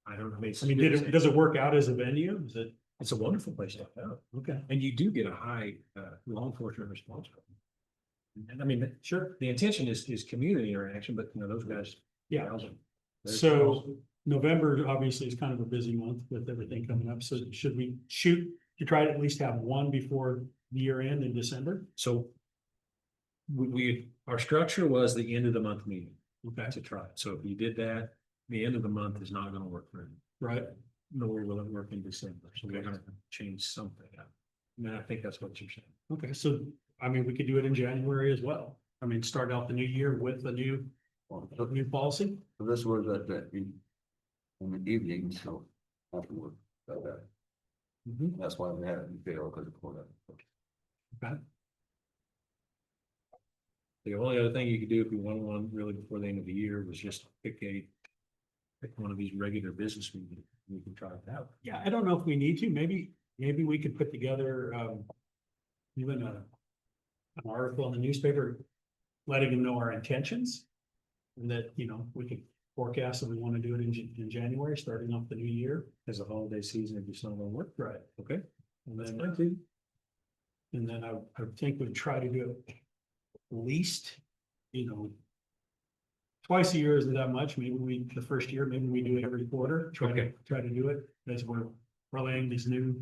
I don't know. I mean, does it work out as a venue? Is it? It's a wonderful place to have. Okay. And you do get a high law enforcement response. And I mean, sure, the intention is community interaction, but those guys. Yeah. they're- So November obviously is kind of a busy month with everything coming up. So should we shoot to try to at least have one before the year end in December? So our structure was the end of the month meeting Okay, to try it. So if you did that, the end of the month is not gonna work for him. right. Nor will it work in December. So we're gonna change something up. And I think that's what you're saying. Okay, so I mean, we could do it in January as well. I mean, start out the new year with a new policy. so this was at in the evening, so afterward, that's why we had it in fail because of that. Okay. The only other thing you could do if you wanted one really before the end of the year was just pick one of these regular business meetings. We can try it out. Yeah, I don't know if we need to. Maybe we could put together even an article in the newspaper, letting them know our intentions. And that, we could forecast that we want to do it in January, starting off the new year. As a holiday season, if it's not gonna work. Right. Okay. And That's then, fine too. I think we'd try to do it at least, twice a year isn't that much. Maybe the first year, maybe we do it every quarter, Okay. try to do it as we're relaying these new.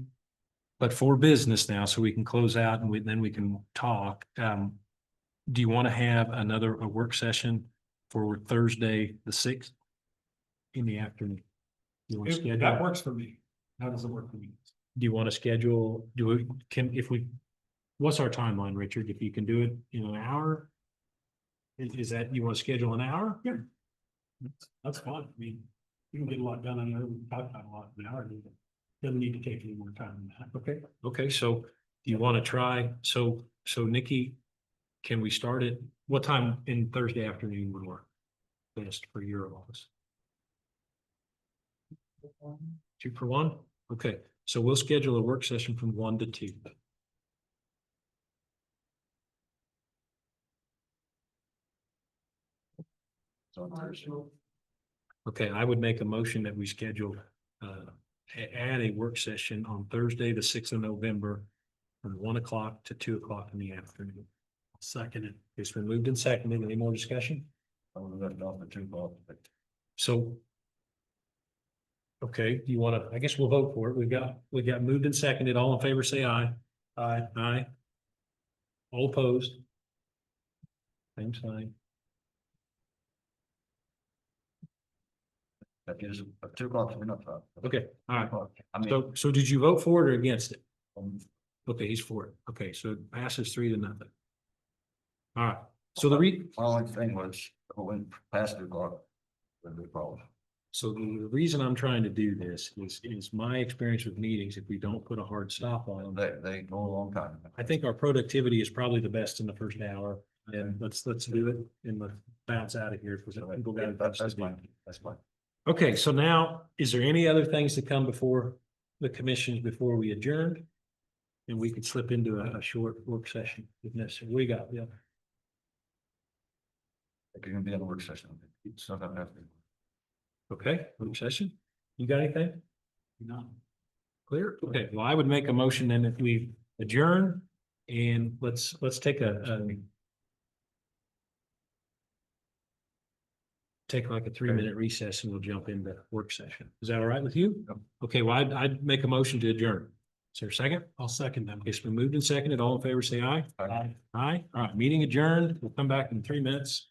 But for business now, so we can close out and then we can talk. Do you want to have a work session for Thursday, the 6th? In the afternoon? You want to That schedule? works for me. How does it work for me? Do you want to schedule, what's our timeline, Richard? If you can do it in an hour? Is that, you want to schedule an hour? Yeah. That's fine. I mean, you can get a lot done. I know we talked about a lot in an hour. Doesn't need to take any more time than that. Okay, so do you want to try, so Nikki, can we start at, what time in Thursday afternoon would work best for your office? 2 for 1? Okay, so we'll schedule a work session from 1 to 2. So Thursday. Okay, I would make a motion that we schedule, add a work session on Thursday, the 6th of November from 1 o'clock to 2 o'clock in the afternoon. Second it. It's been moved and seconded. Any more discussion? I would have left off at 2 o'clock, but So. Okay, do you want to, I guess we'll vote for it. We got moved and seconded. All in favor, say aye. Aye. Aye. All opposed? Same sign. that is 2 o'clock, we're not. Okay, all right. I mean, So did you vote for it or against it? um, Okay, he's for it. Okay, so it passes 3-0. All right, so the my only thing was, when past 2 o'clock, would be a problem. So the reason I'm trying to do this is my experience with meetings, if we don't put a hard stop on them. They go a long time. I think our productivity is probably the best in the first hour, and let's do it and let's bounce out of here. So People got- that's fine, that's fine. Okay, so now, is there any other things that come before the commissions before we adjourn? And we could slip into a short work session if necessary. We got, yeah. It can be on a work session. It's not gonna happen. Okay, work session. You got anything? No. Clear? Okay, well, I would make a motion then if we adjourn and let's take take like a 3-minute recess and we'll jump into work session. Is that all right with you? Yep. Okay, well, I'd make a motion to adjourn. Is there a second? I'll second them. It's been moved and seconded. All in favor, say aye. Aye. Aye. All right, meeting adjourned. We'll come back in 3 minutes.